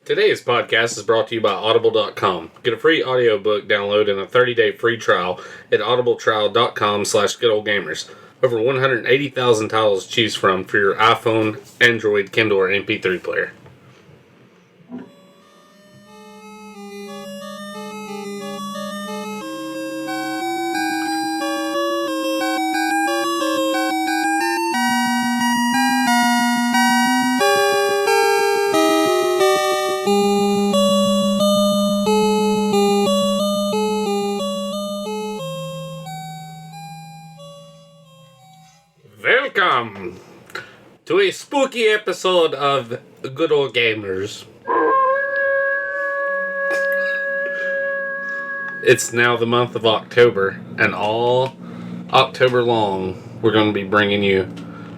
Today's podcast is brought to you by Audible.com. Get a free audiobook download and a 30-day free trial at audibletrial.com/goodoldgamers. Over 180,000 titles to choose from for your iPhone, Android, Kindle, or MP3 player. Welcome to a spooky episode of Good Old Gamers. It's now the month of October, and all October long, we're going to be bringing you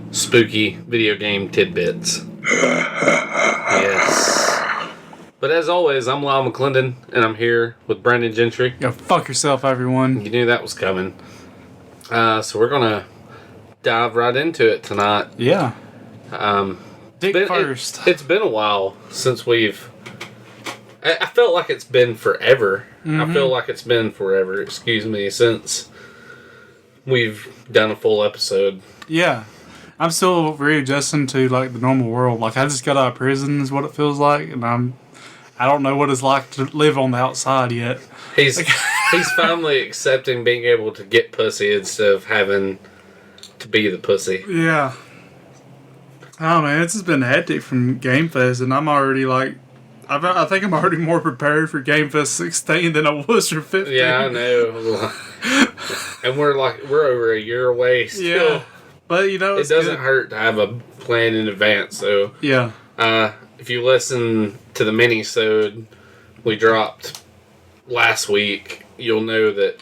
spooky video game tidbits. Yes. But as always, I'm Lyle McClendon, and I'm here with Brandon Gentry. Go fuck yourself, everyone. You knew that was coming. So we're going to dive right into it tonight. Yeah. Dick first. It's been a while since we've... I felt like it's been forever. Mm-hmm. I feel like it's been forever, since we've done a full episode. Yeah. I'm still readjusting to like the normal world. Like I just got out of prison is what it feels like, and I don't know what it's like to live on the outside yet. He's finally accepting being able to get pussy instead of having to be the pussy. Yeah. Oh man, it's just been hectic from Game Fest, and I'm already like, I think I'm already more prepared for Game Fest 16 than I was for 15. Yeah, I know. And we're over a year away still. Yeah. But you know, it doesn't hurt to have a plan in advance. So yeah. If you listen to the mini-sode we dropped last week, you'll know that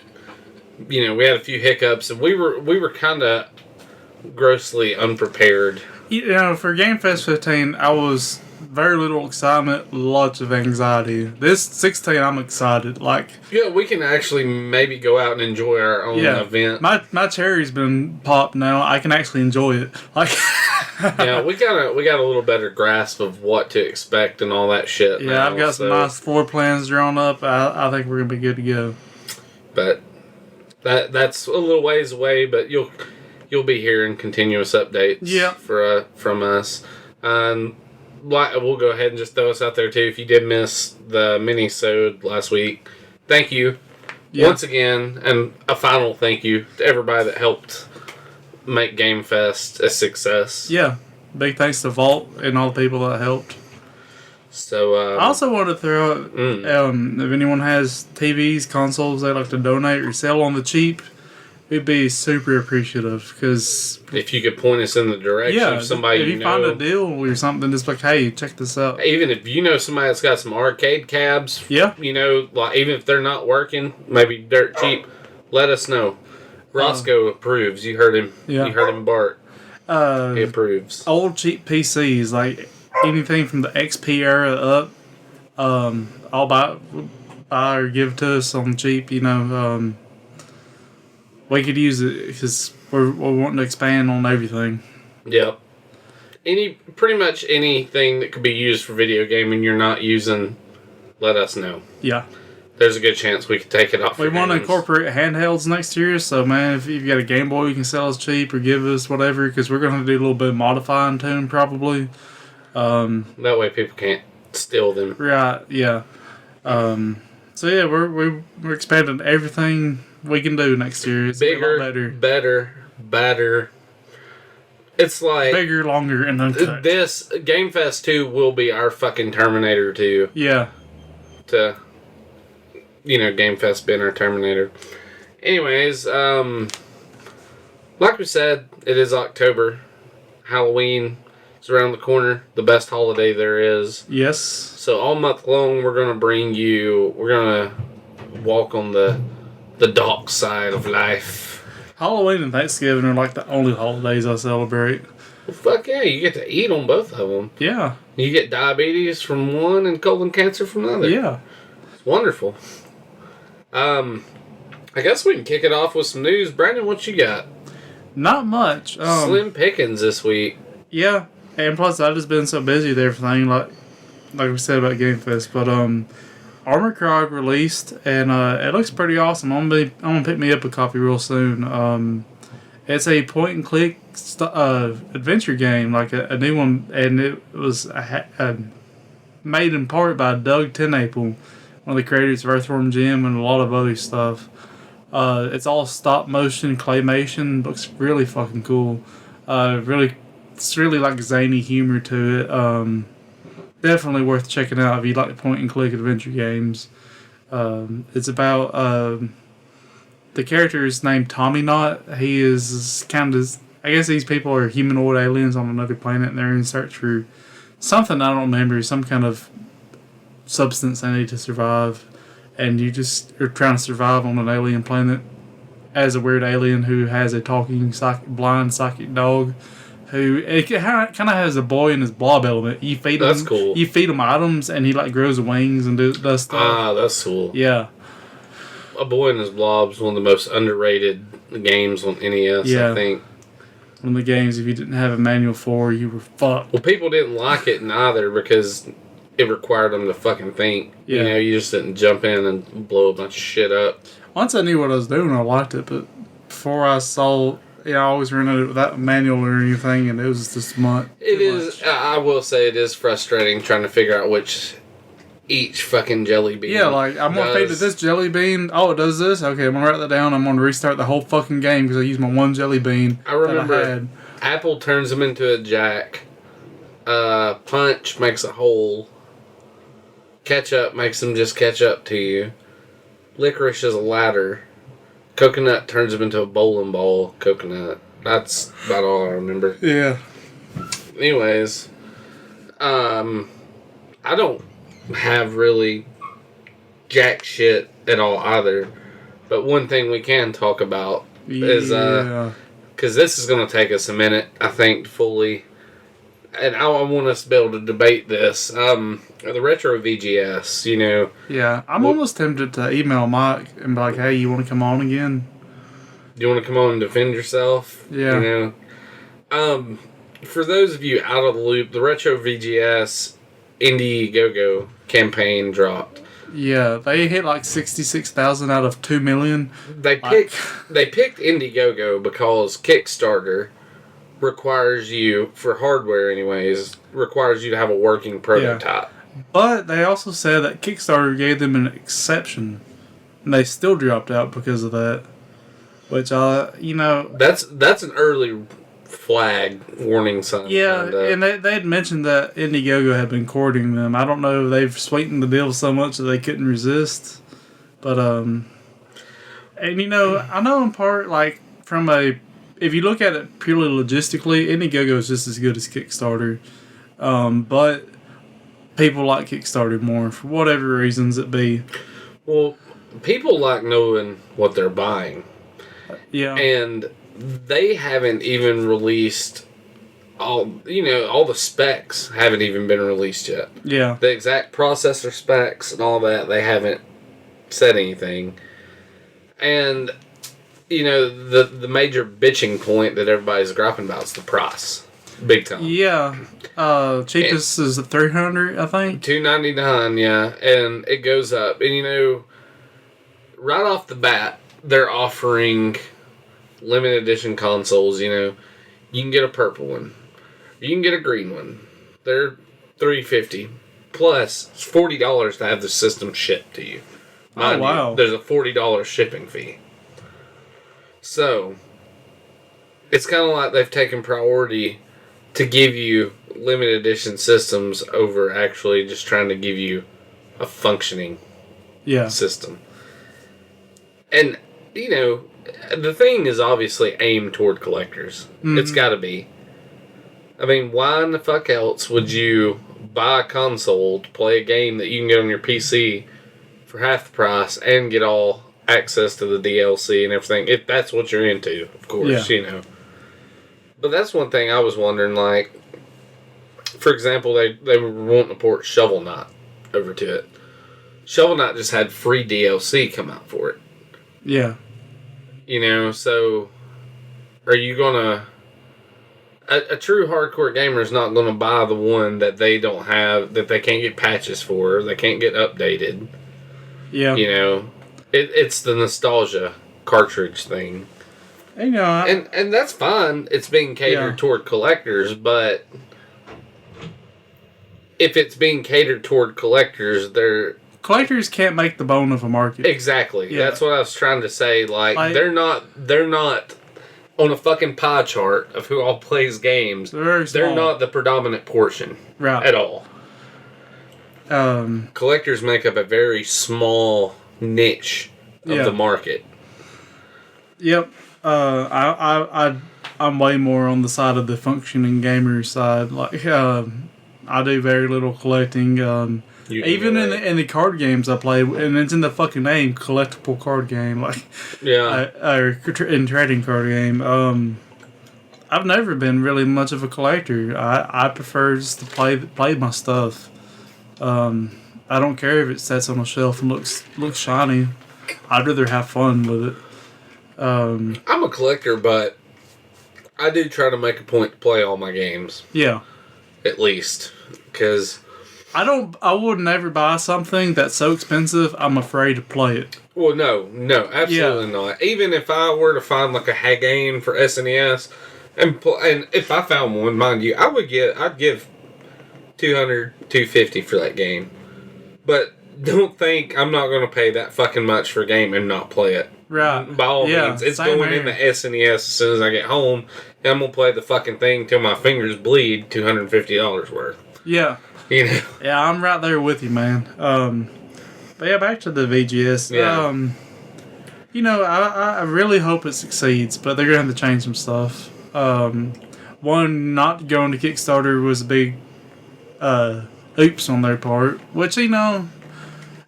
we had a few hiccups, and we were kind of grossly unprepared. You know, for Game Fest 15, I was very little excitement, lots of anxiety. This 16, I'm excited. Like, yeah, we can actually maybe go out and enjoy our own event. My cherry's been popped now. I can actually enjoy it. Like, yeah, we got a little better grasp of what to expect and all that shit. Yeah, now, I've got some nice floor plans drawn up. I think we're gonna be good to go. But that's a little ways away. But you'll be hearing continuous updates from us. We'll go ahead and just throw us out there, too. If you did miss the mini-sode last week, thank you once again. And a final thank you to everybody that helped make Game Fest a success. Yeah. Big thanks to Vault and all the people that helped. So I also want to throw out, if anyone has TVs, consoles they like to donate or sell on the cheap, we'd be super appreciative, because if you could point us in the direction of somebody if you find a deal or something, just like, hey, check this out. Even if you know somebody that's got some arcade cabs, like even if they're not working, maybe dirt cheap, let us know. Roscoe approves. You heard him. Yeah. You heard him bark. He approves. Old cheap PCs, like anything from the XP era up, I'll buy or give to us on cheap. We could use it because we're wanting to expand on everything. Yep. Pretty much anything that could be used for video gaming you're not using, let us know. Yeah. There's a good chance we could take it off. We want to incorporate handhelds next year, so man, if you've got a Game Boy, you can sell us cheap or give us whatever, because we're going to do a little bit of modifying to them probably. That way people can't steal them. Right, yeah. So yeah, we're expanding everything we can do next year. It's bigger, better. It's like bigger, longer, and uncut. This Game Fest 2 will be our fucking Terminator 2. Yeah. Game Fest being our Terminator. Anyways, like we said, it is October. Halloween is around the corner. The best holiday there is. Yes. So all month long, we're going to walk on the dark side of life. Halloween and Thanksgiving are like the only holidays I celebrate. Well, fuck yeah, you get to eat on both of them. Yeah. You get diabetes from one and colon cancer from the other. Yeah. It's wonderful. I guess we can kick it off with some news. Brandon, what you got? Not much. Slim pickings this week. Yeah. And plus, I've just been so busy with everything. Like, like we said about Game Fest, but Armor Crog released, and it looks pretty awesome. I'm gonna pick me up a copy real soon. It's a point and click adventure game, like a new one, and it was made in part by Doug Tenaple, one of the creators of Earthworm Jim and a lot of other stuff. It's all stop motion claymation. Looks really fucking cool. It's really like zany humor to it. Definitely worth checking out if you like point and click adventure games. It's about the character is named Tommy Knot. He is kind of, I guess these people are humanoid aliens on another planet, and they're in search for something I don't remember, some kind of substance they need to survive. And you just are trying to survive on an alien planet as a weird alien who has a talking blind psychic dog. Who it kind of has a boy in his blob element. You feed him. That's cool. You feed him items, and he like grows wings and does stuff. Ah, that's cool. Yeah. A Boy in His Blob is one of the most underrated games on NES. Yeah. I think. One of the games, if you didn't have a manual for, you were fucked. Well, people didn't like it neither because it required them to fucking think. Yeah. You know, you just didn't jump in and blow a bunch of shit up. Once I knew what I was doing, I liked it, but before I saw. Yeah, I always rented it without a manual or anything, and it was just much. It is. I will say it is frustrating trying to figure out which each fucking jelly bean. Yeah, like I'm gonna feed it this jelly bean. Oh, it does this. Okay, I'm gonna write that down. I'm gonna restart the whole fucking game because I used my one jelly bean. I remember Apple turns them into a jack. Punch makes a hole. Ketchup makes them just catch up to you. Licorice is a ladder. Coconut turns him into a bowling ball. Coconut. That's about all I remember. Yeah. Anyways, I don't have really jack shit at all either. But one thing we can talk about is because this is going to take us a minute, I think, to fully. And I want us to be able to debate this. The retro VGS, you know. Yeah, I'm almost tempted to email Mike and be like, "Hey, you want to come on again? Do you want to come on and defend yourself?" Yeah. You know. For those of you out of the loop, the retro VGS Indiegogo campaign dropped. Yeah, they hit like 66,000 out of 2 million. They picked Indiegogo because Kickstarter requires you, for hardware anyways, requires you to have a working prototype. Yeah. But they also said that Kickstarter gave them an exception, and they still dropped out because of that. Which, That's an early flag warning sign. Yeah, and they had mentioned that Indiegogo had been courting them. I don't know if they've sweetened the deal so much that they couldn't resist. But, and I know in part, like, if you look at it purely logistically, Indiegogo is just as good as Kickstarter. But people like Kickstarter more for whatever reasons it be. Well, people like knowing what they're buying. Yeah. And they haven't even released all the specs haven't even been released yet. Yeah. The exact processor specs and all that, they haven't said anything. And the major bitching point that everybody's griping about is the price. Big time. Yeah. Cheapest is $300, I think. $299, yeah. And it goes up. And right off the bat, they're offering limited edition consoles. You can get a purple one. You can get a green one. They're $350. Plus, it's $40 to have the system shipped to you. Oh, wow. There's a $40 shipping fee. So, it's kind of like they've taken priority to give you limited edition systems over actually just trying to give you a functioning system. And, the thing is obviously aimed toward collectors. Mm-hmm. It's got to be. I mean, why in the fuck else would you buy a console to play a game that you can get on your PC for half the price and get all access to the DLC and everything, if that's what you're into, of course, But that's one thing I was wondering, like, for example, they were wanting to port Shovel Knight over to it. Shovel Knight just had free DLC come out for it. Yeah. So are you gonna... a true hardcore gamer is not going to buy the one that they don't have, that they can't get patches for, they can't get updated. Yeah. You know, it's the nostalgia cartridge thing. You know, and that's fine. It's being catered toward collectors, but if it's being catered toward collectors, collectors can't make the bone of a market. Exactly. Yeah. That's what I was trying to say. Like they're not on a fucking pie chart of who all plays games. They're not the predominant portion at all. Collectors make up a very small niche of the market. Yep. I'm way more on the side of the functioning gamer side. Like, I do very little collecting. Even in the card games I play, and it's in the fucking name, collectible card game. Like, in trading card game. I've never been really much of a collector. I prefer just to play my stuff. I don't care if it sits on a shelf and looks shiny. I'd rather have fun with it. I'm a collector, but I do try to make a point to play all my games. Yeah. At least. Because I would never buy something that's so expensive I'm afraid to play it. Well, no, absolutely not. Even if I were to find like a game for SNES, and if I found one, mind you, I'd give $200, $250 for that game. But don't think I'm not going to pay that fucking much for a game and not play it. Right. By all means, it's going in the SNES as soon as I get home, and I'm going to play the fucking thing till my fingers bleed $250 worth. Yeah. You know? Yeah, I'm right there with you, man. But yeah, back to the VGS. Yeah. You know, I really hope it succeeds, but they're going to have to change some stuff. One, not going to Kickstarter was a big oops on their part, which, you know,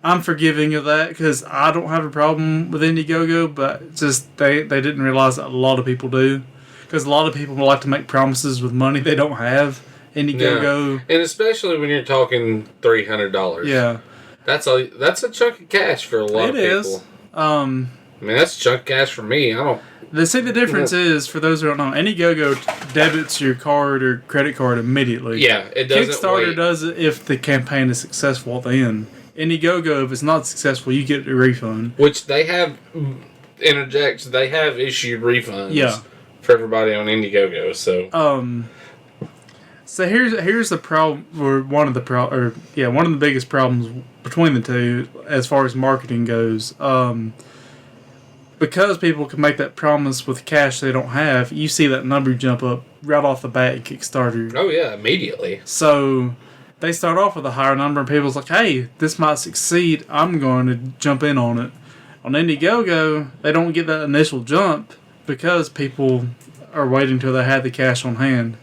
I'm forgiving of that because I don't have a problem with Indiegogo, but just they didn't realize that a lot of people do. Because a lot of people like to make promises with money they don't have. Indiegogo. Yeah. And especially when you're talking $300. Yeah. That's a chunk of cash for a lot of people. It is. I mean, that's a chunk of cash for me. The difference is, for those who don't know, Indiegogo debits your card or credit card immediately. Yeah, it doesn't Kickstarter does it if the campaign is successful at the end. Indiegogo, if it's not successful, you get a refund. Which they have, they have issued refunds for everybody on Indiegogo, so... So here's the problem, or one of the biggest problems between the two as far as marketing goes. Because people can make that promise with cash they don't have, you see that number jump up right off the bat in Kickstarter. Oh yeah, immediately. So they start off with a higher number, and people's like, "Hey, this might succeed. I'm going to jump in on it." On Indiegogo, they don't get that initial jump because people are waiting till they have the cash on hand.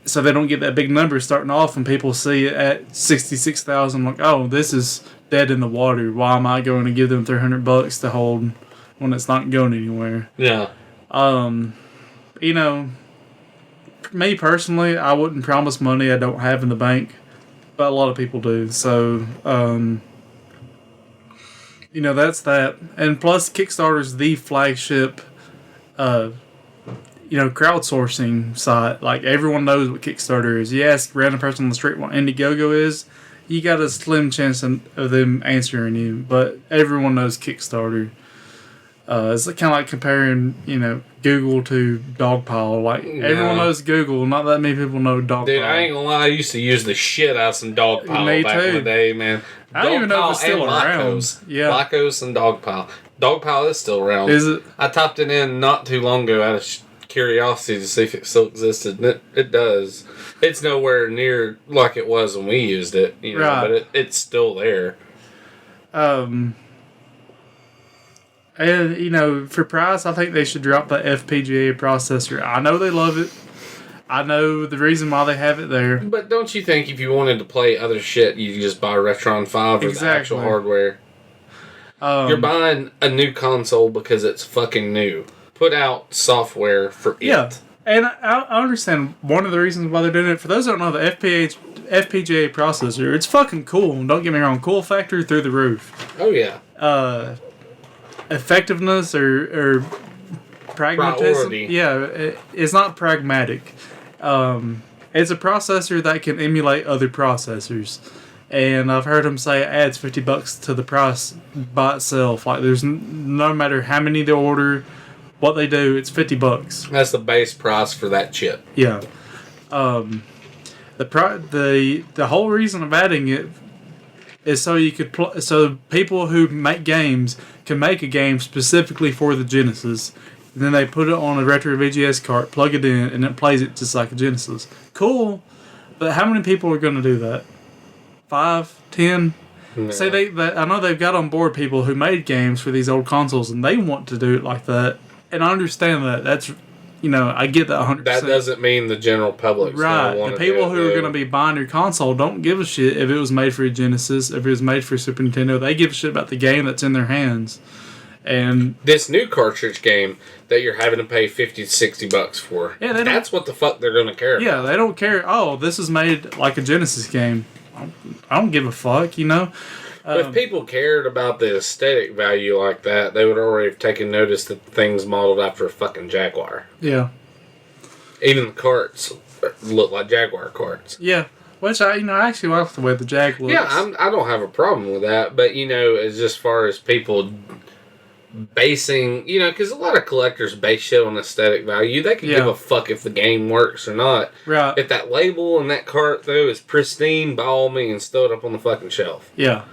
So they don't get that big number starting off, and people see it at 66,000. Like, oh, this is dead in the water. Why am I going to give them $300 to hold when it's not going anywhere? Yeah. You know, me personally, I wouldn't promise money I don't have in the bank, but a lot of people do. So, you know, that's that. And plus, Kickstarter's the flagship, crowdsourcing site. Like, everyone knows what Kickstarter is. You ask a random person on the street what Indiegogo is, you got a slim chance of them answering you, but everyone knows Kickstarter. It's kind of like comparing, Google to Dogpile. Like, everyone knows Google, not that many people know Dogpile. Dude, I ain't gonna lie, I used to use the shit out of some Dogpile back in the day, man. I don't even know if it's still around. Yeah. Lycos and Dogpile. Dogpile is still around. Is it? I typed it in not too long ago out of curiosity to see if it still existed, and it does. It's nowhere near like it was when we used it, right. But it's still there. And, for price, I think they should drop the FPGA processor. I know they love it. I know the reason why they have it there. But don't you think if you wanted to play other shit, you could just buy Retron 5 or the actual hardware? You're buying a new console because it's fucking new. Put out software for it. Yeah, and I understand one of the reasons why they're doing it. For those who don't know, the FPGA processor, it's fucking cool. Don't get me wrong, cool factor through the roof. Oh, yeah. Effectiveness or pragmatism. Priority. Yeah, it's not pragmatic. It's a processor that can emulate other processors. And I've heard them say it adds $50 to the price by itself. Like, there's no matter how many they order, what they do, it's $50. That's the base price for that chip. Yeah. The whole reason of adding it is so you could so people who make games can make a game specifically for the Genesis. And then they put it on a retro VGS cart, plug it in, and it plays it just like a Genesis. Cool, but how many people are going to do that? 5, 10? No. Say I know they've got on board people who made games for these old consoles, and they want to do it like that. And I understand that. That's, I get that 100%. That doesn't mean the general public. Right. The people who are going to be buying your console don't give a shit if it was made for a Genesis, if it was made for Super Nintendo. They give a shit about the game that's in their hands. And this new cartridge game that you're having to pay $50 to $60 for, that's what the fuck they're going to care about. Yeah, they don't care. Oh, this is made like a Genesis game. I don't give a fuck, If people cared about the aesthetic value like that, they would already have taken notice that the thing's modeled after a fucking Jaguar. Yeah. Even the carts look like Jaguar carts. Yeah. Which, I actually like the way the Jag looks. Yeah, I don't have a problem with that. But, as far as people basing, because a lot of collectors base shit on aesthetic value. They can give a fuck if the game works or not. Right. If that label and that cart, though, is pristine, by all means, throw it up on the fucking shelf. Yeah.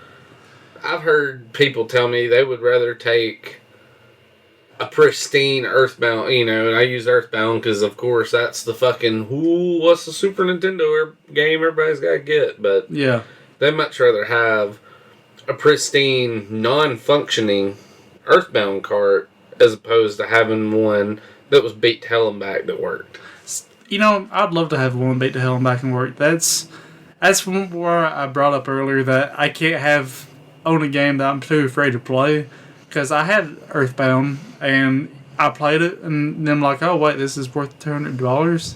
I've heard people tell me they would rather take a pristine Earthbound, and I use Earthbound because, of course, that's the fucking, what's the Super Nintendo game everybody's got to get? But yeah, they'd much rather have a pristine, non-functioning Earthbound cart as opposed to having one that was beat to hell and back that worked. I'd love to have one beat to hell and back and work. That's from where I brought up earlier that I can't own a game that I'm too afraid to play. Because I had Earthbound and I played it and then I'm like, oh wait, this is worth $200?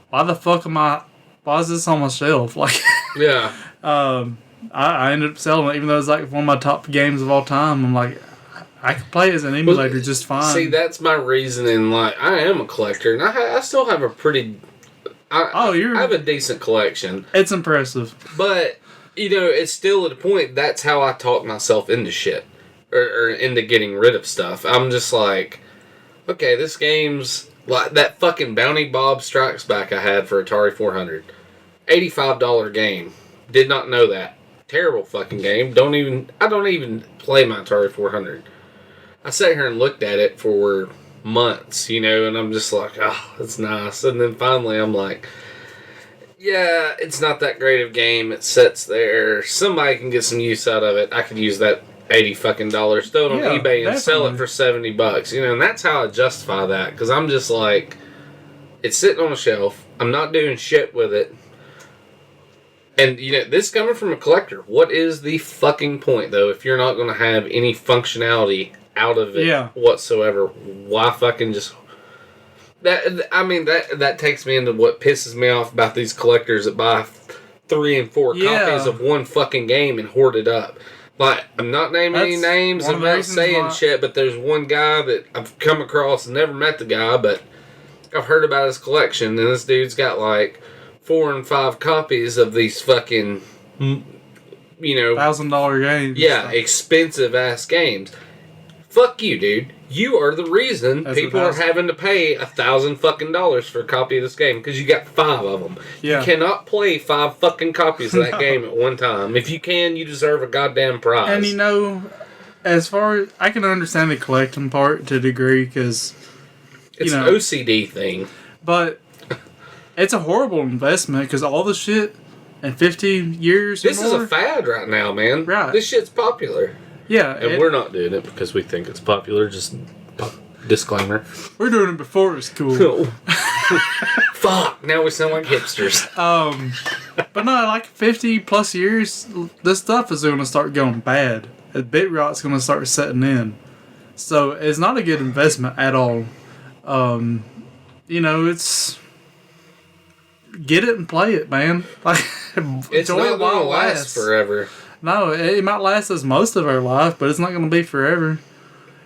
Why the fuck why is this on my shelf? Like, yeah. I ended up selling it even though it's like one of my top games of all time. I'm like, I could play it as an emulator just fine. See, that's my reasoning. Like, I am a collector, and I still have a pretty. I have a decent collection. It's impressive, but it's still at a point. That's how I talk myself into shit, or into getting rid of stuff. I'm just like, okay, this game's like that fucking Bounty Bob Strikes Back I had for Atari 400, $85 game. Did not know that. Terrible fucking game. I don't even play my Atari 400. I sat here and looked at it for months, and I'm just like, oh, that's nice. And then finally I'm like, yeah, it's not that great of a game. It sits there. Somebody can get some use out of it. I could use that $80 fucking throw it on eBay and sell it for $70, and that's how I justify that. Because I'm just like, it's sitting on a shelf. I'm not doing shit with it. And, this coming from a collector, what is the fucking point, though, if you're not going to have any functionality out of it whatsoever? Why fucking just... That takes me into what pisses me off about these collectors that buy 3 and 4 copies of one fucking game and hoard it up. Like, I'm not naming any names, I'm not saying shit, but there's one guy that I've come across, never met the guy, but I've heard about his collection, and this dude's got like 4 and 5 copies of these fucking, $1,000 games. Yeah, expensive ass games. Fuck you, dude. You are the reason people are having to pay $1,000 fucking dollars for a copy of this game because you got 5 of them. Yeah. You cannot play 5 fucking copies of that game at one time. If you can, you deserve a goddamn prize. And as far as I can understand the collecting part to a degree because it's an OCD thing, but it's a horrible investment because all the shit in 50 years. This is a fad right now, man. Right. This shit's popular. Yeah, and we're not doing it because we think it's popular. Just disclaimer. We're doing it before it was cool. Fuck! Now we sound like hipsters. But no, like 50 plus years, this stuff is going to start going bad. Bit rot's going to start setting in. So it's not a good investment at all. It's get it and play it, man. Like it's not going to last forever. No, it might last us most of our life, but it's not going to be forever.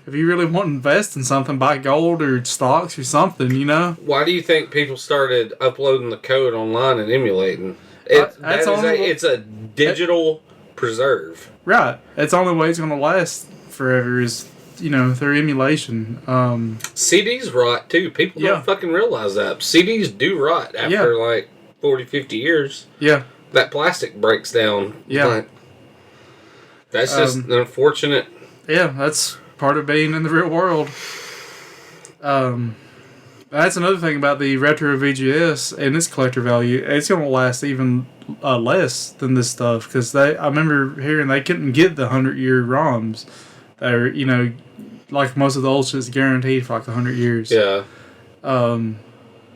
if you really want to invest in something, buy gold or stocks or something, you know? Why do you think people started uploading the code online and emulating? It's a digital preserve. Right. It's the only way it's going to last forever is, you know, through emulation. CDs rot too. People don't fucking realize that. CDs do rot after like 40, 50 years. Yeah. That plastic breaks down. Yeah. Like, that's just an unfortunate... Yeah, that's part of being in the real world. That's another thing about the retro VGS and its collector value. It's going to last even less than this stuff because I remember hearing they couldn't get the 100-year ROMs. They're, you know, like most of the old shit's guaranteed for like 100 years. Yeah.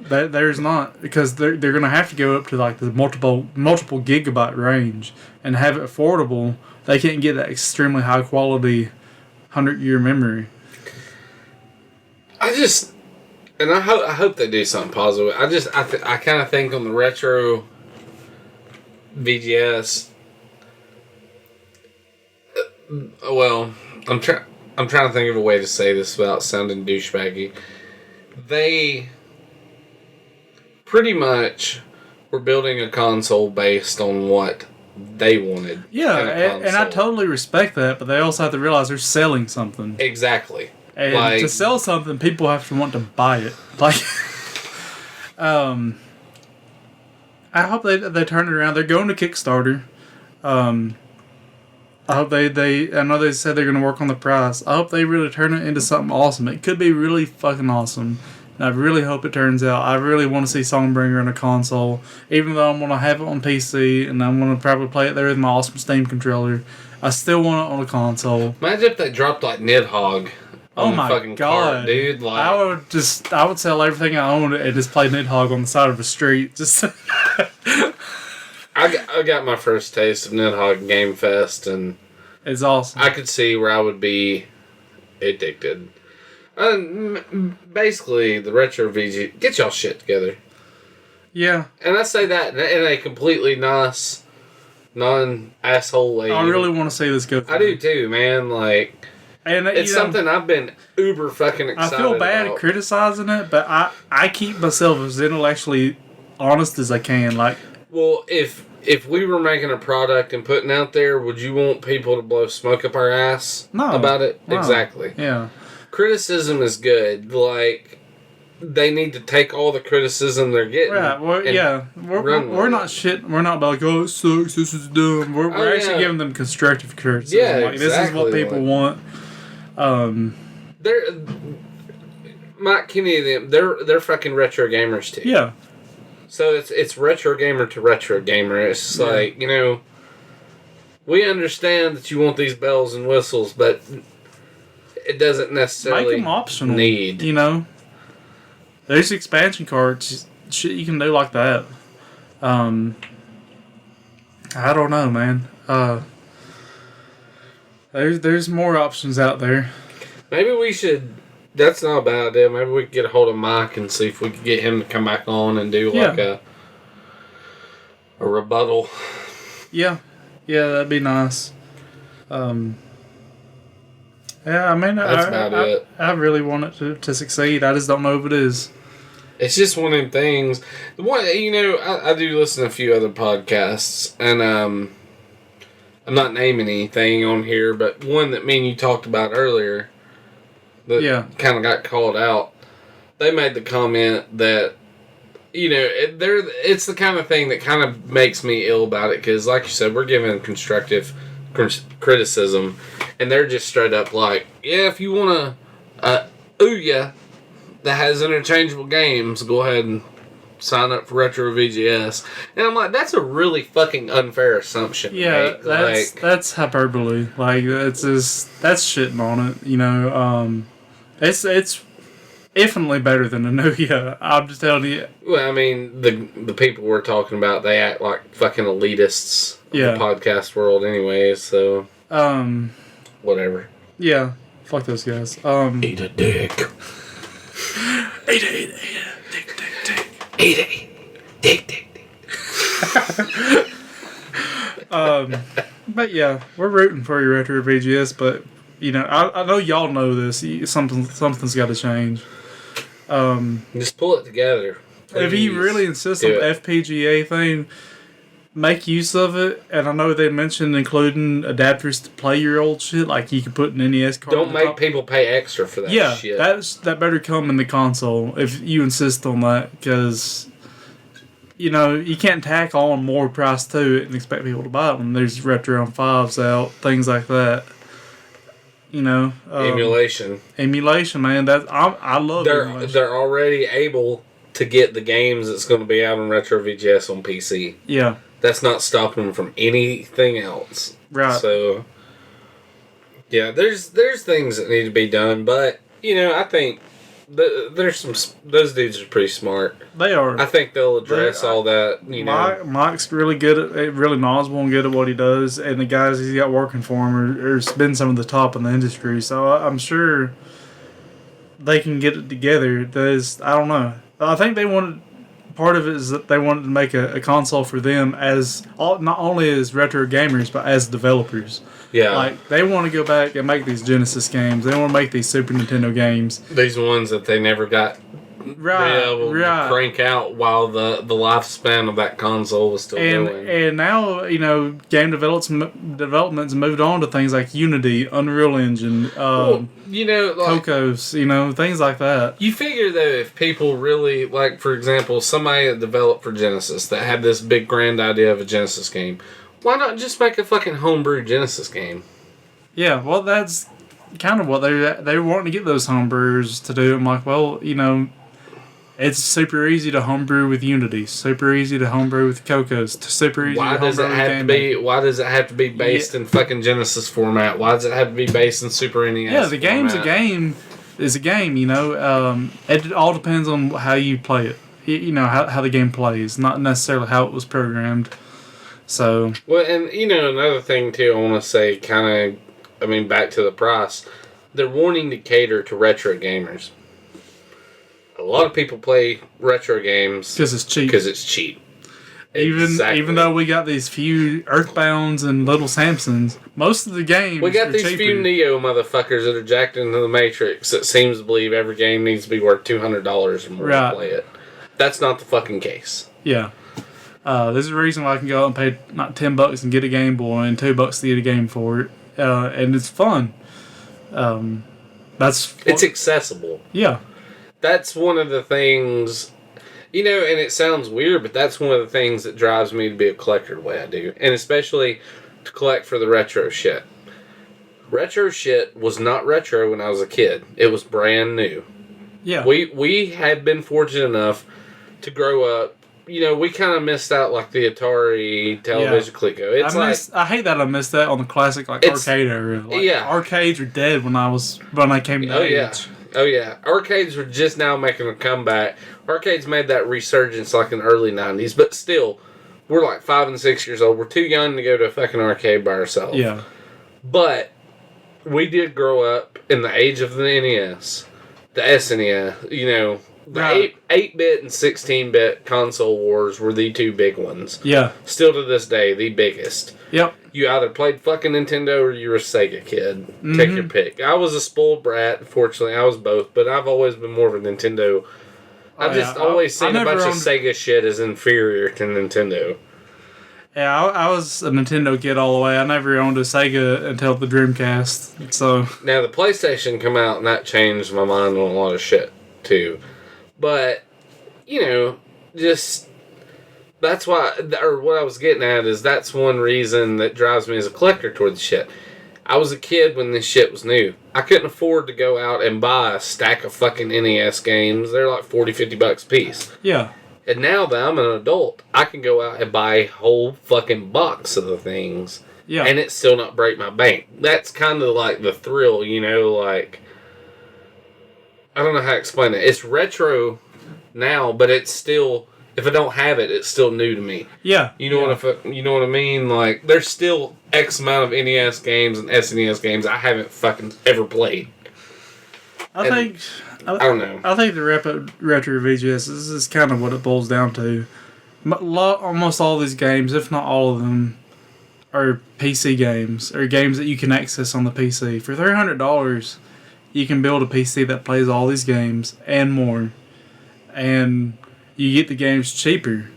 There's not because they're going to have to go up to like the multiple gigabyte range and have it affordable. They can't get that extremely high quality 100-year memory. And I hope they do something positive. I kind of think on the retro VGS. Well, I'm trying to think of a way to say this without sounding douchebaggy. They pretty much were building a console based on what they wanted. Yeah, and I totally respect that, but they also have to realize they're selling something. Exactly. And to sell something, people have to want to buy it. Like, I hope they turn it around. They're going to Kickstarter. I hope I know they said they're going to work on the price. I hope they really turn it into something awesome. It could be really fucking awesome. And I really hope it turns out. I really want to see Songbringer in a console. Even though I'm going to have it on PC and I'm going to probably play it there with my awesome Steam controller, I still want it on a console. Imagine if they dropped like Nidhogg. Oh my god, cart, dude! Like, I would sell everything I owned and just play Nidhogg on the side of the street. Just I got my first taste of Nidhogg Game Fest, and it's awesome. I could see where I would be addicted. Basically, the retro VG, get y'all shit together. Yeah, and I say that in a completely non-asshole way. I really want to see this go through. I do too, man. Like. And it's something I've been uber fucking excited about. I feel bad criticizing it, but I keep myself as intellectually honest as I can. Like, well, if we were making a product and putting out there, would you want people to blow smoke up our ass about it? No. Exactly. Yeah. Criticism is good. Like, they need to take all the criticism they're getting. Right. Well, we're not shit. We're not like, oh, it sucks. This is dumb. We're actually giving them constructive criticism. Yeah, like, this is what people want. They're Mike Kenny and them. They're fucking retro gamers too. Yeah. So it's retro gamer to retro gamer. It's like, you know, we understand that you want these bells and whistles, but it doesn't necessarily make them optional. Need. You know, there's expansion cards, shit you can do like that. I don't know, man. There's more options out there. Maybe we should. That's not a bad idea. Maybe we could get a hold of Mike and see if we could get him to come back on and do like a rebuttal. Yeah, that'd be nice. Yeah, I mean, that's about it. I really want it to succeed. I just don't know if it is. It's just one of them things. You know, I do listen to a few other podcasts, and I'm not naming anything on here, but one that me and you talked about earlier that kind of got called out, they made the comment that, you know, it's the kind of thing that kind of makes me ill about it, because like you said, we're giving constructive criticism, and they're just straight up like, yeah, if you want a Ouya that has interchangeable games, go ahead and sign up for Retro VGS. And I'm like, that's a really fucking unfair assumption. Yeah, right? that's hyperbole. Like, that's shitting on it. You know, it's infinitely better than a Ouya. I'm just telling you. Well, I mean, the people we're talking about, they act like fucking elitists of the podcast world, anyways. So, whatever. Yeah, fuck those guys. Eat a dick. Eat a dick. But yeah, we're rooting for your Retro VGS, but You know, I know y'all know this. Something's got to change. Just pull it together. Please. If you really insist on the FPGA thing, make use of it. And I know they mentioned including adapters to play your old shit. Like you could put an NES card. Don't make people pay extra for that shit. That better come in the console if you insist on that. Because, you know, you can't tack on more price to it and expect people to buy it when there's Retro 5s out, things like that. You know, emulation, man. I love. Emulation. They're already able to get the games that's going to be out on Retro VGS on PC. Yeah, that's not stopping them from anything else. Right. So, yeah, there's things that need to be done, but you know, I think those dudes are pretty smart. They are. I think they'll address all that. You know, Mike's really good at, really knowledgeable and good at what he does, and the guys he's got working for him are been some of the top in the industry. So I'm sure they can get it together. I don't know. I think they wanted. Part of it is that they wanted to make a console for them as not only as retro gamers but as developers. Yeah, like they want to go back and make these Genesis games. They want to make these Super Nintendo games. These ones that they never got to crank out while the lifespan of that console was still going. And now, you know, game development's moved on to things like Unity, Unreal Engine, you know, like, Cocos, you know, things like that. You figure though, if people really like, for example, somebody that developed for Genesis that had this big grand idea of a Genesis game. Why not just make a fucking homebrew Genesis game? Yeah, well, that's kind of what they're wanting to get those homebrewers to do. I'm like, well, you know, it's super easy to homebrew with Unity, super easy to homebrew with Cocos, super easy to homebrew with Game. Why does it have to be based in fucking Genesis format? Why does it have to be based in Super NES? Yeah, the game's a game. Is a game, you know. It all depends on how you play it. You know how the game plays, not necessarily how it was programmed. So well, and you know, another thing too, I want to say, back to the price. They're wanting to cater to retro gamers. A lot of people play retro games because it's cheap. Even though we got these few Earthbounds and Little Samsons, most of the games we got these cheaper. Few Neo motherfuckers that are jacked into the Matrix that seems to believe every game needs to be worth $200 or more to play it. That's not the fucking case. Yeah. There's a reason why I can go out and pay not $10 and get a Game Boy and $2 to get a game for it, and it's fun. It's accessible. Yeah, that's one of the things, you know, and it sounds weird, but that's one of the things that drives me to be a collector the way I do, and especially to collect for the retro shit. Retro shit was not retro when I was a kid; it was brand new. Yeah, we had been fortunate enough to grow up. You know, we kind of missed out like the Atari television Coleco. I hate that I missed that on the classic arcade era. Arcades were dead when I came to age. Oh yeah, arcades were just now making a comeback. Arcades made that resurgence like in the early 90s, but still, we're like 5 and 6 years old. We're too young to go to a fucking arcade by ourselves. Yeah. But we did grow up in the age of the NES, the SNES, you know. The 8-bit and 16-bit console wars were the two big ones. Yeah. Still to this day, the biggest. Yep. You either played fucking Nintendo or you were a Sega kid. Mm-hmm. Take your pick. I was a spoiled brat, fortunately. I was both, but I've always been more of a Nintendo. I've just always seen a bunch of Sega shit as inferior to Nintendo. Yeah, I was a Nintendo kid all the way. I never owned a Sega until the Dreamcast. So now the PlayStation come out and that changed my mind on a lot of shit, too. But, you know, just, that's why, or what I was getting at is that's one reason that drives me as a collector toward the shit. I was a kid when this shit was new. I couldn't afford to go out and buy a stack of fucking NES games. They're like $40-$50 a piece. Yeah. And now that I'm an adult, I can go out and buy a whole fucking box of the things. Yeah. And it still not break my bank. That's kind of like the thrill, you know, like, I don't know how to explain it. It's retro now, but it's still, if I don't have it, it's still new to me. Yeah. You know what I mean? Like, there's still X amount of NES games and SNES games I haven't fucking ever played. I don't know. I think the retro VGS is kind of what it boils down to. Almost all these games, if not all of them, are PC games, or games that you can access on the PC. For $300, you can build a PC that plays all these games and more. And you get the games cheaper.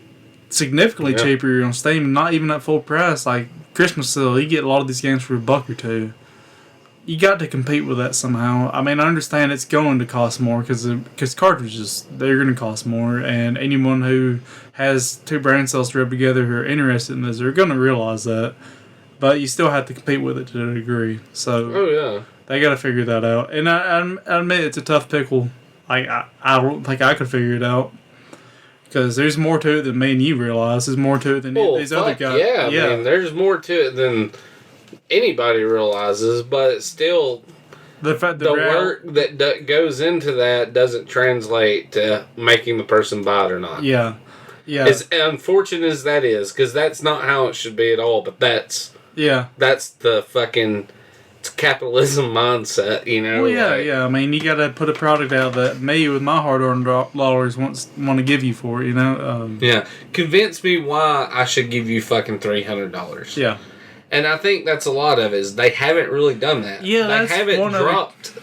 Significantly cheaper on Steam, not even at full price. Like Christmas sale, you get a lot of these games for $1 or $2. You got to compete with that somehow. I mean, I understand it's going to cost more because cartridges, they're going to cost more, and anyone who has two brain cells to rub together who are interested in this are going to realize that. But you still have to compete with it to a degree. So they got to figure that out. And I admit it's a tough pickle. Like I don't think I could figure it out. Because there's more to it than me and you realize. There's more to it than these other guys. Yeah, I mean, there's more to it than anybody realizes, but still, the work that goes into that doesn't translate to making the person buy it or not. Yeah. As unfortunate as that is, because that's not how it should be at all, but that's the fucking... It's capitalism mindset, you know? Well, yeah. I mean, you got to put a product out that me, with my hard-earned dollars, want to give you for it, you know? Convince me why I should give you fucking $300. Yeah. And I think that's a lot of it, is they haven't really done that. Yeah, they haven't dropped...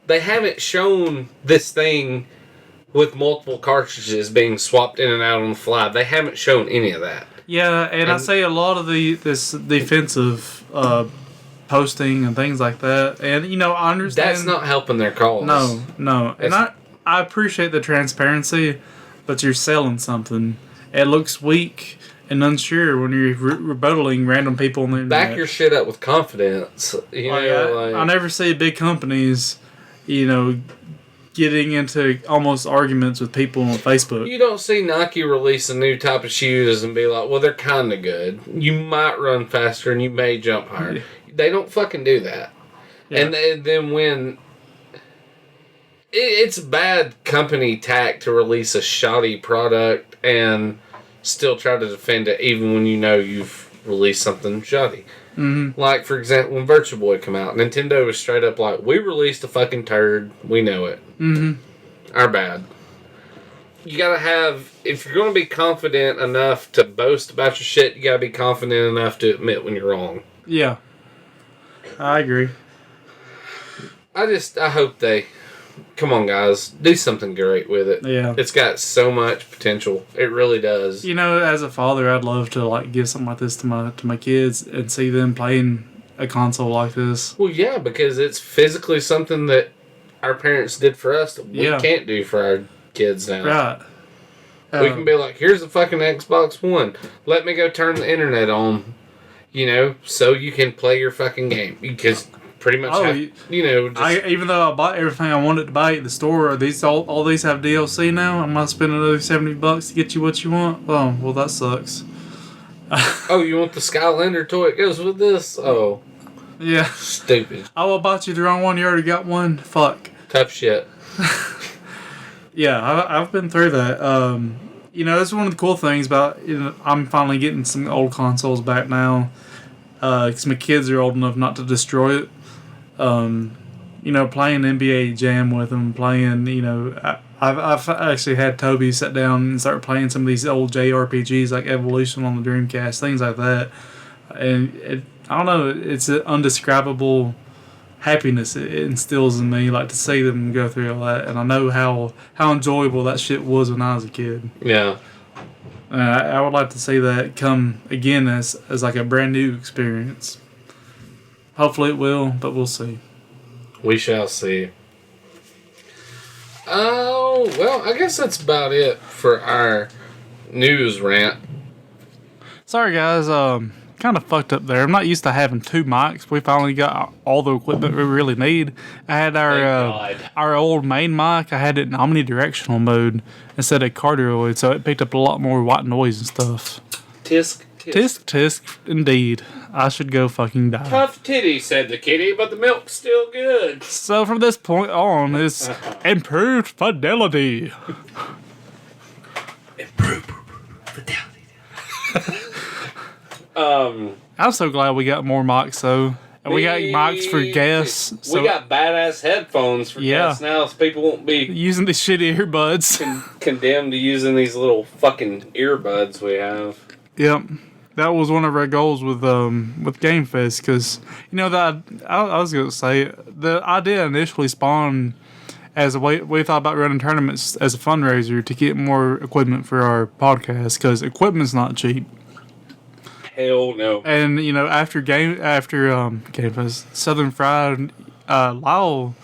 They haven't shown this thing with multiple cartridges being swapped in and out on the fly. They haven't shown any of that. Yeah, and I say a lot of this defensive... posting and things like that, and you know, I understand that's not helping their cause. No, and I appreciate the transparency, but you're selling something. It looks weak and unsure when you're rebuttaling random people on the internet. Back your shit up with confidence. I never see big companies, you know, getting into almost arguments with people on Facebook. You don't see Nike release a new type of shoes and be like, well, they're kind of good. You might run faster and you may jump higher. They don't fucking do that. Yeah. And then when... It's bad company tact to release a shoddy product and still try to defend it even when you know you've released something shoddy. Mm-hmm. Like, for example, when Virtual Boy came out, Nintendo was straight up like, we released a fucking turd. We know it. Mm-hmm. Our bad. You gotta have... If you're going to be confident enough to boast about your shit, you gotta be confident enough to admit when you're wrong. Yeah. I agree. I hope they... Come on, guys. Do something great with it. Yeah. It's got so much potential. It really does. You know, as a father, I'd love to like give something like this to my kids and see them playing a console like this. Well, yeah, because it's physically something that our parents did for us that we can't do for our kids now. Right. We can be like, here's the fucking Xbox One. Let me go turn the internet on, you know, so you can play your fucking game. Because... Pretty much, even though I bought everything I wanted to buy at the store, all these have DLC now. I'm not spending another $70 to get you what you want. Oh, well, that sucks. Oh, you want the Skylander toy? It goes with this. Oh, yeah, stupid. Oh, I bought you the wrong one. You already got one. Fuck. Tough shit. Yeah, I've been through that. You know, that's one of the cool things about. I'm finally getting some old consoles back now, because my kids are old enough not to destroy it. You know, playing NBA Jam with them, playing, you know, I've actually had Toby sit down and start playing some of these old JRPGs like Evolution on the Dreamcast, things like that. And I don't know, it's an undescribable happiness it instills in me, like to see them go through all that. And I know how enjoyable that shit was when I was a kid. Yeah. I would like to see that come again as like a brand new experience. Hopefully it will, but we'll see. We shall see. Oh, well, I guess that's about it for our news rant. Sorry, guys. Kind of fucked up there. I'm not used to having two mics. We finally got all the equipment we really need. I had our old main mic. I had it in omnidirectional mode instead of cardioid, so it picked up a lot more white noise and stuff. Tisk. Tisk, indeed. I should go fucking die. Tough titty, said the kitty, but the milk's still good. So from this point on, it's improved fidelity. Improved fidelity. I'm so glad we got more mics, though. And we got mics for guests. We got badass headphones for guests now, so people won't be... using these shitty earbuds. Condemned to using these little fucking earbuds we have. Yep. that was one of our goals with Game Fest, because that I was gonna say the idea initially spawned as a way we thought about running tournaments as a fundraiser to get more equipment for our podcast, because equipment's not cheap. Hell no. And after Game Fest, Southern Fried, Lyle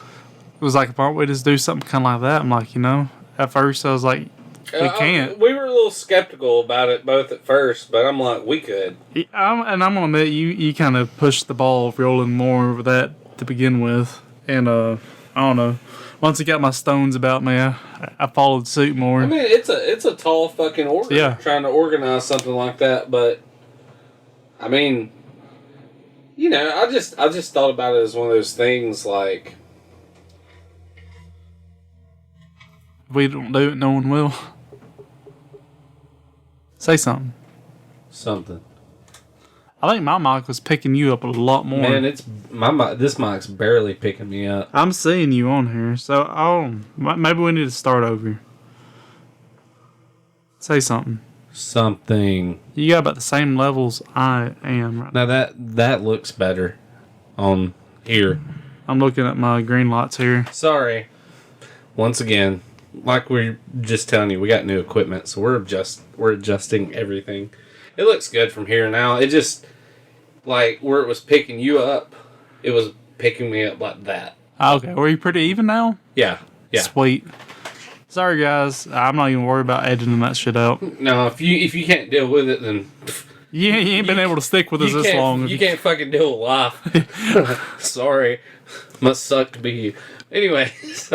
was like, "Why don't we just do something kind of like that?" I'm like, at first I was like, we can't. We were a little skeptical about it both at first, but I'm like, we could. I'm gonna admit you kind of pushed the ball rolling more with that to begin with, and I don't know. Once I got my stones about me, I followed suit more. I mean, it's a tall fucking order. Yeah. Trying to organize something like that, but I mean, I just thought about it as one of those things like, if we don't do it, no one will. Say something. Something. I think my mic was picking you up a lot more. Man, this mic's barely picking me up. I'm seeing you on here, so maybe we need to start over. Say something. Something. You got about the same levels I am right now. Now that looks better on here. I'm looking at my green lights here. Sorry. Once again, like we're just telling you, we got new equipment, so we're adjusting everything. It looks good from here now. It just, like, where it was picking you up, it was picking me up like that. Okay, were you pretty even now? Yeah. Sweet. Sorry, guys. I'm not even worried about editing that shit out. No, if you can't deal with it, then you ain't been able to stick with us this long. You can't fucking deal with life. Sorry. Must suck to be you. Anyways,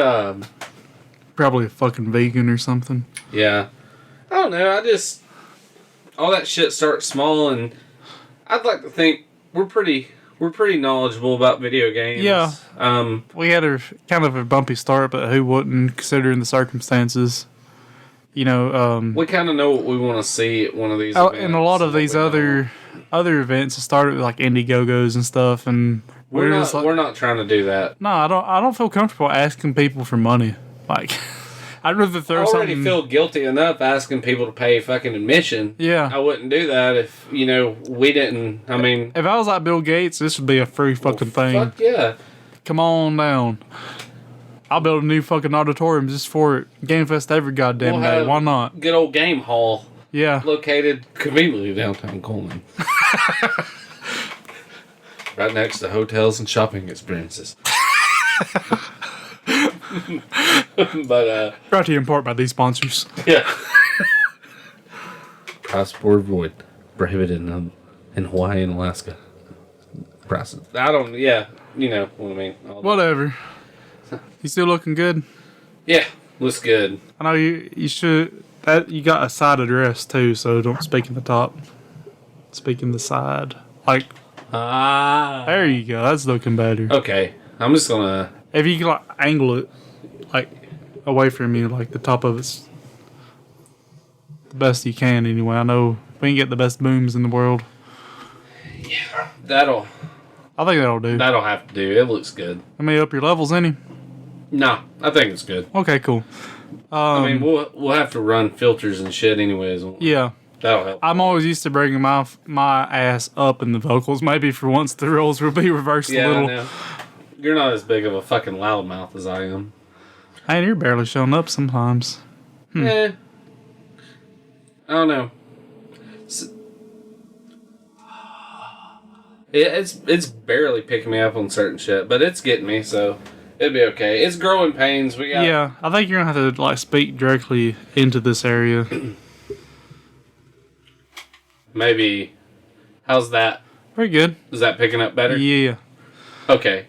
probably a fucking vegan or something. Yeah. I don't know. All that shit starts small, and I'd like to think we're pretty knowledgeable about video games. Yeah. We had kind of a bumpy start, but who wouldn't, considering the circumstances? We kind of know what we want to see at one of these events. And a lot of these other events started with like Indiegogos and stuff, and we're not trying to do that. No, I don't feel comfortable asking people for money. Like, I'd rather throw something. I already feel guilty enough asking people to pay fucking admission. Yeah. I wouldn't do that if, we didn't. I mean, if I was like Bill Gates, this would be a free fucking thing. Fuck yeah. Come on down. I'll build a new fucking auditorium just for it. Game Fest every goddamn day. Why not? Good old game hall. Yeah. Located conveniently downtown Coleman. Right next to hotels and shopping experiences. But brought to you in part by these sponsors. Yeah. Price board void. Prohibited in Hawaii and Alaska. Prices. I don't. Yeah. You know what I mean. Whatever. You still looking good? Yeah. Looks good. I know you should. That you got a side address too, so don't speak in the top. Speak in the side. Like. There you go. That's looking better. Okay. I'm just gonna. If you can angle it, like away from you, like the top of it's the best you can. Anyway, I know we can get the best booms in the world. Yeah, I think that'll do. That'll have to do. It looks good. Let me up your levels, any? No, I think it's good. Okay, cool. I mean, we'll have to run filters and shit anyways. Yeah. That'll help. I'm always used to bringing my ass up in the vocals. Maybe for once the roles will be reversed a little. Yeah, I know. You're not as big of a fucking loudmouth as I am. Hey, you're barely showing up sometimes. I don't know. It's barely picking me up on certain shit, but it's getting me, so it'll be okay. It's growing pains. Yeah, I think you're gonna have to like speak directly into this area. Maybe. How's that? Pretty good. Is that picking up better? Yeah. Okay.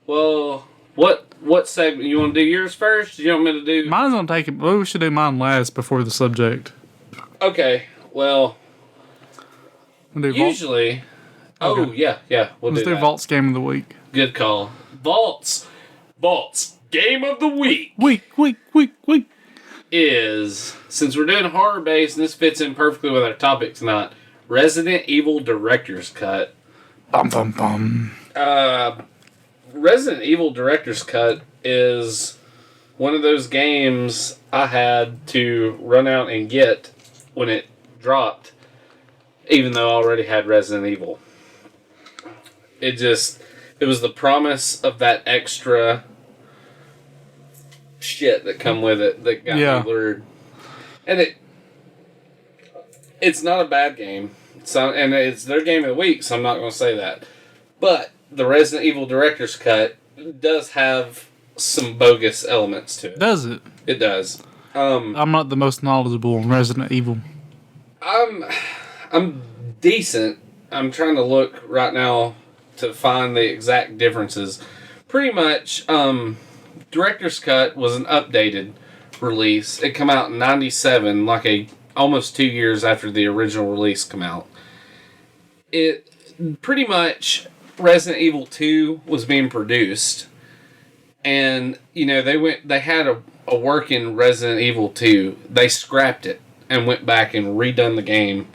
Well, what segment? You want to do yours first? You want me to do... Mine's gonna take it. Well, we should do mine last before the subject. Okay. Well, usually... Okay. Oh, yeah. Let's do Vault's Game of the Week. Good call. Vault's Game of the Week. Week. Is, since we're doing horror based, and this fits in perfectly with our topic tonight, Resident Evil Director's Cut. Bum. Resident Evil Director's Cut is one of those games I had to run out and get when it dropped. even though I already had Resident Evil. It was the promise of that extra shit that come with it that got me lured. And it's not a bad game. And it's their game of the week, so I'm not going to say that. But the Resident Evil Director's Cut does have some bogus elements to it. Does it? It does. I'm not the most knowledgeable on Resident Evil. I'm decent. I'm trying to look right now to find the exact differences. Pretty much, Director's Cut was an updated release. It came out in 97, almost 2 years after the original release come out. It pretty much Resident Evil 2 was being produced, and they had a working Resident Evil 2. They scrapped it and went back and redone the game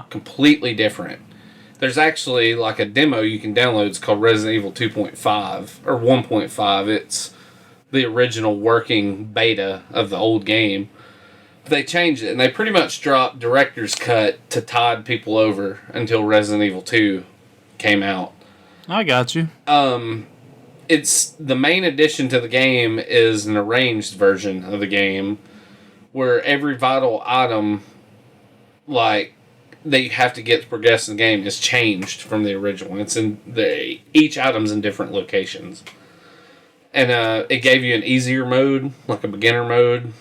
completely different. There's actually a demo you can download. It's called Resident Evil 2.5 or 1.5. It's the original working beta of the old game. They changed it, and they pretty much dropped Director's Cut to tide people over until Resident Evil 2 came out. I got you. It's the main addition to the game is an arranged version of the game where every vital item that you have to get to progress in the game is changed from the original. It's each item's in different locations. And it gave you an easier mode, like a beginner mode,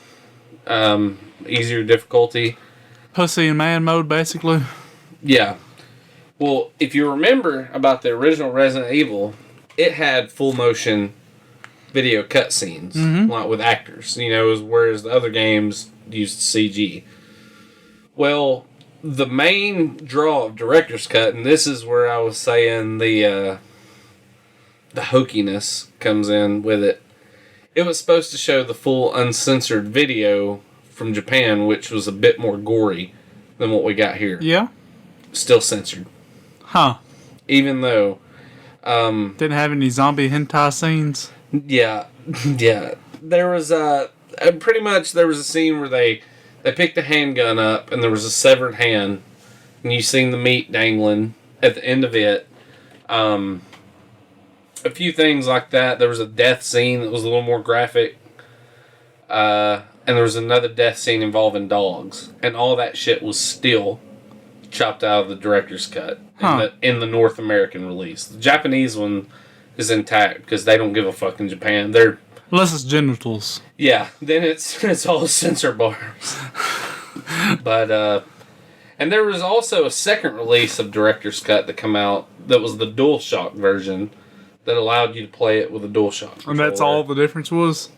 easier difficulty. Pussy and man mode, basically. Yeah. Well, if you remember about the original Resident Evil, it had full motion video cutscenes, with actors. Whereas the other games used CG. Well, the main draw of Director's Cut, and this is where I was saying the hokiness comes in with it. It was supposed to show the full uncensored video from Japan, which was a bit more gory than what we got here. Yeah. Still censored. Huh. Even though... didn't have any zombie hentai scenes? Yeah. Yeah. There was pretty much there was a scene where they picked a handgun up and there was a severed hand and you seen the meat dangling at the end of it. A few things like that. There was a death scene that was a little more graphic. And there was another death scene involving dogs. And all that shit was still chopped out of the Director's Cut in the North American release. The Japanese one is intact because they don't give a fuck in Japan. Unless it's genitals. Yeah, then it's all censor bars. But and there was also a second release of Director's Cut that come out that was the DualShock version that allowed you to play it with a DualShock controller. And that's all the difference was?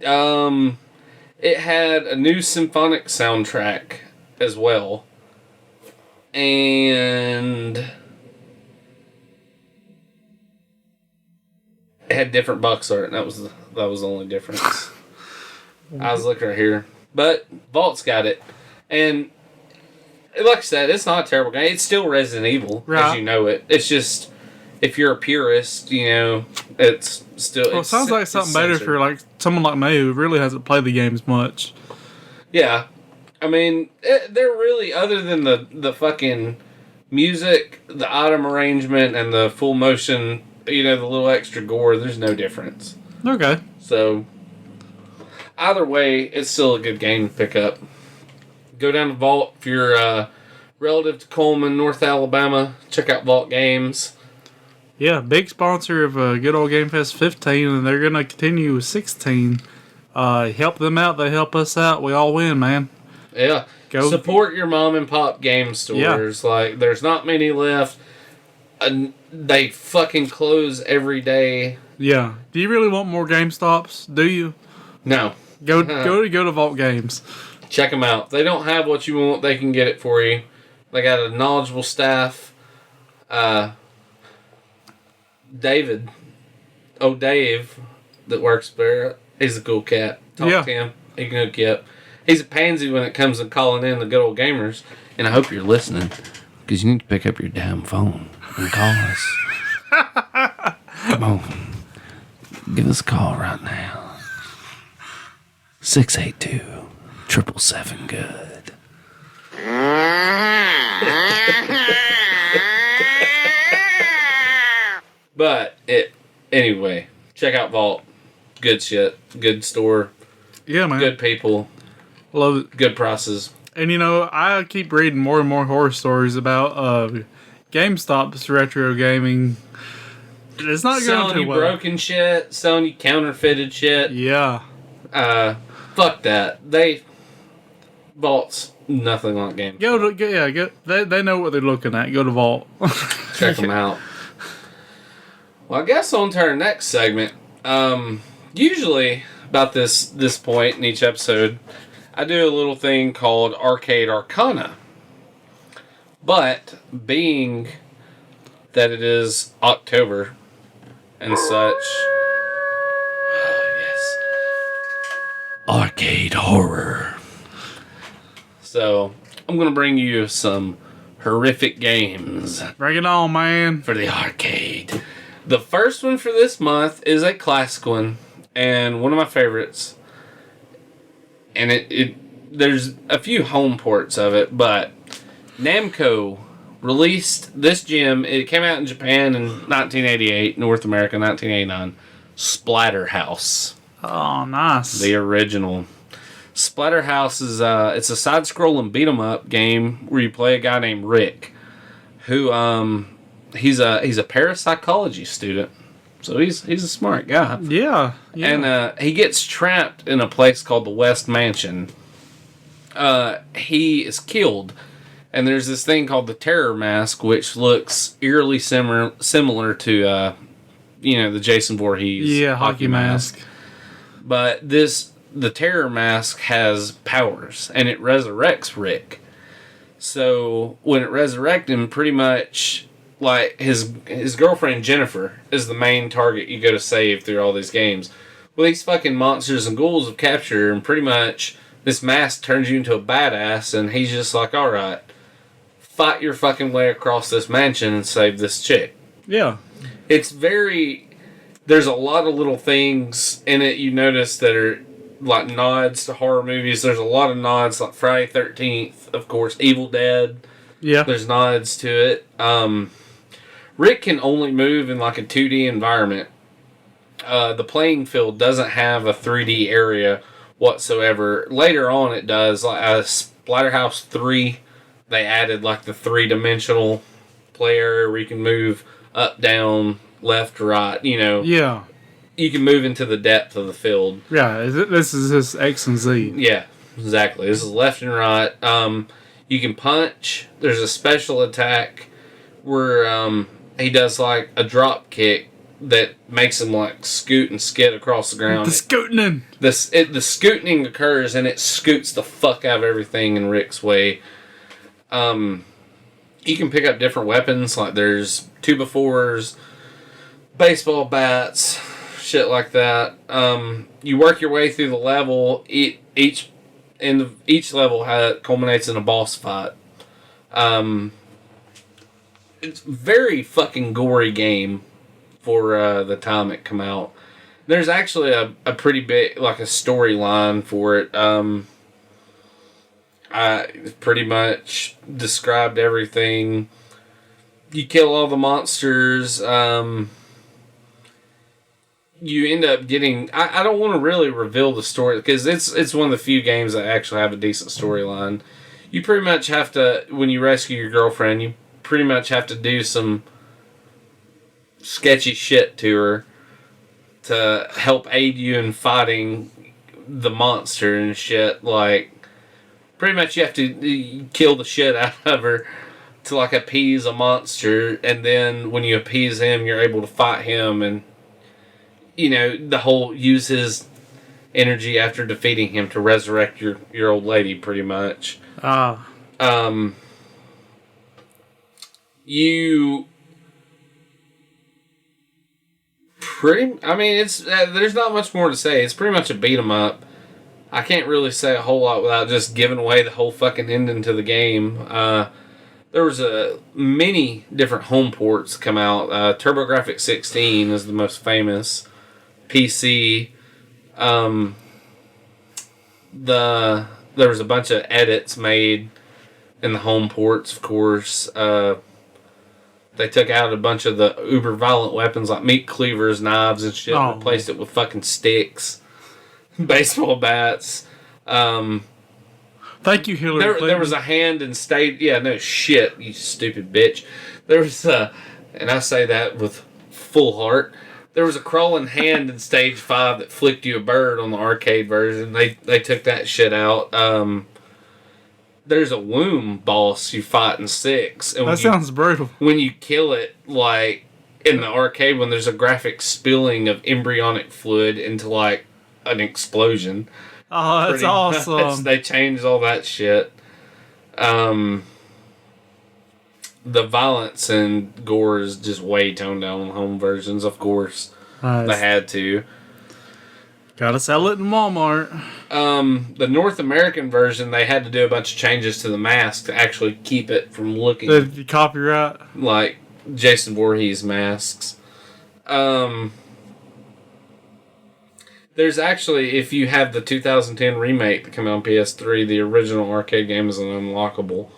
It had a new symphonic soundtrack as well. And it had different box art, and that was the only difference. I was looking right here. But Vault's got it. And like I said, it's not a terrible game. It's still Resident Evil, as you know it. It's just, if you're a purist, it's still... Well, it sounds like something better for someone like me who really hasn't played the games much. Yeah. I mean, they're really, other than the fucking music, the item arrangement, and the full motion, the little extra gore, there's no difference. Okay. So, either way, it's still a good game to pick up. Go down to Vault if you're relative to Coleman, North Alabama. Check out Vault Games. Yeah, big sponsor of Good Old Game Fest 15, and they're going to continue with 16. Help them out, they help us out. We all win, man. Yeah. Support your mom and pop game stores. Yeah. There's not many left. They fucking close every day. Yeah. Do you really want more GameStops? Do you? No. Go to Vault Games. Check them out. If they don't have what you want, they can get it for you. They got a knowledgeable staff. Dave, that works there, he's a cool cat. Talk to him. He can hook you up. He's a pansy when it comes to calling in the good old gamers. And I hope you're listening, because you need to pick up your damn phone and call us. Come on. Give us a call right now. 682-777-GOOD. But anyway, check out Vault. Good shit. Good store. Yeah, man. Good people. Love it. Good prices. And I keep reading more and more horror stories about GameStop's retro gaming. It's not selling going too you broken shit, selling you counterfeited shit. Yeah. Fuck that. Vault's nothing like GameStop. They know what they're looking at. Go to Vault. Check them out. Well, I guess on to our next segment. Usually about this point in each episode, I do a little thing called Arcade Arcana. But being that it is October and such, yes, arcade horror. So I'm gonna bring you some horrific games. Bring it on, man. For the arcade. The first one for this month is a classic one and one of my favorites. And there's a few home ports of it, but Namco released this gem. It came out in Japan in 1988, North America 1989. Splatterhouse. Oh, nice. The original. Splatterhouse is it's a side-scrolling beat-em-up game where you play a guy named Rick, who he's a parapsychology student. So he's a smart guy. Yeah. And he gets trapped in a place called the West Mansion. He is killed. And there's this thing called the Terror Mask, which looks eerily similar to, the Jason Voorhees hockey mask. But the Terror Mask has powers, and it resurrects Rick. So when it resurrects him, pretty much, like, his girlfriend Jennifer is the main target you go to save through all these games. Well, these fucking monsters and ghouls have captured her, and pretty much this mask turns you into a badass, and he's just like, alright, fight your fucking way across this mansion and save this chick. Yeah. There's a lot of little things in it you notice that are like nods to horror movies. There's a lot of nods, like Friday 13th, of course, Evil Dead. Yeah. There's nods to it. Rick can only move in like a 2D environment. The playing field doesn't have a 3D area whatsoever. Later on it does. Like Splatterhouse 3, they added like the 3-dimensional play area where you can move up, down, left, right, Yeah. You can move into the depth of the field. Yeah, this is just X and Z. Yeah, exactly. This is left and right. You can punch. There's a special attack where he does like a drop kick that makes him like scoot and skid across the ground. The scooting. The scooting occurs and it scoots the fuck out of everything in Rick's way. You can pick up different weapons, like there's 2x4s, baseball bats, shit like that. You work your way through the level. Each level culminates in a boss fight. It's a very fucking gory game for the time it come out. There's actually a pretty big, like, a storyline for it. I pretty much described everything. You kill all the monsters. You end up getting... I don't want to really reveal the story, because it's one of the few games that actually have a decent storyline. You pretty much have to, when you rescue your girlfriend, you pretty much have to do some sketchy shit to her to help aid you in fighting the monster and shit. Like, pretty much you have to kill the shit out of her to, like, appease a monster, and then when you appease him, you're able to fight him, and the whole use his energy after defeating him to resurrect your old lady, pretty much. It's there's not much more to say. It's pretty much a beat 'em up. I can't really say a whole lot without just giving away the whole fucking ending to the game. There was many different home ports come out. TurboGrafx 16 is the most famous. PC. There was a bunch of edits made And the home ports, of course. They took out a bunch of the uber violent weapons like meat cleavers, knives, and shit. And replaced it with fucking sticks, baseball bats. Thank you, Hillary Clinton. There was a hand in stage. Yeah, no shit, you stupid bitch. There was and I say that with full heart. There was a crawling hand in stage 5 that flicked you a bird on the arcade version. They took that shit out. There's a womb boss you fight in 6. And that sounds brutal. When you kill it, like in the arcade, when there's a graphic spilling of embryonic fluid into like an explosion. Oh, that's awesome. They changed all that shit. The violence and gore is just way toned down on home versions, of course. Nice. They had to. Gotta sell it in Walmart. The North American version, they had to do a bunch of changes to the mask to actually keep it from looking... The copyright? Like Jason Voorhees masks. There's actually, if you have the 2010 remake that came out on PS3, the original arcade game is an unlockable.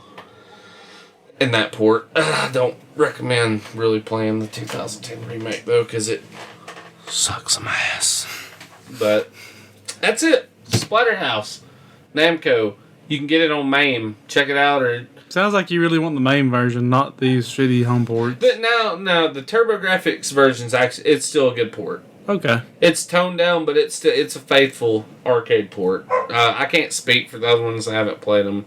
In that port, I don't recommend really playing the 2010 remake though, because it sucks some ass. But that's it. Splatterhouse, Namco. You can get it on MAME. Check it out. Or sounds like you really want the MAME version, not these shitty home ports. But no, the TurboGrafx version's actually it's still a good port. Okay. It's toned down, but it's a faithful arcade port. I can't speak for the other ones. I haven't played them.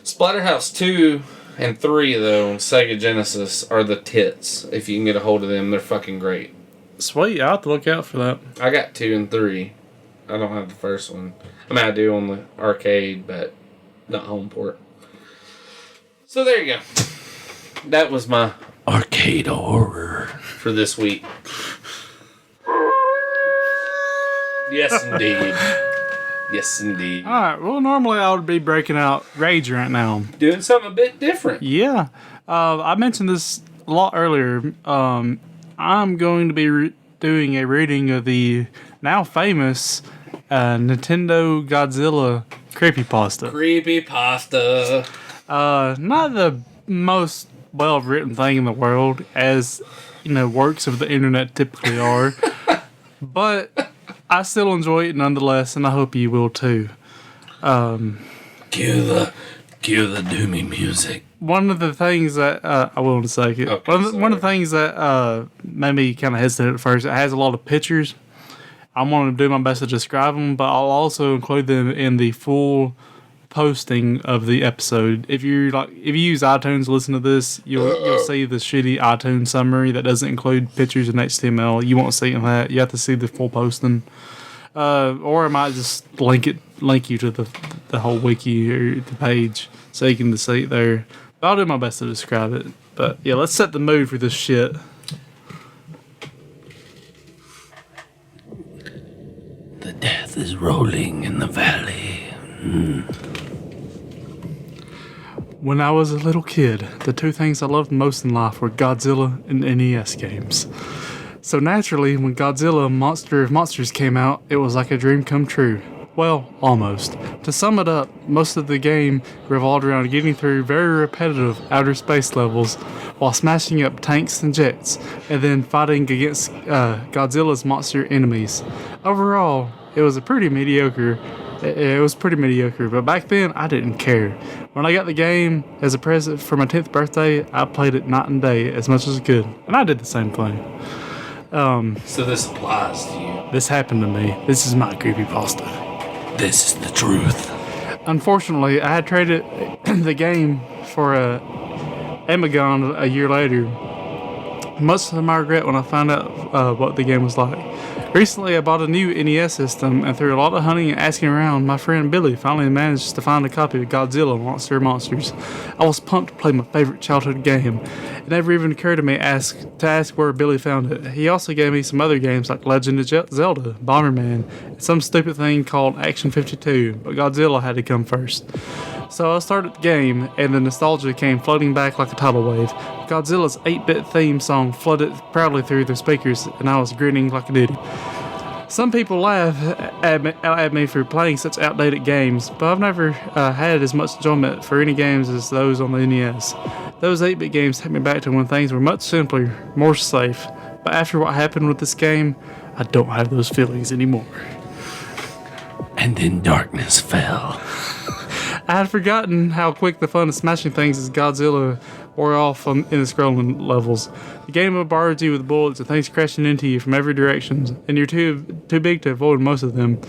Splatterhouse 2 and 3, though, on Sega Genesis are the tits. If you can get a hold of them, they're fucking great. Sweet, I'll have to look out for that. I got 2 and 3. I don't have the first one. I mean, I do on the arcade, but not home port. So there you go. That was my arcade horror for this week. Yes, indeed. Yes, indeed. Alright, well, normally I would be breaking out Rage right now. Doing something a bit different. Yeah. I mentioned this a lot earlier. I'm going to be doing a reading of the now famous Nintendo Godzilla Creepypasta. Not the most well-written thing in the world, as, works of the internet typically are. But I still enjoy it nonetheless, and I hope you will too. Cue the doomy music. One of the things that I will in a second. Okay, one of the things that made me kind of hesitant at first. It has a lot of pictures. I'm going to do my best to describe them, but I'll also include them in the full posting of the episode. If you use iTunes to listen to this, you'll see the shitty iTunes summary that doesn't include pictures and HTML. You won't see that. You have to see the full posting. Or I might just link you to the whole wiki or the page so you can see it there. But I'll do my best to describe it. But yeah, let's set the mood for this shit. The death is rolling in the valley. When I was a little kid, the two things I loved most in life were Godzilla and NES games. So naturally, when Godzilla Monster of Monsters came out, it was like a dream come true. Well, almost. To sum it up, most of the game revolved around getting through very repetitive outer space levels while smashing up tanks and jets, and then fighting against Godzilla's monster enemies. Overall, it was pretty mediocre, but back then, I didn't care. When I got the game as a present for my 10th birthday, I played it night and day as much as I could, and I did the same thing. So this applies to you. This happened to me. This is my creepypasta. This is the truth. Unfortunately, I had traded the game for a Amigon a year later. Much to my regret when I found out what the game was like. Recently, I bought a new NES system, and through a lot of hunting and asking around, my friend Billy finally managed to find a copy of Godzilla Monster of Monsters. I was pumped to play my favorite childhood game. It never even occurred to me to ask where Billy found it. He also gave me some other games like Legend of Zelda, Bomberman, and some stupid thing called Action 52, but Godzilla had to come first. So I started the game, and the nostalgia came floating back like a tidal wave. Godzilla's 8-bit theme song flooded proudly through the speakers, and I was grinning like a ditty. Some people laugh at me for playing such outdated games, but I've never had as much enjoyment for any games as those on the NES. Those 8-bit games take me back to when things were much simpler, more safe, but after what happened with this game, I don't have those feelings anymore. And then darkness fell. I had forgotten how quick the fun of smashing things as Godzilla wore off in the scrolling levels. The game bombards you with bullets and things crashing into you from every direction, and you're too big to avoid most of them.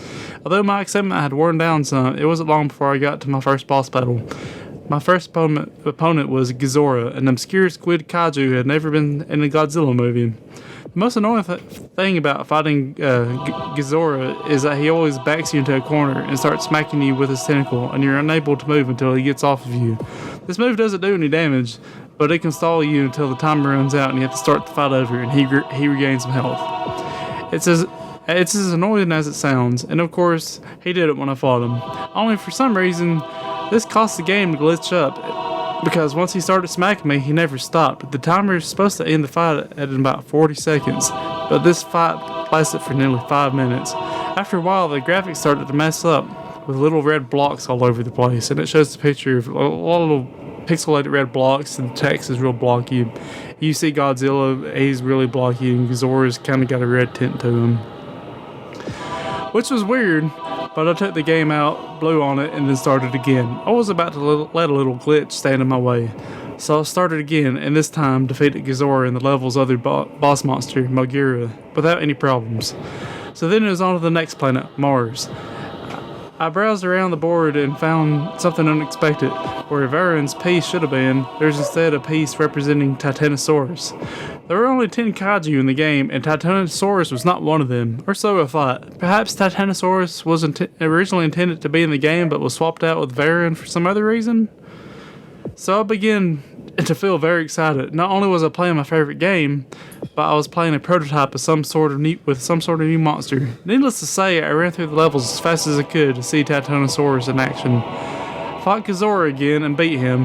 Although my excitement had worn down some, it wasn't long before I got to my first boss battle. My first opponent was Godzilla, an obscure squid kaiju who had never been in a Godzilla movie. The most annoying thing about fighting Godzilla is that he always backs you into a corner and starts smacking you with his tentacle, and you're unable to move until he gets off of you. This move doesn't do any damage, but it can stall you until the timer runs out and you have to start the fight over, and he regains some health. It's as annoying as it sounds, and of course, he did it when I fought him. Only for some reason, this caused the game to glitch up, because once he started smacking me, he never stopped. The timer is supposed to end the fight at about 40 seconds, but this fight lasted for nearly 5 minutes. After a while, the graphics started to mess up with little red blocks all over the place, and it shows the picture of a lot of little pixelated red blocks, and the text is real blocky. You see Godzilla, he's really blocky, and Godzilla's kind of got a red tint to him, which was weird. But I took the game out, blew on it, and then started again. I was about to let a little glitch stand in my way. So I started again, and this time defeated Godzilla and the level's other boss monster, Mogira, without any problems. So then it was on to the next planet, Mars. I browsed around the board and found something unexpected. Where Varan's piece should have been, there's instead a piece representing Titanosaurus. There were only 10 kaiju in the game, and Titanosaurus was not one of them, or so I thought. Perhaps Titanosaurus was originally intended to be in the game, but was swapped out with Varan for some other reason? So I began to feel very excited. Not only was I playing my favorite game, but I was playing a prototype of some sort of new monster. Needless to say, I ran through the levels as fast as I could to see Titanosaurus in action. Fought Godzilla again and beat him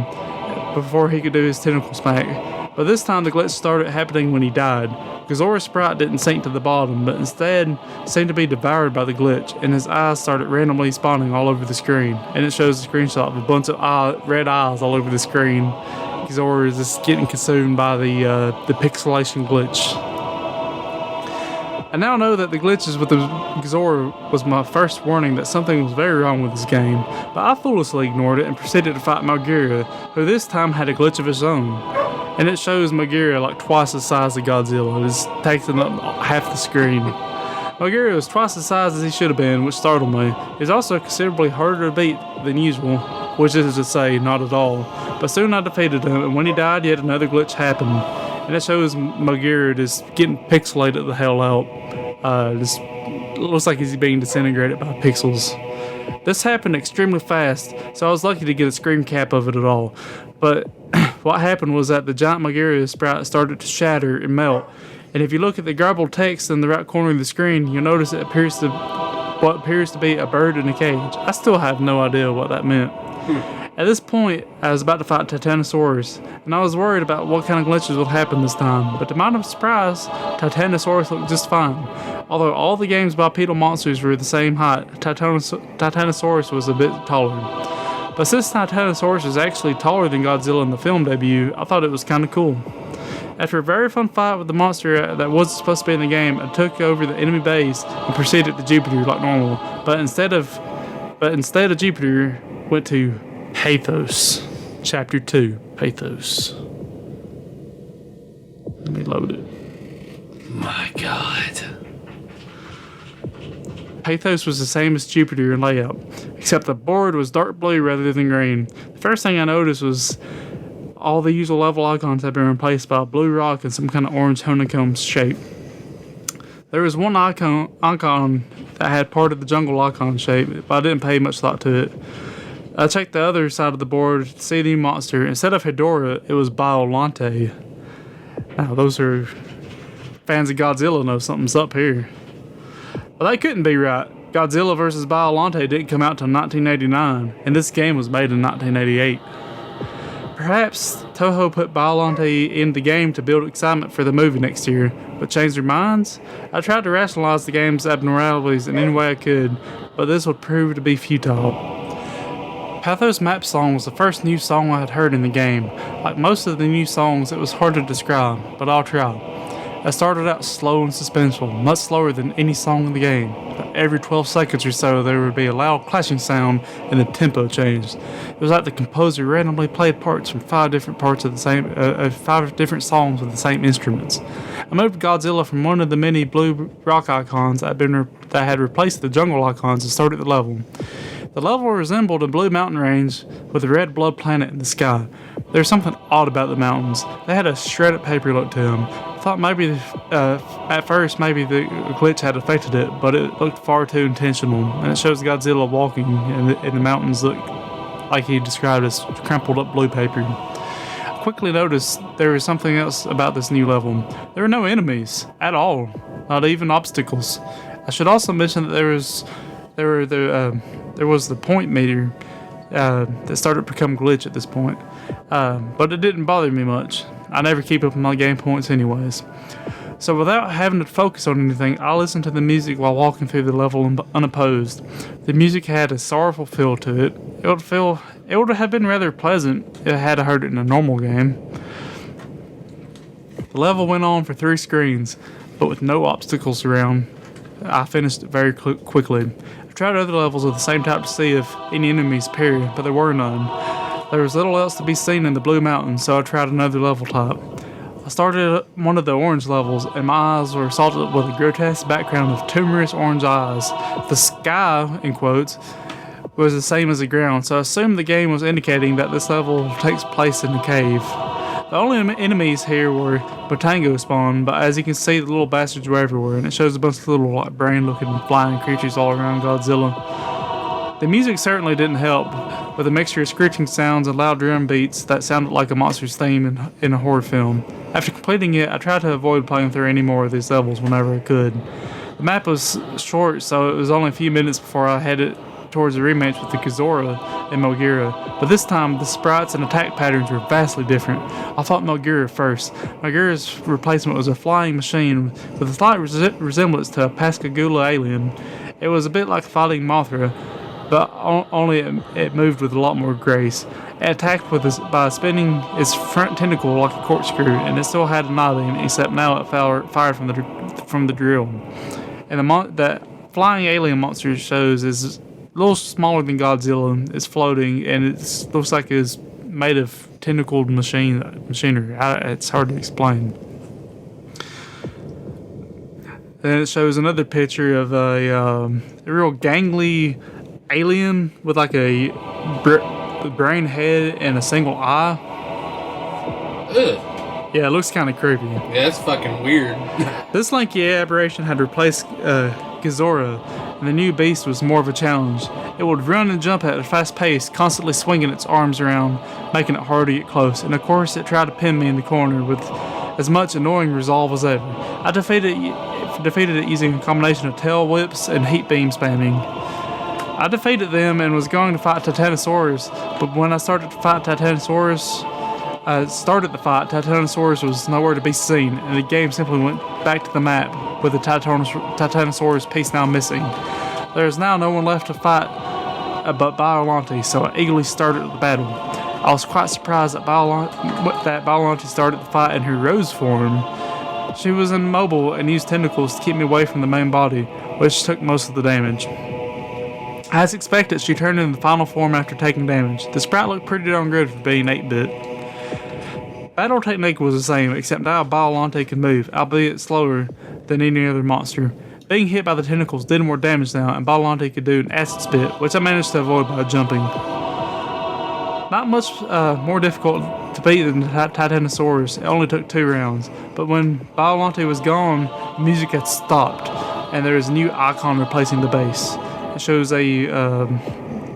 before he could do his tentacle smack. But this time the glitch started happening when he died. Godzilla's sprite didn't sink to the bottom, but instead seemed to be devoured by the glitch, and his eyes started randomly spawning all over the screen. And it shows a screenshot of a bunch of red eyes all over the screen. Godzilla is just getting consumed by the pixelation glitch. I now know that the glitches with the Godzilla was my first warning that something was very wrong with this game, but I foolishly ignored it and proceeded to fight Mogira, who this time had a glitch of his own. And it shows Mogira like twice the size of Godzilla. It is taking up half the screen. Mogira was twice the size as he should have been, which startled me. He's also considerably harder to beat than usual, which is to say, not at all. But soon I defeated him, and when he died, yet another glitch happened. And it shows Mogira just getting pixelated the hell out. Just looks like he's being disintegrated by pixels. This happened extremely fast, so I was lucky to get a screen cap of it at all. But what happened was that the giant Mogira sprite started to shatter and melt. And if you look at the garbled text in the right corner of the screen, you'll notice what appears to be a bird in a cage. I still have no idea what that meant. At this point, I was about to fight Titanosaurus, and I was worried about what kind of glitches would happen this time, but to my surprise, Titanosaurus looked just fine. Although all the game's bipedal monsters were the same height, Titanosaurus was a bit taller. But since Titanosaurus is actually taller than Godzilla in the film debut, I thought it was kind of cool. After a very fun fight with the monster that wasn't supposed to be in the game, I took over the enemy base and proceeded to Jupiter like normal, but instead of Jupiter, went to Pathos. Chapter 2, Pathos. Let me load it. My God. Pathos was the same as Jupiter in layout, except the board was dark blue rather than green. The first thing I noticed was all the usual level icons had been replaced by a blue rock and some kind of orange honeycomb shape. There was one icon that had part of the jungle icon shape, but I didn't pay much thought to it. I checked the other side of the board to see the monster. Instead of Hedorah, it was Biollante. Now, those are fans of Godzilla know something's up here. But that couldn't be right. Godzilla vs. Biollante didn't come out until 1989, and this game was made in 1988. Perhaps Toho put Biollante in the game to build excitement for the movie next year, but changed their minds? I tried to rationalize the game's abnormalities in any way I could, but this would prove to be futile. Patho's Map song was the first new song I had heard in the game. Like most of the new songs, it was hard to describe, but I'll try. I started out slow and suspenseful, much slower than any song in the game. But every 12 seconds or so, there would be a loud clashing sound and the tempo changed. It was like the composer randomly played parts from 5 different songs with the same instruments. I moved Godzilla from one of the many blue rock icons that had replaced the jungle icons and started the level. The level resembled a blue mountain range with a red blood planet in the sky. There was something odd about the mountains. They had a shredded paper look to them. I thought maybe, at first, maybe the glitch had affected it, but it looked far too intentional, and it shows Godzilla walking, and the mountains look like he described as crumpled up blue paper. I quickly noticed there was something else about this new level. There were no enemies at all, not even obstacles. I should also mention that there was the point meter that started to become glitch at this point, but it didn't bother me much. I never keep up with my game points anyways. So without having to focus on anything, I listened to the music while walking through the level unopposed. The music had a sorrowful feel to it. It would have been rather pleasant if I had heard it in a normal game. The level went on for 3 screens, but with no obstacles around. I finished it very quickly. I tried other levels of the same type to see if any enemies appeared, but there were none. There was little else to be seen in the Blue Mountains, so I tried another level type. I started one of the orange levels, and my eyes were assaulted with a grotesque background of tumorous orange eyes. The sky, in quotes, was the same as the ground, so I assumed the game was indicating that this level takes place in a cave. The only enemies here were Botango spawn, but as you can see, the little bastards were everywhere, and it shows a bunch of little brain-looking flying creatures all around Godzilla. The music certainly didn't help, with a mixture of screeching sounds and loud drum beats that sounded like a monster's theme in a horror film. After completing it, I tried to avoid playing through any more of these levels whenever I could. The map was short, so it was only a few minutes before I headed towards a rematch with the Godzilla and Melgira, but this time the sprites and attack patterns were vastly different. I fought Melgira first. Melgira's replacement was a flying machine with a slight resemblance to a Pascagoula alien. It was a bit like fighting Mothra, but only it moved with a lot more grace. It attacked by spinning its front tentacle like a corkscrew, and it still had a eye beam, except now it fired from the drill. And that flying alien monster shows is a little smaller than Godzilla. It's floating, and it looks like it's made of tentacled machinery. It's hard to explain. Then it shows another picture of a real gangly alien with like a brain head and a single eye. Ugh. Yeah, it looks kind of creepy. Yeah, it's fucking weird. This lanky aberration had replaced Gizora, and the new beast was more of a challenge. It would run and jump at a fast pace, constantly swinging its arms around, making it hard to get close. And of course, it tried to pin me in the corner with as much annoying resolve as ever. I defeated it using a combination of tail whips and heat beam spamming. I defeated them and was going to fight Titanosaurus, but when I started the fight, Titanosaurus was nowhere to be seen, and the game simply went back to the map, with the Titanosaurus piece now missing. There is now no one left to fight but Biollante, so I eagerly started the battle. I was quite surprised that Biollante started the fight in her rose form. She was immobile and used tentacles to keep me away from the main body, which took most of the damage. As expected, she turned into the final form after taking damage. The sprite looked pretty darn good for being 8-bit. Battle technique was the same, except now Biollante could move, albeit slower than any other monster. Being hit by the tentacles did more damage now, and Biollante could do an acid spit, which I managed to avoid by jumping. Not much more difficult to beat than Titanosaurus. It only took 2 rounds, but when Biollante was gone, the music had stopped, and there is a new icon replacing the base. It shows a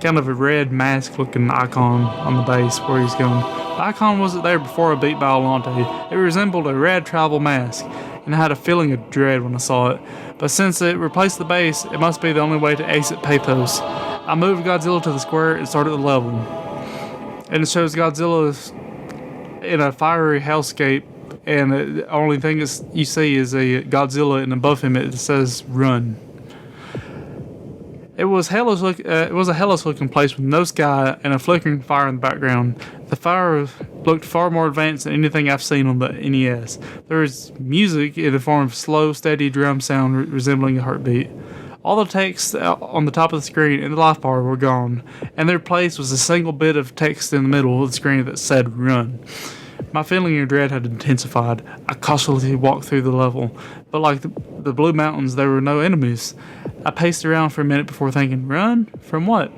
kind of a red mask-looking icon on the base where he's going. The icon wasn't there before I beat Biollante. It resembled a red tribal mask, and I had a feeling of dread when I saw it. But since it replaced the base, it must be the only way to exit Pathos. I moved Godzilla to the square and started the level. And it shows Godzilla in a fiery hellscape, and the only thing you see is a Godzilla, and above him it says "Run." It was a hellish looking place with no sky and a flickering fire in the background. The fire looked far more advanced than anything I've seen on the NES. There was music in the form of slow, steady drum sound resembling a heartbeat. All the text on the top of the screen and the life bar were gone, and their place was a single bit of text in the middle of the screen that said "Run." My feeling of dread had intensified. I cautiously walked through the level, but like the Blue Mountains, there were no enemies. I paced around for a minute before thinking, run? From what?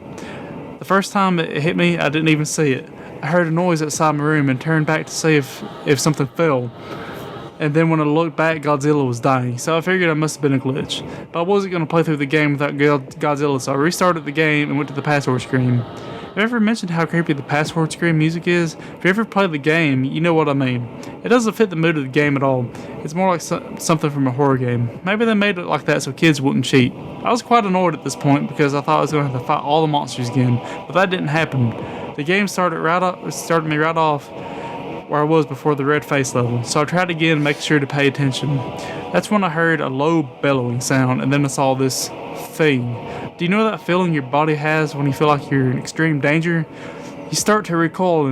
The first time it hit me, I didn't even see it. I heard a noise outside my room and turned back to see if something fell. And then when I looked back, Godzilla was dying, so I figured it must have been a glitch. But I wasn't going to play through the game without Godzilla, so I restarted the game and went to the password screen. Have you ever mentioned how creepy the password screen music is? If you ever played the game, you know what I mean. It doesn't fit the mood of the game at all. It's more like something from a horror game. Maybe they made it like that so kids wouldn't cheat. I was quite annoyed at this point because I thought I was going to have to fight all the monsters again, but that didn't happen. The game started me right off where I was before the red face level, so I tried again, making sure to pay attention. That's when I heard a low bellowing sound, and then I saw this thing. Do you know that feeling your body has when you feel like you're in extreme danger? You start to recoil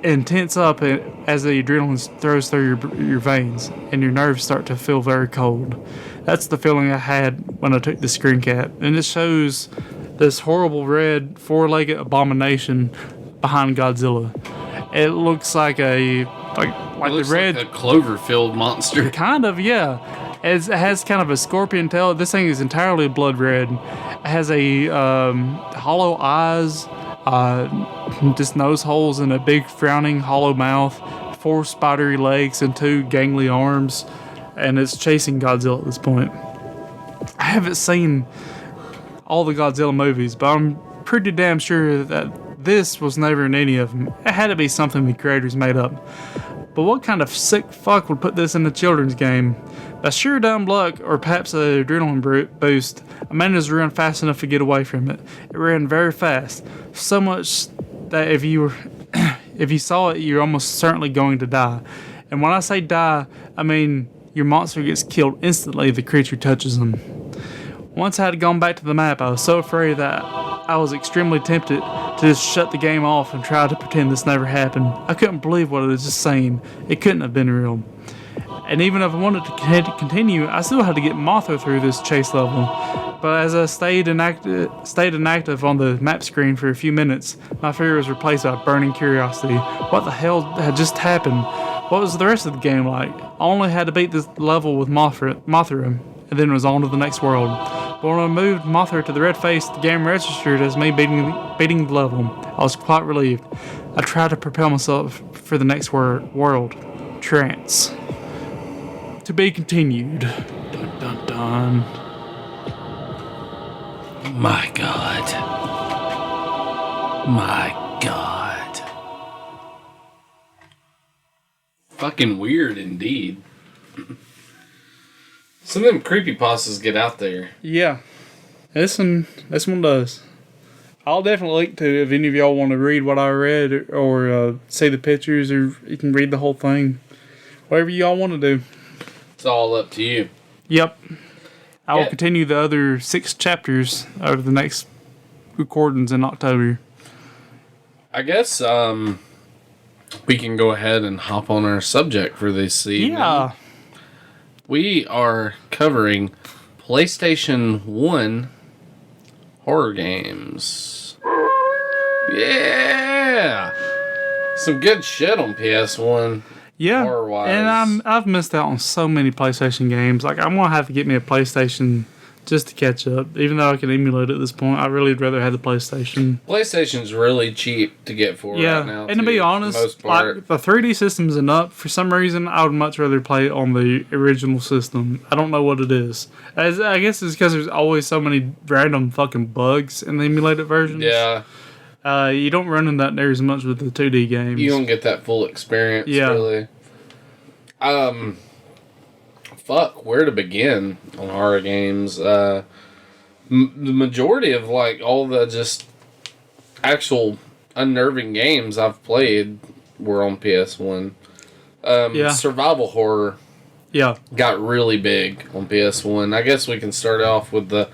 and tense up as the adrenaline throws through your veins, and your nerves start to feel very cold. That's the feeling I had when I took the screen cap, and it shows this horrible red four-legged abomination behind Godzilla. It looks like the red, like a Cloverfield monster. Kind of, yeah. It has kind of a scorpion tail. This thing is entirely blood red. It has a hollow eyes, just nose holes, and a big frowning hollow mouth, 4 spidery legs, and 2 gangly arms. And it's chasing Godzilla at this point. I haven't seen all the Godzilla movies, but I'm pretty damn sure that this was never in any of them. It had to be something the creators made up. But what kind of sick fuck would put this in a children's game? By sheer dumb luck, or perhaps an adrenaline boost, I managed to run fast enough to get away from it. It ran very fast, so much that if you saw it, you're almost certainly going to die. And when I say die, I mean your monster gets killed instantly if the creature touches them. Once I had gone back to the map, I was so afraid that I was extremely tempted to just shut the game off and try to pretend this never happened. I couldn't believe what I was just saying. It couldn't have been real. And even if I wanted to continue, I still had to get Mothra through this chase level. But as I stayed inactive on the map screen for a few minutes, my fear was replaced by burning curiosity. What the hell had just happened? What was the rest of the game like? I only had to beat this level with Mothra, and then it was on to the next world. But when I moved Mothra to the red face, the game registered as me beating the level. I was quite relieved. I tried to propel myself for the next world. Trance. To be continued. Dun dun dun. My God. My God. Fucking weird indeed. Some of them creepypastas get out there. Yeah. This one does. I'll definitely link to if any of y'all want to read what I read or see the pictures, or you can read the whole thing. Whatever y'all want to do. It's all up to you. Yep. I will continue the other 6 chapters over the next recordings in October. I guess we can go ahead and hop on our subject for this evening. Yeah. We are covering PlayStation 1 horror games. Yeah! Some good shit on PS1. Yeah, horror-wise. And I've missed out on so many PlayStation games. Like, I'm going to have to get me a PlayStation just to catch up. Even though I can emulate it at this point, I really would rather have the PlayStation. PlayStation's really cheap to get for right now. And to be honest, like, the 3D system's enough. For some reason, I would much rather play it on the original system. I don't know what it is. I guess it's because there's always so many random fucking bugs in the emulated versions. Yeah. You don't run into that near as much with the 2D games. You don't get that full experience, really. Fuck, where to begin on horror games? The majority of, like, all the just actual unnerving games I've played were on PS1. Survival horror got really big on PS1. I guess we can start off with the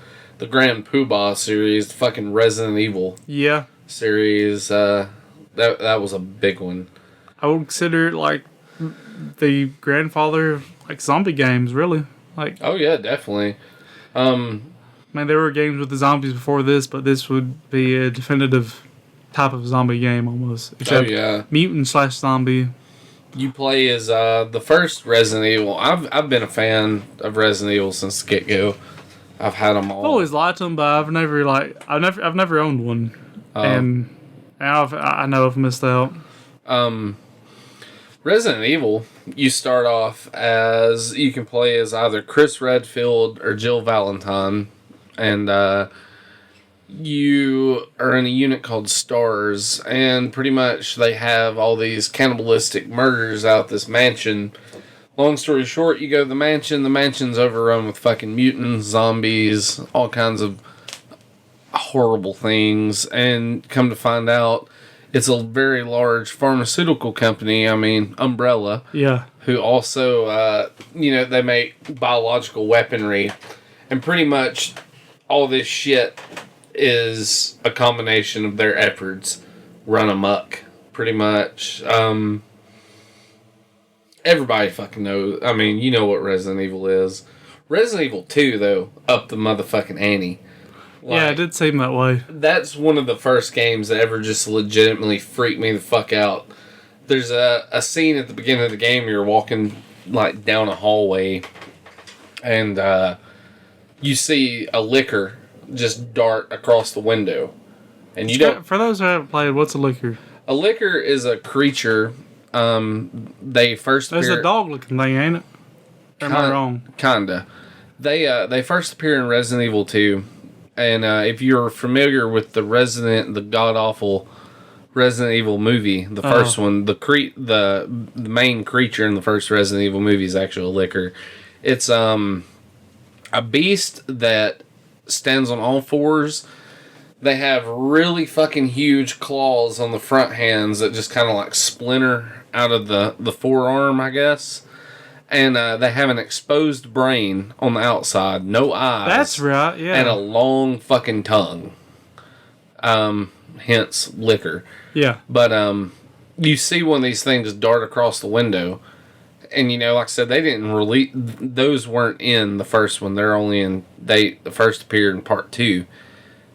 Grand Poobah series, the fucking Resident Evil series. That was a big one. I would consider it like the grandfather of like zombie games, really. Like, oh yeah, definitely. Man, there were games with the zombies before this, but this would be a definitive type of zombie game almost. Except mutant/zombie. You play as the first Resident Evil. I've been a fan of Resident Evil since the get-go. I've had them all. I've always liked them, but I've never owned one, and I know I've missed out. Resident Evil, you start off as you can play as either Chris Redfield or Jill Valentine, and you are in a unit called Stars, and pretty much they have all these cannibalistic murders out this mansion. Long story short, you go to the mansion. The mansion's overrun with fucking mutants, zombies, all kinds of horrible things. And come to find out, it's a very large pharmaceutical company. I mean, Umbrella. Yeah. Who also, they make biological weaponry. And pretty much all this shit is a combination of their efforts run amok. Pretty much. Everybody fucking knows. I mean, you know what Resident Evil is. Resident Evil 2, though, up the motherfucking ante. It did seem that way. That's one of the first games that ever just legitimately freaked me the fuck out. There's a scene at the beginning of the game, you're walking, like, down a hallway, and you see a licker just dart across the window. And you don't... For those who haven't played, what's a licker? A licker is a creature... they first appear... There's a dog-looking thing, ain't it? Am I wrong? Kinda. They first appear in Resident Evil 2, and if you're familiar with the god-awful Resident Evil movie, the first one, the main creature in the first Resident Evil movie is actually a licker. It's a beast that stands on all fours. They have really fucking huge claws on the front hands that just kind of like splinter out of the forearm, I guess. And they have an exposed brain on the outside, no eyes. That's right, yeah. And a long fucking tongue. Hence, liquor. Yeah. But you see one of these things dart across the window. And, like I said, they didn't release... Those weren't in the first one. They're only in... The first appeared in part 2.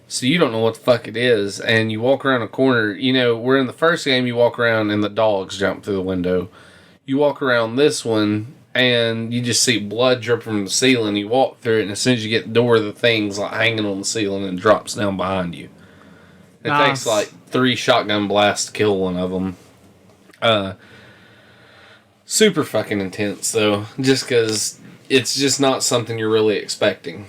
So you don't know what the fuck it is, and you walk around a corner. Where in the first game you walk around and the dogs jump through the window. You walk around this one, and you just see blood drip from the ceiling. You walk through it, and as soon as you get the door, the thing's like hanging on the ceiling and drops down behind you. It takes like 3 shotgun blasts to kill one of them. Super fucking intense, though, just because it's just not something you're really expecting.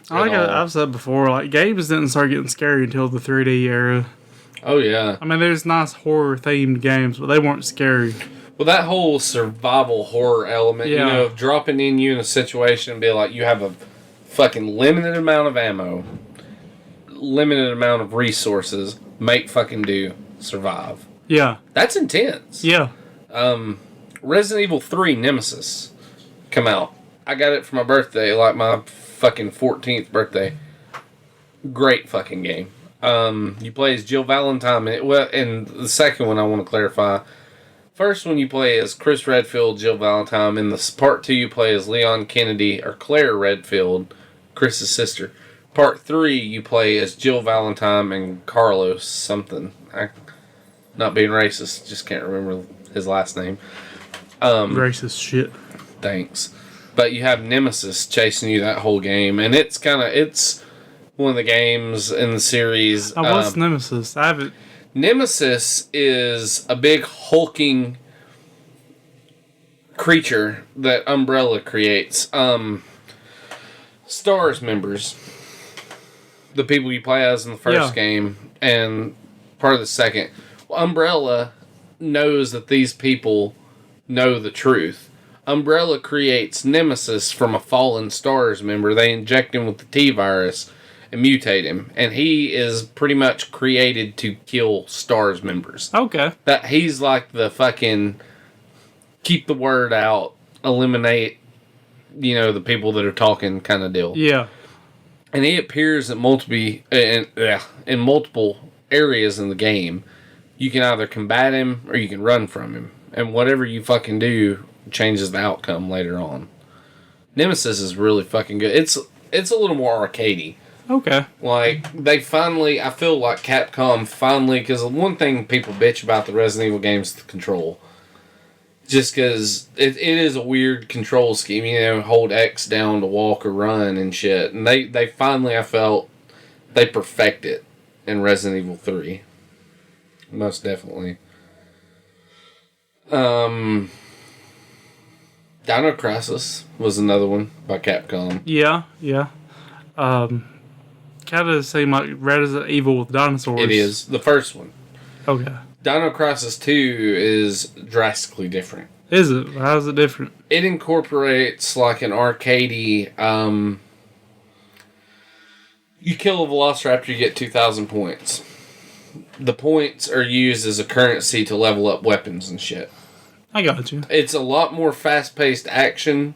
Like I've said before, like games didn't start getting scary until the 3D era. Oh yeah. I mean, there's nice horror themed games, but they weren't scary. Well, that whole survival horror element, of dropping you in a situation and be like, you have a fucking limited amount of ammo, limited amount of resources, make fucking do, survive. Yeah. That's intense. Yeah. Resident Evil 3 Nemesis come out. I got it for my birthday, like my fucking 14th birthday. Great fucking game. You play as Jill Valentine. And the second one I want to clarify. First one you play as Chris Redfield, Jill Valentine. In the part 2 you play as Leon Kennedy or Claire Redfield, Chris's sister. Part 3 you play as Jill Valentine and Carlos something. Not being racist, just can't remember his last name. Racist shit. Thanks. But you have Nemesis chasing you that whole game, and it's one of the games in the series. What's Nemesis? I haven't. Nemesis is a big hulking creature that Umbrella creates. Stars members, the people you play as in the first game, and part of the second. Umbrella knows that these people know the truth. Umbrella creates Nemesis from a fallen Stars member. They inject him with the T-virus, and mutate him. And he is pretty much created to kill STARS members. Okay. That he's like the fucking keep the word out, eliminate, the people that are talking kind of deal. Yeah. And he appears in multiple areas in the game. You can either combat him or you can run from him. And whatever you fucking do changes the outcome later on. Nemesis is really fucking good. It's a little more arcadey. Okay. Like, I feel like Capcom finally, because one thing people bitch about the Resident Evil games is the control. Just because it is a weird control scheme, hold X down to walk or run and shit. And they finally, I felt, they perfect it in Resident Evil 3. Most definitely. Dino Crisis was another one by Capcom. Yeah. Kind of seem like Resident Evil with dinosaurs. It is. The first one. Okay. Dino Crisis 2 is drastically different. Is it? How is it different? It incorporates like an arcadey. You kill a Velociraptor, you get 2,000 points. The points are used as a currency to level up weapons and shit. I got you. It's a lot more fast-paced action.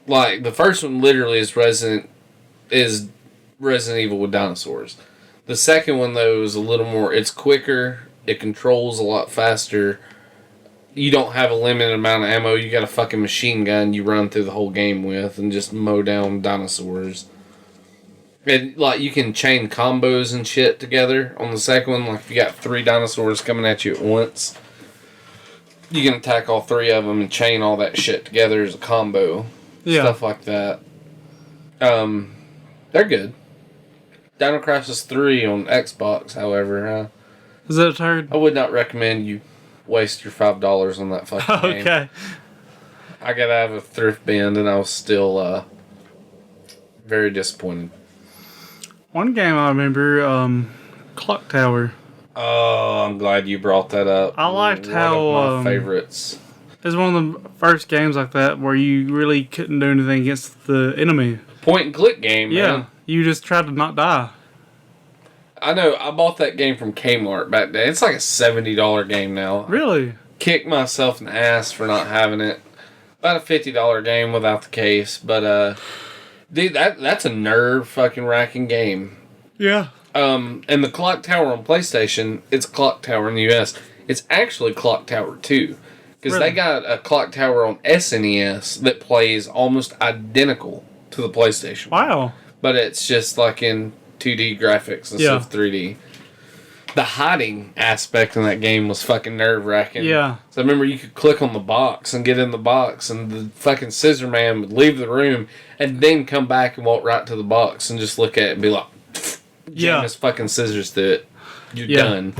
Like, the first one literally is Resident Evil with dinosaurs. The second one, though, is a little more... It's quicker. It controls a lot faster. You don't have a limited amount of ammo. You got a fucking machine gun you run through the whole game with and just mow down dinosaurs. And, like, you can chain combos and shit together on the second one. Like, if you got 3 dinosaurs coming at you at once, you can attack all 3 of them and chain all that shit together as a combo. Yeah. Stuff like that. They're good. Dino Crisis 3 on Xbox, however, is that a turd? I would not recommend you waste your $5 on that fucking game. Okay. I got out of a thrift bin and I was still very disappointed. One game I remember, Clock Tower. Oh, I'm glad you brought that up. I liked how... One of my favorites. It was one of the first games like that where you really couldn't do anything against the enemy. Point and click game, man. You just tried to not die. I know. I bought that game from Kmart back then. It's like a $70 game now. Really? Kicked myself in the ass for not having it. About a $50 game without the case. But, dude, that's a nerve fucking racking game. Yeah. And the Clock Tower on PlayStation, it's Clock Tower in the US. It's actually Clock Tower 2. Because they got a Clock Tower on SNES that plays almost identical to the PlayStation. Wow. But it's just like in 2D graphics instead of 3D. The hiding aspect in that game was fucking nerve-wracking. Yeah. So I remember you could click on the box and get in the box, and the fucking scissor man would leave the room and then come back and walk right to the box and just look at it and be like, jam his fucking scissors to it. You're done.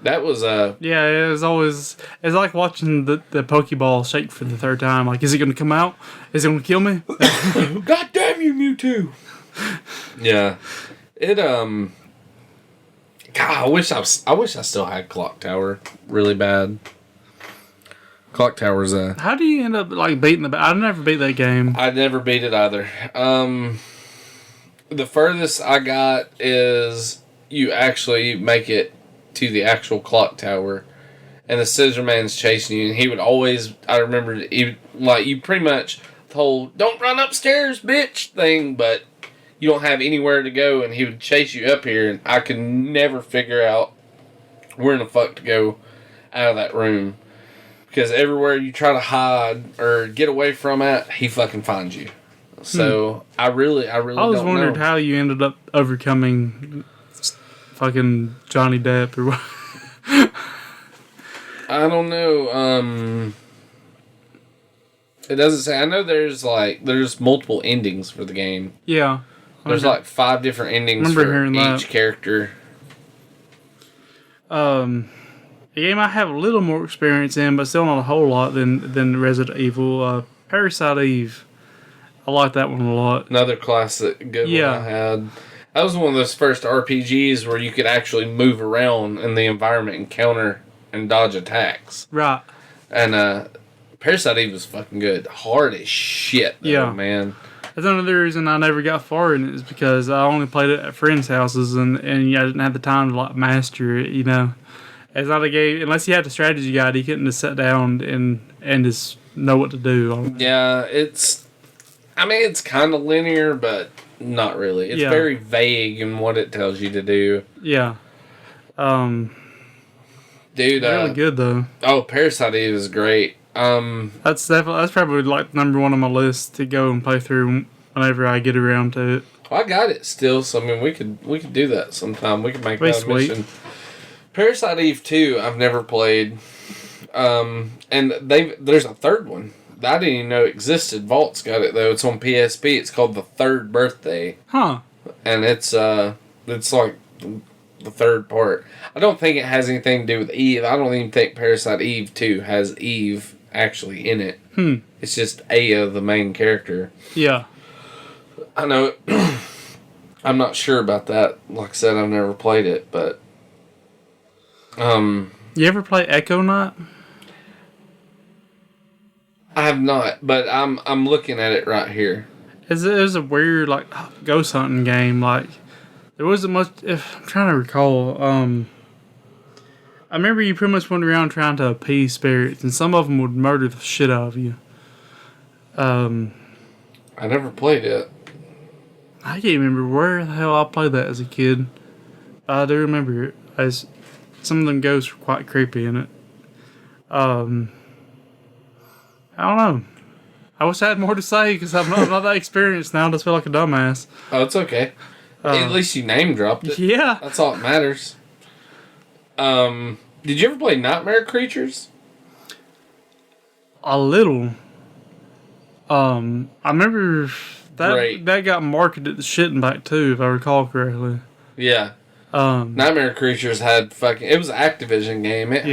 That was yeah, it was always... It's like watching the Pokeball shake for the third time. Like, is it going to come out? Is it going to kill me? God damn you, Mewtwo! Yeah. It, God, I wish I still had Clock Tower really bad. Clock Tower's How do you end up, like, beating the... I never beat that game. I never beat it either. The furthest I got is you actually make it to the actual clock tower, and the scissor man's chasing you, and he would always, I remember, you pretty much the whole "don't run upstairs, bitch" thing, but you don't have anywhere to go, and he would chase you up here, and I could never figure out where in the fuck to go out of that room, because everywhere you try to hide or get away from it, he fucking finds you. So I really I was wondering how you ended up overcoming fucking Johnny Depp or what. I don't know. It doesn't say. I know there's multiple endings for the game. Yeah. There's like 5 different endings for each character. A game I have a little more experience in, but still not a whole lot than Resident Evil. Parasite Eve. I like that one a lot. Another classic good one I had. That was one of those first RPGs where you could actually move around in the environment and counter and dodge attacks. Right. And Parasite Eve was fucking good. Hard as shit, though, man. That's another reason I never got far in it is because I only played it at friends' houses and I didn't have the time to like master it, you know. It's not a game unless you had the strategy guide. You couldn't just sit down and just know what to do. Yeah, it's kind of linear, but not really. It's very vague in what it tells you to do. Yeah. Dude, really good though. Oh, Parasite Eve is great. That's probably like number one on my list to go and play through whenever I get around to it. Well, I got it still, so I mean we could do that sometime. We could make that a mission. Parasite Eve 2, I've never played. And there's a third one that I didn't even know existed. Vault's got it though. It's on PSP. It's called The Third Birthday. Huh. And it's like the third part. I don't think it has anything to do with Eve. I don't even think Parasite Eve 2 has Eve actually in it. It's just Aya, the main character. Yeah. I know. I'm not sure about that. Like I said, I've never played it, but you ever play Echo Knight? I have not, but I'm looking at it right here. It was a weird like ghost hunting game. Like there wasn't much. If I'm trying to recall, I remember you pretty much went around trying to appease spirits, and some of them would murder the shit out of you. I never played it. I can't remember where the hell I played that as a kid. I do remember it. As some of them ghosts were quite creepy in it. I don't know. I wish I had more to say because I'm not that experienced now. I just feel like a dumbass. Oh, it's okay. At least you name dropped it. Yeah. That's all that matters. Did you ever play Nightmare Creatures? A little. I remember that got marketed to shit back too, if I recall correctly. Yeah. Nightmare Creatures had it was an Activision game. It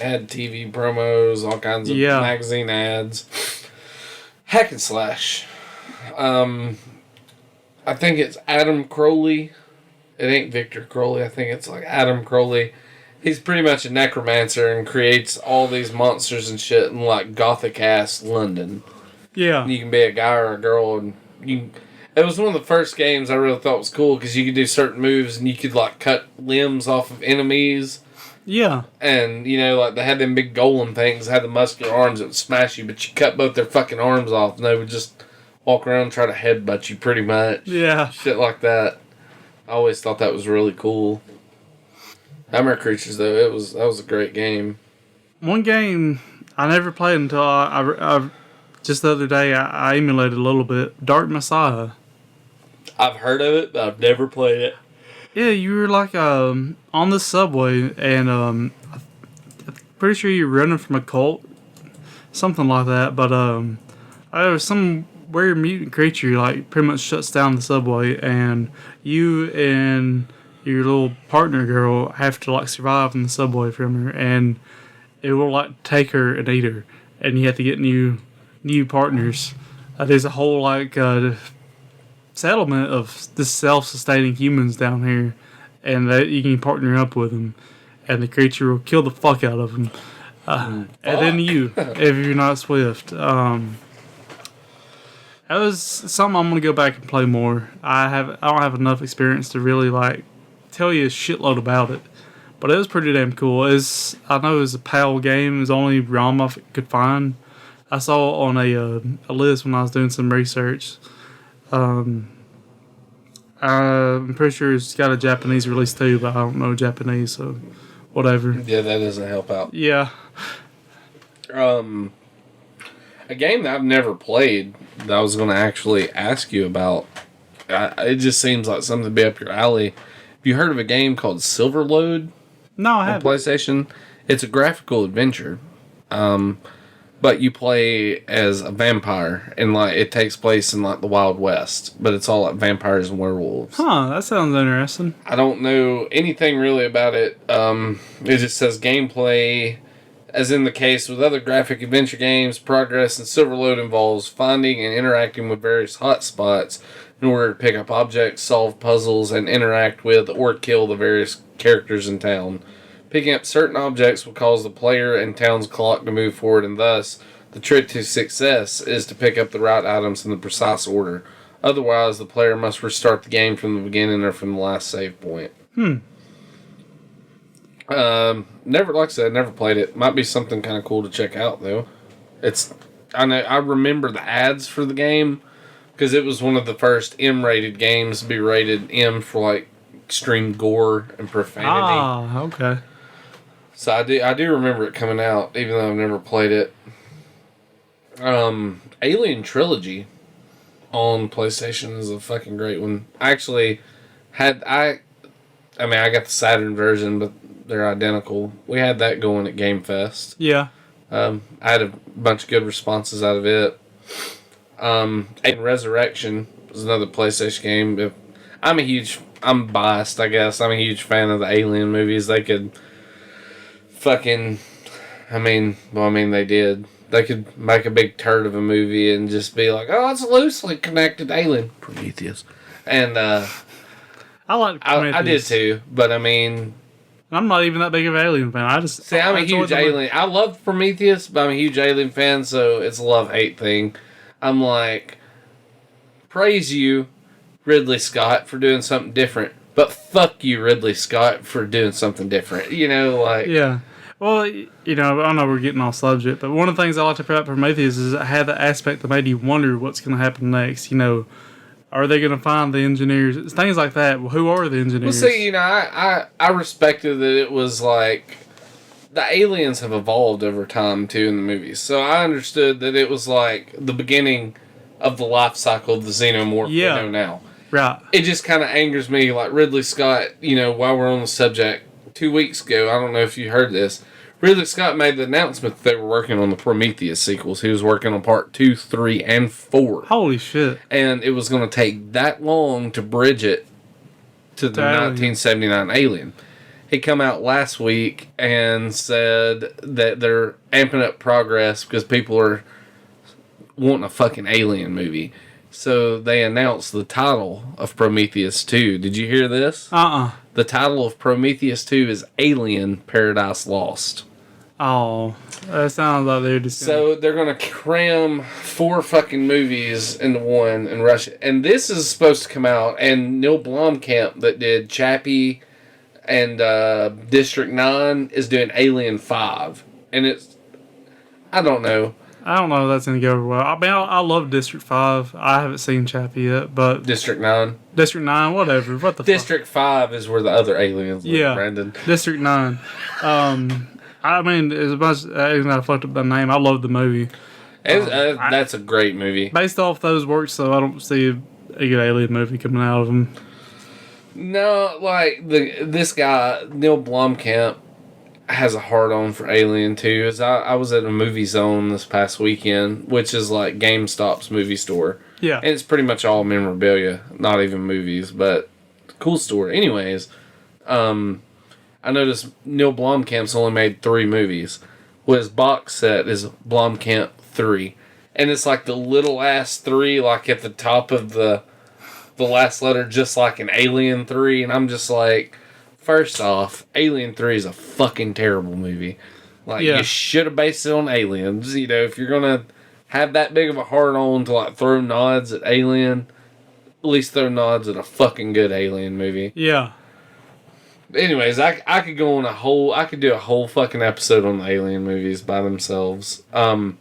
had TV promos, all kinds of magazine ads. Hack and slash. I think it's Adam Crowley. It ain't Victor Crowley. I think it's like Adam Crowley. He's pretty much a necromancer and creates all these monsters and shit in like gothic-ass London. Yeah. You can be a guy or a girl, and it was one of the first games I really thought was cool because you could do certain moves and you could like cut limbs off of enemies. Yeah. And, you know, like they had them big golem things, had the muscular arms that would smash you, but you cut both their fucking arms off and they would just walk around and try to headbutt you pretty much. Yeah. Shit like that. I always thought that was really cool. Nightmare Creatures, though, that was a great game. One game I never played until I just the other day I emulated a little bit. Dark Messiah. I've heard of it, but I've never played it. Yeah, you were like on the subway, and I'm pretty sure you're running from a cult, something like that. But there was some weird mutant creature like pretty much shuts down the subway, and you and your little partner girl have to like survive in the subway from her, and it will like take her and eat her, and you have to get new partners. There's a whole like settlement of this self-sustaining humans down here, and that you can partner up with them, and the creature will kill the fuck out of them, and then you, if you're not swift. That was something I'm gonna go back and play more. I don't have enough experience to really like tell you a shitload about it, but it was pretty damn cool. I know it was a PAL game. It was the only ROM I could find. I saw it on a list when I was doing some research. I'm pretty sure it's got a Japanese release too, but I don't know Japanese, so whatever. Yeah, that doesn't help out. Yeah. A game that I've never played that I was going to actually ask you about. It just seems like something to be up your alley. Have you heard of a game called Silverload? No, I haven't. On PlayStation. It's a graphical adventure. But you play as a vampire, and like it takes place in like the Wild West, but it's all like vampires and werewolves. Huh, that sounds interesting. I don't know anything really about it. It just says gameplay, as in the case with other graphic adventure games, progress in Silverload involves finding and interacting with various hotspots in order to pick up objects, solve puzzles, and interact with or kill the various characters in town. Picking up certain objects will cause the player and town's clock to move forward, and thus The trick to success is to pick up the right items in the precise order. Otherwise, the player must restart the game from the beginning or from the last save point. Never, like I said, never played it. Might be something kind of cool to check out, though. I remember the ads for the game because it was one of the first M-rated games to be rated M for like extreme gore and profanity. Ah, okay. So I do remember it coming out, even though I've never played it. Alien Trilogy on PlayStation is a fucking great one. I actually I got the Saturn version, but they're identical. We had that going at Game Fest. Yeah. I had a bunch of good responses out of it. And Resurrection was another PlayStation game. I'm biased, I guess. I'm a huge fan of the Alien movies. They could fucking, they did. They could make a big turd of a movie and just be like, oh, it's loosely connected to Alien. Prometheus. And, I like Prometheus. I did too, but I'm not even that big of an Alien fan. I'm a huge Alien. I love Prometheus, but I'm a huge Alien fan, so it's a love-hate thing. I'm like, praise you, Ridley Scott, for doing something different, but fuck you, Ridley Scott, for doing something different. Yeah. Well, I know we're getting off subject, but one of the things I liked about Prometheus is it had the aspect that made you wonder what's going to happen next. Are they going to find the engineers? Things like that. Well, who are the engineers? Well, see, I respected that it was like the aliens have evolved over time too in the movies. So I understood that it was like the beginning of the life cycle of the xenomorph we know now. Right. It just kind of angers me, like Ridley Scott. While we're on the subject, 2 weeks ago, I don't know if you heard this. Ridley Scott made the announcement that they were working on the Prometheus sequels. He was working on part 2, 3, and 4. Holy shit. And it was going to take that long to bridge it to the 1979 Alien. He come out last week and said that they're amping up progress because people are wanting a fucking Alien movie. So they announced the title of Prometheus 2. Did you hear this? The title of Prometheus 2 is Alien Paradise Lost. Oh, that sounds like they're just So they're going to cram 4 fucking movies into one and rush it. And this is supposed to come out, and Neil Blomkamp that did Chappie and District 9 is doing Alien 5. And I don't know. I don't know if that's going to go over well. I love District 5. I haven't seen Chappie yet, but... District 9? District 9, whatever. What the District 5 is where the other aliens live, Brandon. District 9. As much as I fucked up the name, I love the movie. That's a great movie. Based off those works, though, I don't see a good Alien movie coming out of them. No, like, this guy, Neil Blomkamp, has a hard-on for Alien 2. I was at a Movie Zone this past weekend, which is like GameStop's movie store. Yeah. And it's pretty much all memorabilia, not even movies, but cool store. Anyways, I noticed Neil Blomkamp's only made 3 movies. Well, his box set is Blomkamp 3. And it's like the little ass 3, like at the top of the last letter, just like an Alien 3. And I'm just like... First off, Alien 3 is a fucking terrible movie. You should have based it on aliens. If you're going to have that big of a hard-on to, like, throw nods at Alien, at least throw nods at a fucking good Alien movie. Yeah. Anyways, I could go on I could do a whole fucking episode on the Alien movies by themselves. A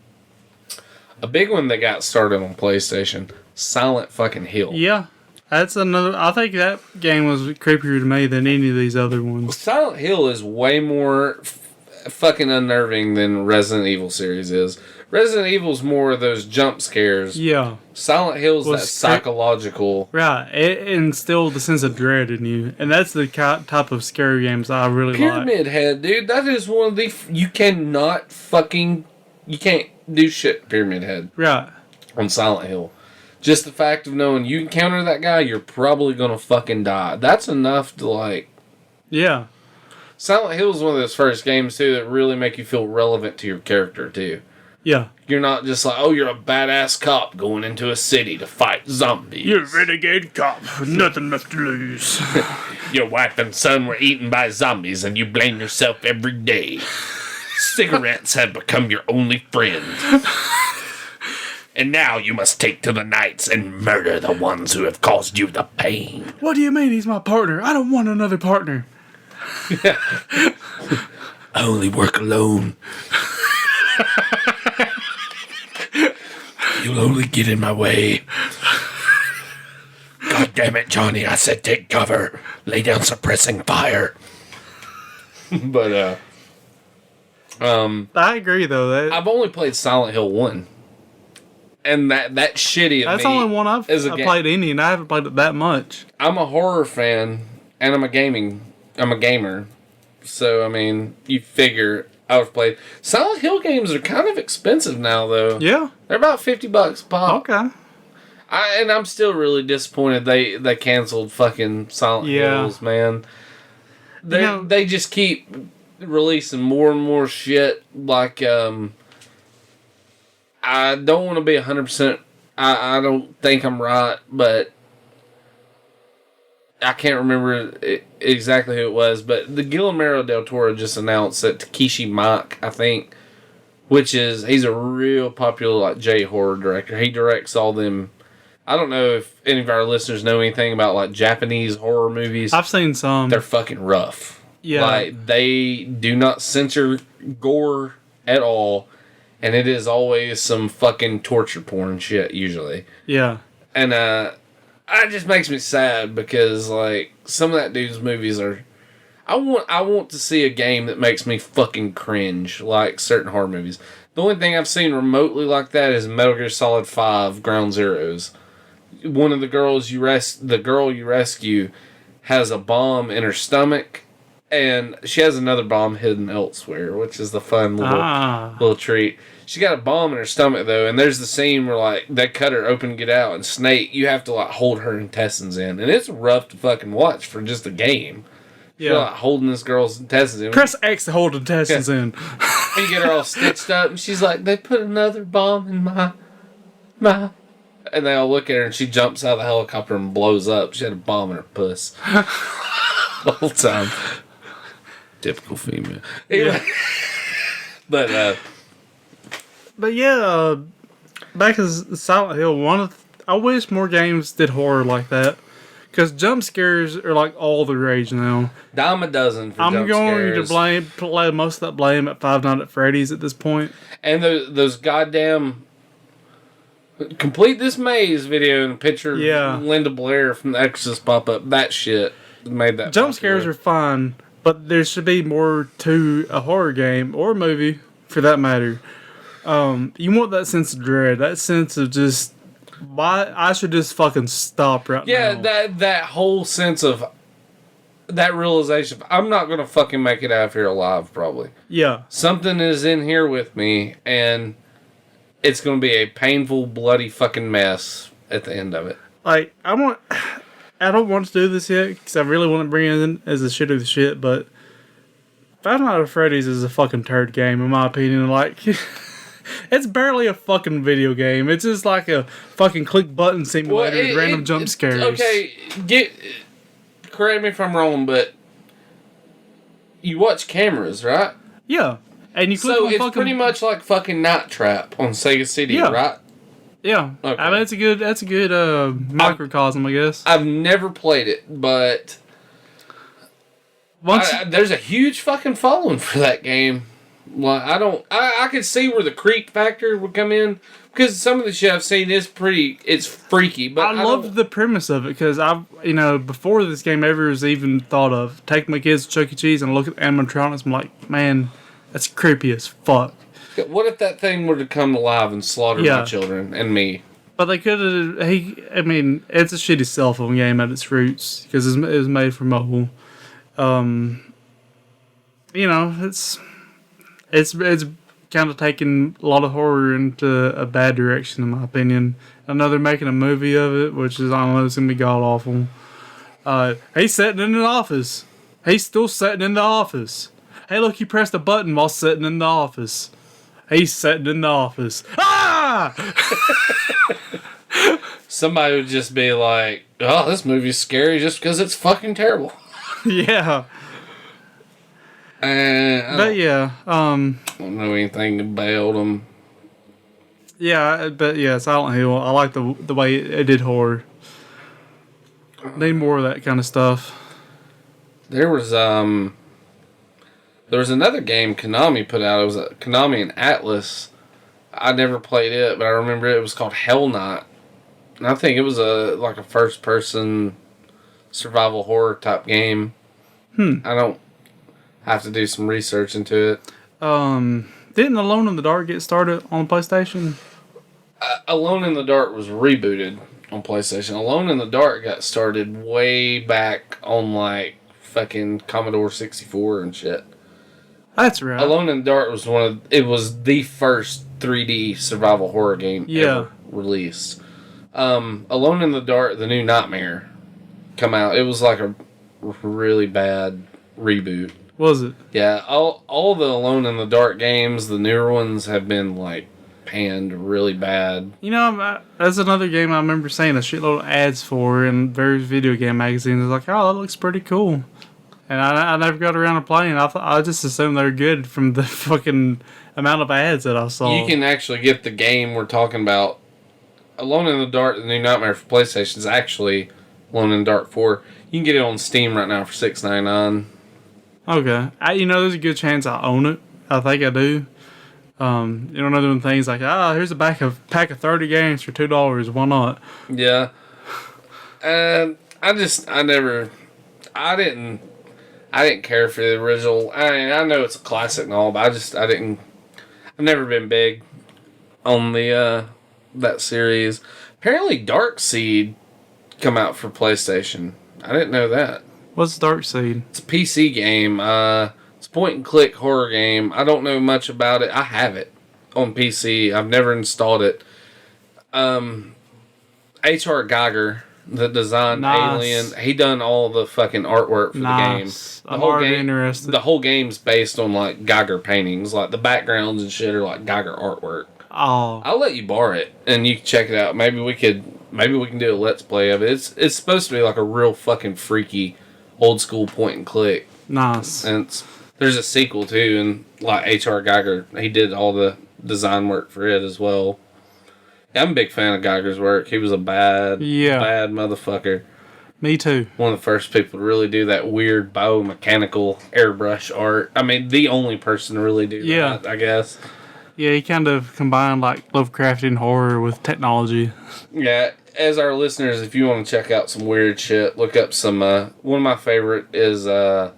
big one that got started on PlayStation, Silent fucking Hill. Yeah. That's another... I think that game was creepier to me than any of these other ones. Silent Hill is way more fucking unnerving than Resident Evil series is. Resident Evil's more of those jump scares. Yeah. Silent Hill's that psychological... Right. It instilled the sense of dread in you. And that's the type of scary games I really like. Pyramid Head, dude. That is one of the... You cannot fucking... You can't do shit Pyramid Head. Right. On Silent Hill. Just the fact of knowing you encounter that guy, you're probably going to fucking die. That's enough to, like... Yeah. Silent Hill is one of those first games, too, that really make you feel relevant to your character, too. Yeah. You're not just like, oh, you're a badass cop going into a city to fight zombies. You're a renegade cop with nothing left to lose. Your wife and son were eaten by zombies, and you blame yourself every day. Cigarettes have become your only friend. And now you must take to the nights and murder the ones who have caused you the pain. What do you mean he's my partner? I don't want another partner. I only work alone. You'll only get in my way. God damn it, Johnny. I said take cover. Lay down suppressing fire. But, I agree, though. I've only played Silent Hill 1. And that shitty of That's me the only one I've played any, and I haven't played it that much. I'm a horror fan, and I'm a gamer. So, I mean, you figure I've played. Silent Hill games are kind of expensive now, though. Yeah. They're about $50 a pop. Okay. And I'm still really disappointed they canceled fucking Silent Hills, man. They just keep releasing more and more shit. Like, I don't want to be 100%. I don't think I'm right, but I can't remember exactly who it was. But the Guillermo del Toro just announced that Takeshi Miike, I think, he's a real popular like J-horror director. He directs all them. I don't know if any of our listeners know anything about like Japanese horror movies. I've seen some. They're fucking rough. Yeah. Like, they do not censor gore at all. And it is always some fucking torture porn shit, usually. Yeah. And it just makes me sad because, like, some of that dude's movies are... I want to see a game that makes me fucking cringe, like certain horror movies. The only thing I've seen remotely like that is Metal Gear Solid 5 Ground Zeroes. One of the girls the girl you rescue has a bomb in her stomach, and she has another bomb hidden elsewhere, which is the fun little treat. She got a bomb in her stomach, though, and there's the scene where, like, they cut her open to get out, and Snake, you have to, like, hold her intestines in. And it's rough to fucking watch for just a game. Yeah. You're, like, holding this girl's intestines in. Press X to hold intestines in. And you get her all stitched up, and she's like, they put another bomb in my... And they all look at her, and she jumps out of the helicopter and blows up. She had a bomb in her puss. The whole time. Typical female. Anyway. Yeah. But yeah, back to Silent Hill, I wish more games did horror like that. Because jump scares are like all the rage now. Dime a dozen for jump scares. I'm going to play most of that blame at Five Nights at Freddy's at this point. And those goddamn... Complete this maze video and a picture of Linda Blair from The Exorcist pop up. That shit made that jump scares are fine, but there should be more to a horror game or movie, for that matter. You want that sense of dread, that sense of just, why I should just fucking stop right now. Yeah, that whole sense of, that realization of, I'm not going to fucking make it out of here alive, probably. Yeah. Something is in here with me, and it's going to be a painful, bloody fucking mess at the end of it. Like, I don't want to do this yet, because I really want to bring it in as a shit of the shit, but Five Nights at Freddy's is a fucking turd game, in my opinion. Like... It's barely a fucking video game. It's just like a fucking click button simulator with random jump scares. Okay, correct me if I'm wrong, but you watch cameras, right? Yeah. And you click on it's pretty much like fucking Night Trap on Sega CD, right? Yeah. Okay. I mean, that's a good microcosm, I guess. I've never played it, but there's a huge fucking following for that game. Well, I could see where the creep factor would come in, because some of the shit I've seen it's freaky, but I loved the premise of it, because before this game ever was even thought of, take my kids to Chuck E. Cheese and look at the animatronics, I'm like, man, that's creepy as fuck. What if that thing were to come alive and slaughter my children and me? But they could have, it's a shitty cell phone game at its roots, because it was made for mobile. It's kind of taking a lot of horror into a bad direction, in my opinion. I know they're making a movie of it, which is, I don't know, it's going to be god-awful. He's sitting in the office. He's still sitting in the office. Hey, look, he pressed a button while sitting in the office. He's sitting in the office. Ah! Somebody would just be like, oh, this movie's scary just because it's fucking terrible. Yeah. But yeah, I don't know anything about them. Yeah, but yeah, Silent Hill. I like the way it did horror. Need more of that kind of stuff. There was another game Konami put out. It was Konami and Atlas. I never played it, but I remember it was called Hell Knot. And I think it was a first person survival horror type game. I don't have to do some research into it. Didn't Alone in the Dark get started on PlayStation? Alone in the Dark was rebooted on PlayStation. Alone in the Dark got started way back on fucking Commodore 64 and shit. That's right. Alone in the Dark was the first 3D survival horror game ever released. Alone in the Dark, the new Nightmare, come out. It was like a really bad reboot. Was it? Yeah, all the Alone in the Dark games, the newer ones, have been panned really bad. You know, that's another game I remember seeing a shitload of ads for in various video game magazines. I was like, oh, that looks pretty cool. And I never got around to playing. I just assumed they were good from the fucking amount of ads that I saw. You can actually get the game we're talking about. Alone in the Dark, the new Nightmare for PlayStation is actually Alone in the Dark 4. You can get it on Steam right now for $6.99. Okay. There's a good chance I own it. I think I do. One of them things like, here's a pack of 30 games for $2. Why not? Yeah. And I didn't care for the original. I know it's a classic and all, but I've never been big on the that series. Apparently Darkseid come out for PlayStation. I didn't know that. What's Darkseid? It's a PC game. It's a point and click horror game. I don't know much about it. I have it on PC. I've never installed it. H.R. Geiger, the designed Alien, he done all the fucking artwork for the game. The whole game's based on Geiger paintings. The backgrounds and shit are Geiger artwork. Oh. I'll let you borrow it and you can check it out. Maybe we can do a let's play of it. It's supposed to be a real fucking freaky old school point and click. Nice. And there's a sequel too, and H.R. Geiger, he did all the design work for it as well. Yeah, I'm a big fan of Geiger's work. He was a bad motherfucker. Me too. One of the first people to really do that weird biomechanical airbrush art. I mean, the only person to really do that, I guess. Yeah, he kind of combined Lovecraftian horror with technology. Yeah, as our listeners, if you want to check out some weird shit, look up some. One of my favorite is the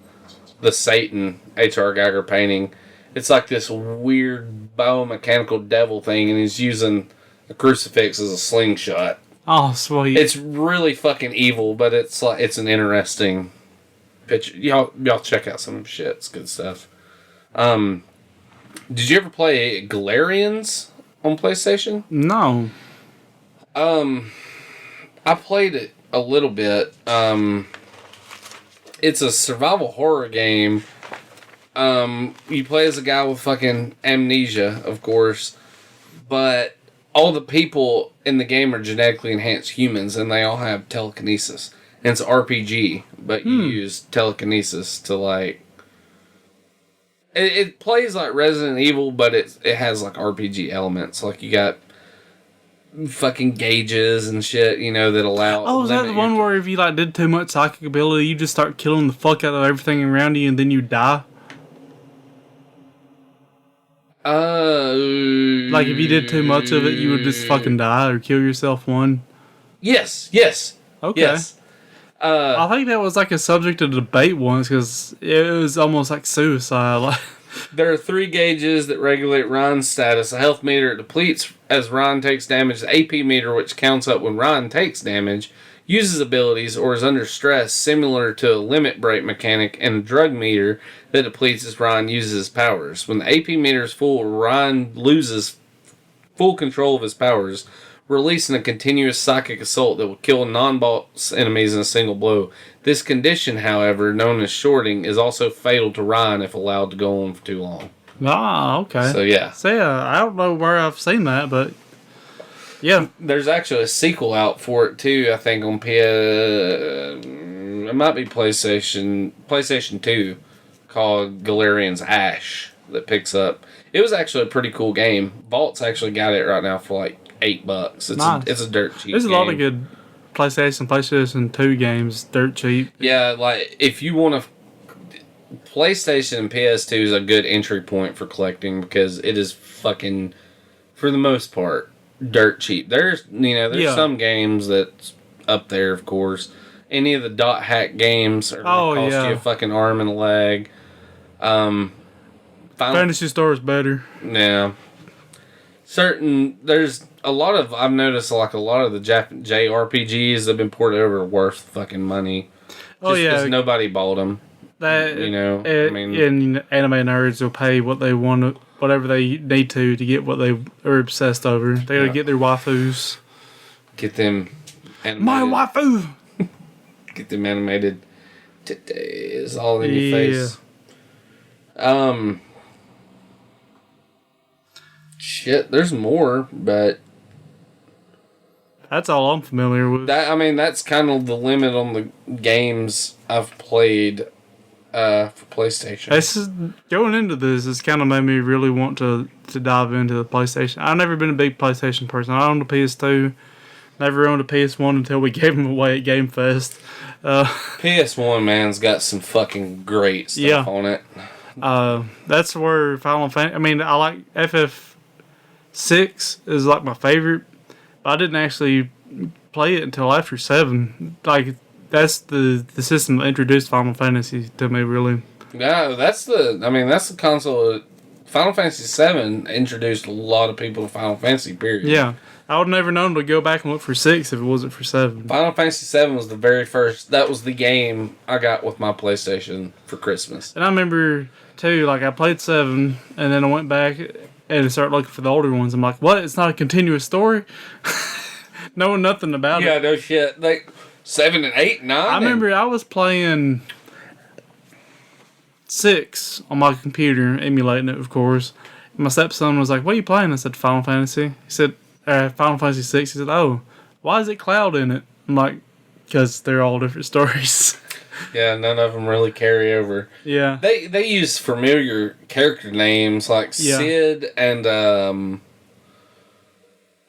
Satan H.R. Geiger painting. It's this weird biomechanical devil thing, and he's using a crucifix as a slingshot. Oh, sweet! It's really fucking evil, but it's an interesting picture. Y'all check out some shit. It's good stuff. Did you ever play Galarians on PlayStation? No. I played it a little bit. It's a survival horror game. You play as a guy with fucking amnesia, of course, but all the people in the game are genetically enhanced humans, and they all have telekinesis. And it's RPG, but you use telekinesis to It plays like Resident Evil, but it has RPG elements. You got fucking gauges and shit, that allow. Oh, is that the one where if you did too much psychic ability, you just start killing the fuck out of everything around you, and then you die? If you did too much of it, you would just fucking die or kill yourself. Yes. Okay. Yes. I think that was a subject of debate once because it was almost like suicide. There are 3 gauges that regulate Ryan's status. A health meter, it depletes as Ryan takes damage. The AP meter, which counts up when Ryan takes damage, uses abilities or is under stress, similar to a limit break mechanic, and a drug meter that depletes as Ryan uses his powers. When the AP meter is full, Ryan loses full control of his powers, releasing a continuous psychic assault that will kill non-boss enemies in a single blow. This condition, however, known as shorting, is also fatal to Ryan if allowed to go on for too long. Ah, okay. So, yeah. I don't know where I've seen that, but yeah. There's actually a sequel out for it, too, I think, on it might be PlayStation 2, called Galarian's Ash that picks up. It was actually a pretty cool game. Vault's actually got it right now for like $8. It's a dirt cheap. There's a lot of good PlayStation 2 games, dirt cheap. Yeah, like if you want to, PlayStation and PS2 is a good entry point for collecting because it is fucking, for the most part, dirt cheap. There's some games that's up there, of course. Any of the dot hack games are gonna cost you a fucking arm and a leg. Fantasy Star is better. Yeah. There's a lot of, I've noticed like a lot of the JRPGs that have been ported over are worth fucking money. Because nobody bought them. And anime nerds will pay what they want, whatever they need to get what they are obsessed over. They gotta get their waifus. Get them animated. My waifu! Get them animated. Titties all in your face. Shit, there's more, but that's all I'm familiar with. That's kind of the limit on the games I've played for PlayStation. Going into this, it's kind of made me really want to dive into the PlayStation. I've never been a big PlayStation person. I owned a PS2, never owned a PS1 until we gave them away at Game Fest. PS1, man's got some fucking great stuff on it. That's where Final Fantasy. I like FF6 is like my favorite. But I didn't actually play it until after 7. Like that's the system that introduced Final Fantasy to me, really. Yeah, that's the console. Final Fantasy 7 introduced a lot of people to Final Fantasy. Period. Yeah. I would never known to go back and look for 6 if it wasn't for 7. Final Fantasy 7 was the very first. That was the game I got with my PlayStation for Christmas. And I remember too, like I played 7, and then I went back and started looking for the older ones. I'm like, what? It's not a continuous story. Knowing nothing about it. Yeah, no shit. Like 7 and 8, 9. I remember I was playing 6 on my computer, emulating it, of course. My stepson was like, "What are you playing?" I said, "Final Fantasy." He said, Final Fantasy 6. He said, "Oh, why is it Cloud in it?" I'm like, "Because they're all different stories." Yeah, none of them really carry over. Yeah. They use familiar character names like Sid and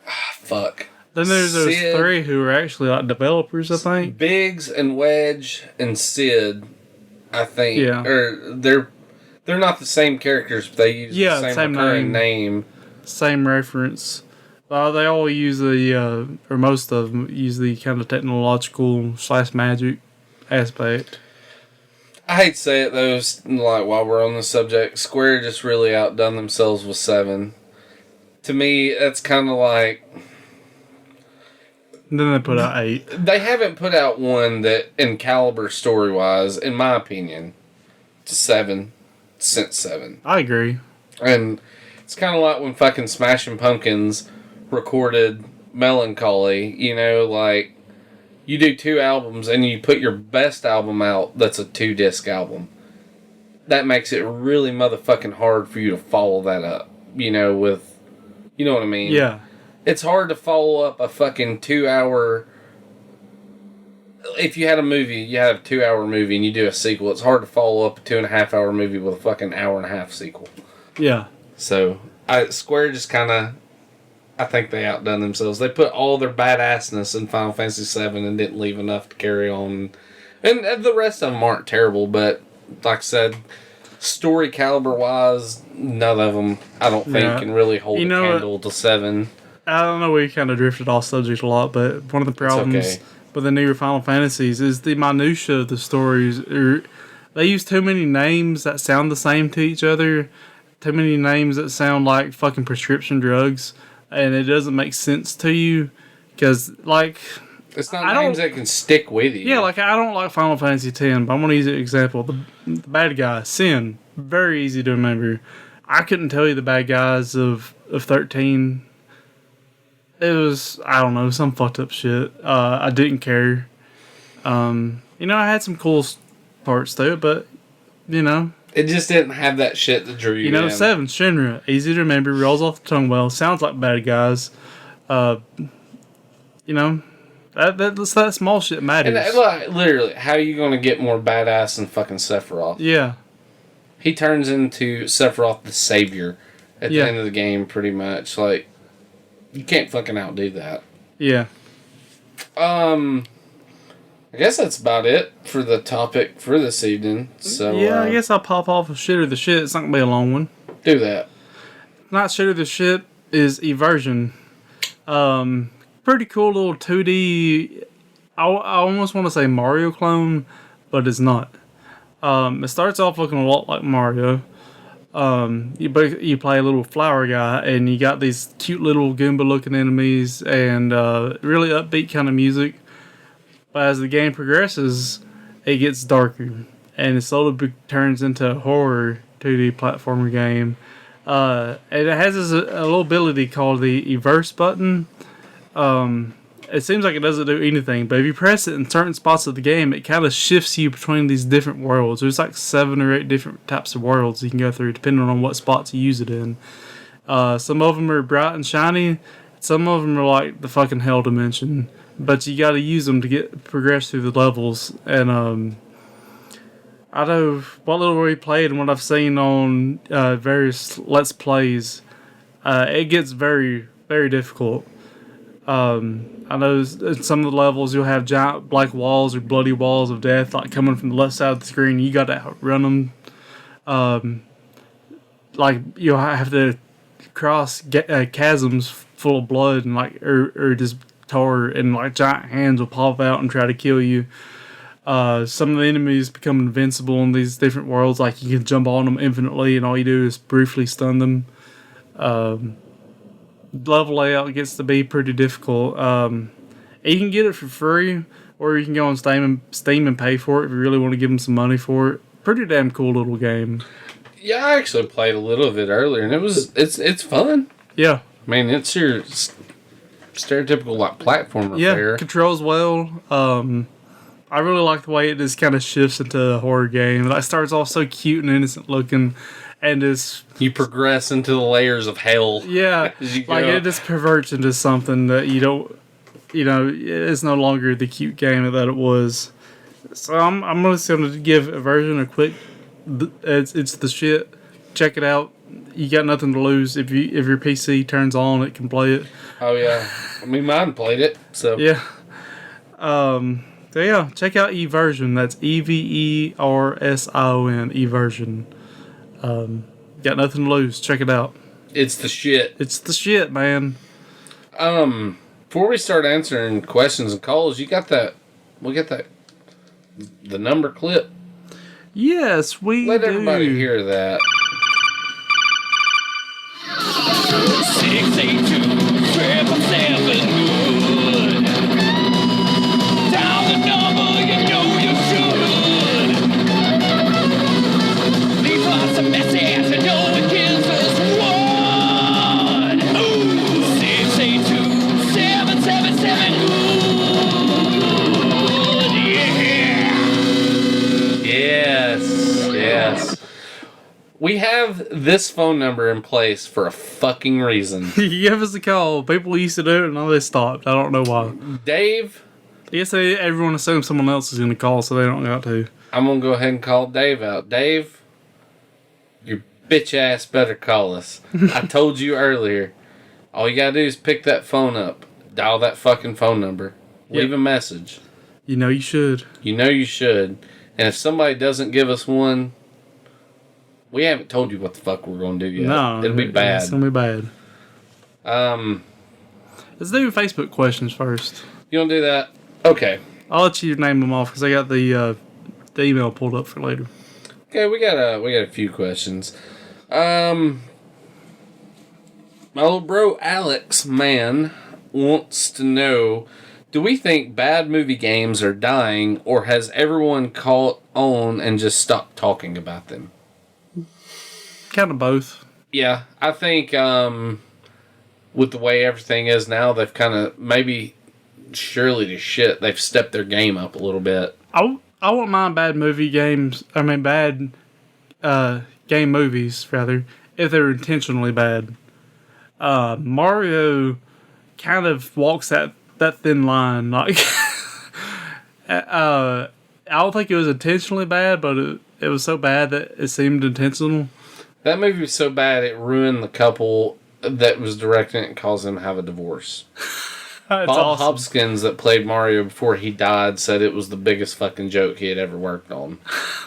fuck. Then there's those 3 who are actually like developers, I think. Biggs and Wedge and Sid, I think. Yeah. Or they're not the same characters, but they use the same recurring name. Same reference. They all use or most of them use the kind of technological / magic aspect. I hate to say it though, like while we're on the subject, Square just really outdone themselves with 7. To me, that's kind of like. And then they put out 8. They haven't put out one that, in caliber story-wise, in my opinion, to 7, since 7. I agree. And it's kind of like when fucking Smashing Pumpkins recorded Melancholy, like, you do 2 albums and you put your best album out that's a 2-disc album. That makes it really motherfucking hard for you to follow that up, with, you know what I mean? Yeah. It's hard to follow up a fucking 2-hour... If you had a movie, you have a 2-hour movie and you do a sequel, it's hard to follow up a 2.5-hour movie with a fucking 1.5-hour sequel. Yeah. So, Square just kind of... I think they outdone themselves. They put all their badassness in Final Fantasy VII and didn't leave enough to carry on. And the rest of them aren't terrible, but like I said, story caliber-wise, none of them, I don't think, can really hold a candle to 7. I don't know, we kind of drifted off subject a lot, but one of the problems with the newer Final Fantasies is the minutia of the stories. They use too many names that sound the same to each other, too many names that sound like fucking prescription drugs, and it doesn't make sense to you, because, like... It's not names that can stick with you. Yeah, like, I don't like Final Fantasy X, but I'm going to use an example. The bad guy, Sin, very easy to remember. I couldn't tell you the bad guys of 13... It was, I don't know, some fucked up shit. I didn't care. I had some cool parts to it, but, It just didn't have that shit that drew you in. 7, Shinra, easy to remember, rolls off the tongue well, sounds like bad guys. That small shit matters. And literally, how are you going to get more badass than fucking Sephiroth? Yeah. he turns into Sephiroth the Savior at the end of the game, pretty much. Like, you can't fucking outdo that. Yeah. I guess that's about it for the topic for this evening. So yeah, I guess I'll pop off of Shit or the Shit. It's not going to be a long one. Do that. Not Shit or the Shit is Eversion. Pretty cool little 2D... I almost want to say Mario clone, but it's not. It starts off looking a lot like Mario. You play a little flower guy, and you got these cute little Goomba-looking enemies, and really upbeat kind of music. But as the game progresses, it gets darker, and it slowly turns into a horror 2D platformer game. And it has a little ability called the Everse button. It seems like it doesn't do anything, but if you press it in certain spots of the game, it kind of shifts you between these different worlds. There's like 7 or 8 different types of worlds you can go through, depending on what spots you use it in. Some of them are bright and shiny. Some of them are like the fucking hell dimension. But you got to use them to progress through the levels. And I know what little we played and what I've seen on various Let's Plays, it gets very, very difficult. I know in some of the levels you'll have giant black walls or bloody walls of death like coming from the left side of the screen. You got to outrun them. Like you'll have to cross chasms full of blood and like or just tar, and like giant hands will pop out and try to kill you. Some of the enemies become invincible in these different worlds. Like you can jump on them infinitely, and all you do is briefly stun them. Level layout gets to be pretty difficult. You can get it for free, or you can go on Steam and pay for it if you really want to give them some money for it. Pretty damn cool little game. Yeah, I actually played a little of it earlier, and it's fun. Yeah. I mean, it's your stereotypical like platformer fare. Controls well. I really like the way it just kind of shifts into a horror game. It starts off so cute and innocent looking, and you progress into the layers of hell. Yeah, like it just perverts into something that you don't, it's no longer the cute game that it was. So I'm just going to give Eversion a quick. It's the shit. Check it out. You got nothing to lose. If your PC turns on, it can play it. Oh yeah, I mean mine played it. So yeah. So yeah, check out Eversion. That's Eversion. Eversion. Got nothing to lose. Check it out. It's the shit. It's the shit, man. Before we start answering questions and calls, you got that? We got that. The number clip. Yes, we Let do. everybody hear that. 682-777 good. Dial the number, you know you should. Leave us a message, you know it gives us one. 682-777 good. Yeah. Yes. We have this phone number in place for a fucking reason. Give us a call. People used to do it and now they stopped. I don't know why. Dave? I guess everyone assumes someone else is going to call, so they don't got to. I'm going to go ahead and call Dave out. Dave, your bitch ass better call us. I told you earlier. All you got to do is pick that phone up. Dial that fucking phone number. Leave a message. You know you should. You know you should. And if somebody doesn't give us one, we haven't told you what the fuck we're going to do yet. No. It'll be bad. It's going to be bad. Let's do Facebook questions first. You want to do that? Okay. I'll let you name them off because I got the email pulled up for later. Okay, we got a few questions. My little bro Alex, man, wants to know, do we think bad movie games are dying, or has everyone caught on and just stopped talking about them? Kind of both. Yeah, I think with the way everything is now, they've kind of, maybe surely to shit, they've stepped their game up a little bit. I won't mind bad game movies, rather, if they're intentionally bad. Mario kind of walks that thin line. Like, I don't think it was intentionally bad, but it was so bad that it seemed intentional. That movie was so bad it ruined the couple that was directing it and caused them to have a divorce. Bob awesome. Hopkins, that played Mario before he died, said it was the biggest fucking joke he had ever worked on.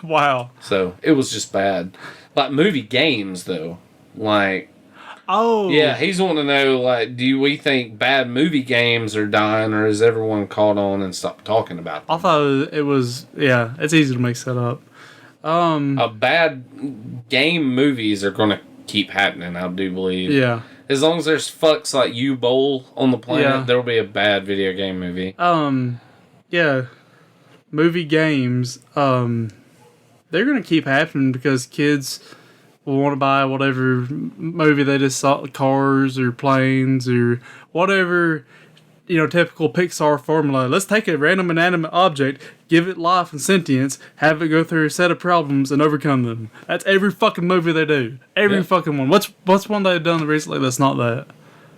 Wow. So it was just bad. Like movie games, though. Like, oh yeah, he's wanting to know, like, do we think bad movie games are dying, or has everyone caught on and stopped talking about them? I thought it was yeah. It's easy to mix that up. Bad game movies are going to keep happening, I do believe. Yeah. As long as there's fucks like U-Bowl on the planet, Yeah. there'll be a bad video game movie. Yeah. Movie games, they're gonna keep happening because kids will want to buy whatever movie they just saw, cars or planes or whatever, typical Pixar formula. Let's take a random inanimate object, give it life and sentience, have it go through a set of problems and overcome them. That's every fucking movie they do. Every fucking one. What's one they've done recently that's not that?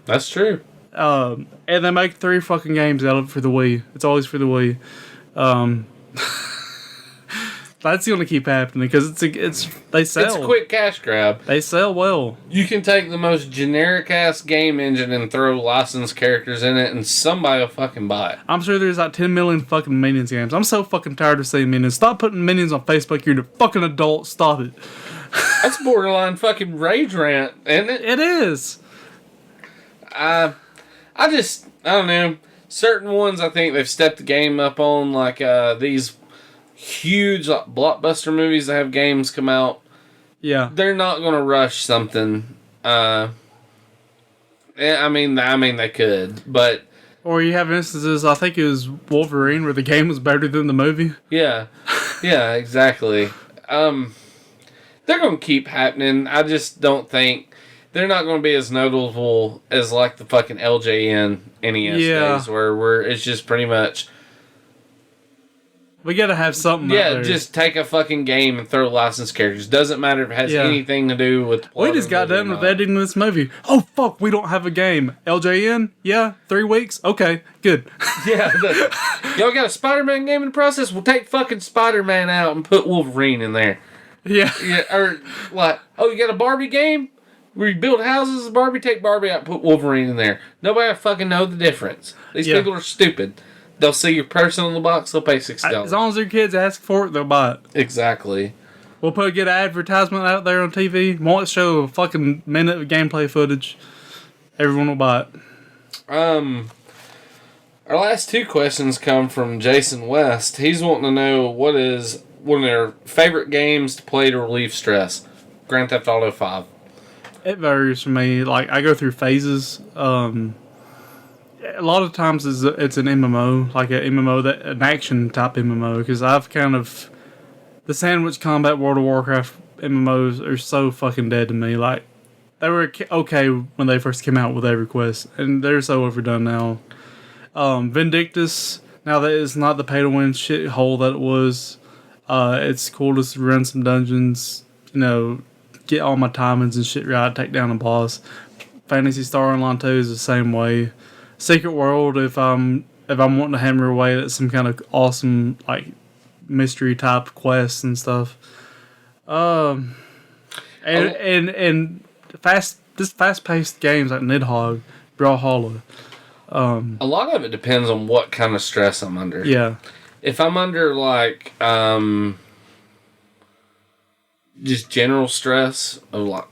That's true. And they make 3 fucking games out of it for the Wii. It's always for the Wii. That's going to keep happening because they sell. It's a quick cash grab. They sell well. You can take the most generic ass game engine and throw licensed characters in it, and somebody will fucking buy it. I'm sure there's like 10 million fucking Minions games. I'm so fucking tired of seeing Minions. Stop putting Minions on Facebook. You're a fucking adult. Stop it. That's borderline fucking rage rant, isn't it? It is. I don't know. Certain ones I think they've stepped the game up on, like these huge like blockbuster movies that have games come out. Yeah. They're not going to rush something. I mean they could, but or you have instances, I think it was Wolverine, where the game was better than the movie. Yeah. Yeah, exactly. They're going to keep happening. I just don't think they're not going to be as notable as like the fucking LJN NES days where it's just pretty much we gotta have something. Yeah, just take a fucking game and throw licensed characters. Doesn't matter if it has anything to do with the plot. We just got done with editing this movie. Oh fuck, we don't have a game. LJN? Yeah, 3 weeks? Okay, good. Yeah, y'all got a Spider-Man game in the process? We'll take fucking Spider-Man out and put Wolverine in there. Yeah. Or like, oh, you got a Barbie game? Where you build houses as Barbie? Take Barbie out and put Wolverine in there. Nobody will fucking know the difference. These people are stupid. They'll see your person on the box, they'll pay $6. As long as their kids ask for it, they'll buy it. Exactly. We'll get an advertisement out there on TV. Won't show a fucking minute of gameplay footage. Everyone will buy it. Our last 2 questions come from Jason West. He's wanting to know what is one of their favorite games to play to relieve stress. Grand Theft Auto 5. It varies for me. Like, I go through phases. A lot of times it's an MMO, like an action type MMO, because I've kind of the sandwich combat World of Warcraft MMOs are so fucking dead to me. Like, they were okay when they first came out with EverQuest, and they're so overdone now. Vindictus, now that it's not the pay to win shithole that it was, it's cool to run some dungeons, get all my timings and shit right, take down a boss. Phantasy Star Online 2 is the same way. Secret World, if I'm wanting to hammer away at some kind of awesome like mystery type quests and stuff. And fast paced games like Nidhogg, Brawlhalla. A lot of it depends on what kind of stress I'm under. Yeah. If I'm under like just general stress of like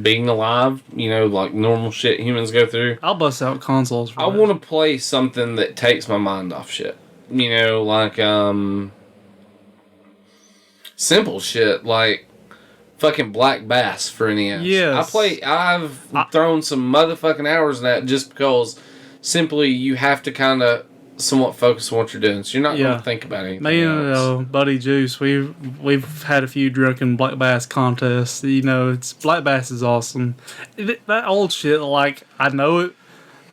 being alive, like normal shit humans go through, I'll bust out consoles for I want to play something that takes my mind off shit. Like simple shit like fucking Black Bass for NES. Yes. I've thrown some motherfucking hours in that just because simply you have to kind of somewhat focus on what you're doing, so you're not going to think about anything. Me and Buddy Juice, we've had a few drunken Black Bass contests. Black Bass is awesome. That old shit, like, I know it,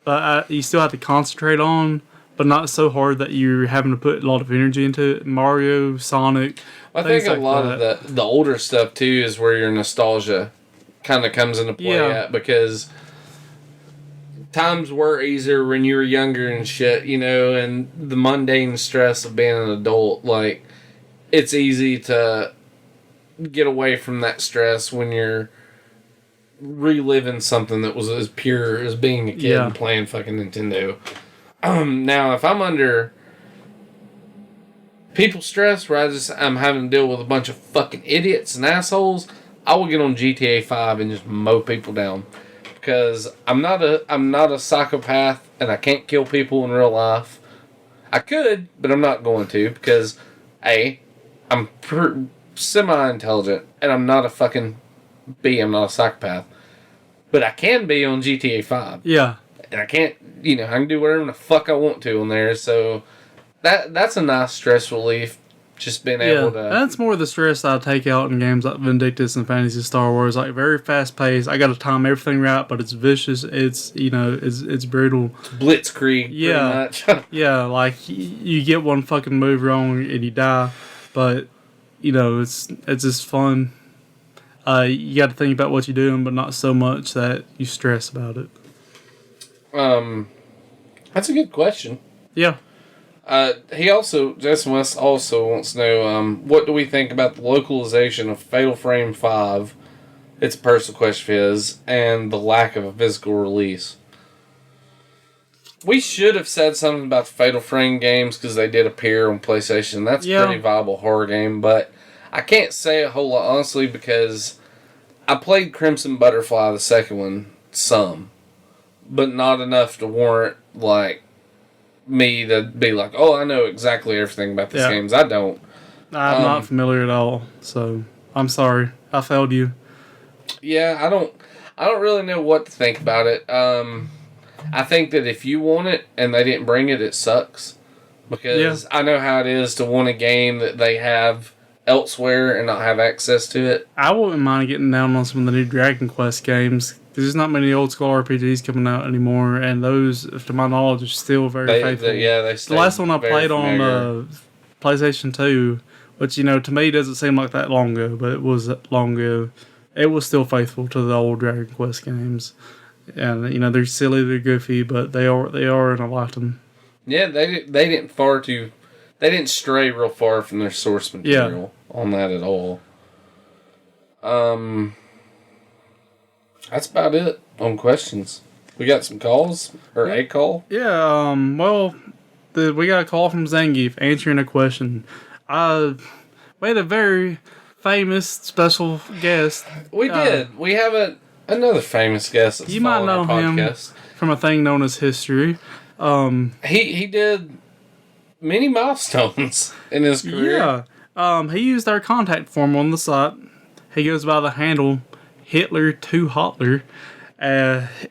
but you still have to concentrate on, but not so hard that you're having to put a lot of energy into it. Mario, Sonic. I think a lot of the older stuff too is where your nostalgia kind of comes into play at, because times were easier when you were younger and shit, and the mundane stress of being an adult, like, it's easy to get away from that stress when you're reliving something that was as pure as being a kid and playing fucking Nintendo. Now, if I'm under people stress where I'm having to deal with a bunch of fucking idiots and assholes, I will get on GTA 5 and just mow people down. Because I'm not a psychopath and I can't kill people in real life. I could, but I'm not going to because A, I'm semi-intelligent and I'm not a fucking B, I'm not a psychopath. But I can be on GTA 5. Yeah. And I can't, I can do whatever the fuck I want to on there. So that's a nice stress relief. Just being able to... That's more the stress I take out in games like Vindictus and Fantasy Star Wars. Like, very fast-paced. I got to time everything right, but it's vicious. It's, it's brutal. It's blitzkrieg, pretty much. Yeah, like, you get one fucking move wrong and you die. But, it's just fun. You got to think about what you're doing, but not so much that you stress about it. That's a good question. Yeah. Jason West also wants to know, what do we think about the localization of Fatal Frame 5? It's a personal question of his, and the lack of a physical release. We should have said something about the Fatal Frame games because they did appear on PlayStation. That's a pretty viable horror game, but I can't say a whole lot honestly because I played Crimson Butterfly, the second one, some, but not enough to warrant, me to be like, oh, I know exactly everything about these games. I don't. I'm not familiar at all, so I'm sorry. I failed you. Yeah, I don't really know what to think about it. I think that if you want it and they didn't bring it, it sucks. Because I know how it is to want a game that they have elsewhere and not have access to it. I wouldn't mind getting down on some of the new Dragon Quest games. There's not many old school RPGs coming out anymore, and those, to my knowledge, are still very faithful. The last one I played on PlayStation 2, which, to me doesn't seem like that long ago, but it was long ago. It was still faithful to the old Dragon Quest games. And, they're silly, they're goofy, but they are, and I like them. Yeah, they didn't stray real far from their source material on that at all. That's about it on questions. We got some calls? Or a call? Yeah, we got a call from Zangief answering a question. We had a very famous special guest. We did. We have another famous guest that's you might know him from a thing known as history. He did many milestones in his career. Yeah. He used our contact form on the site. He goes by the handle Hitler2Hotler.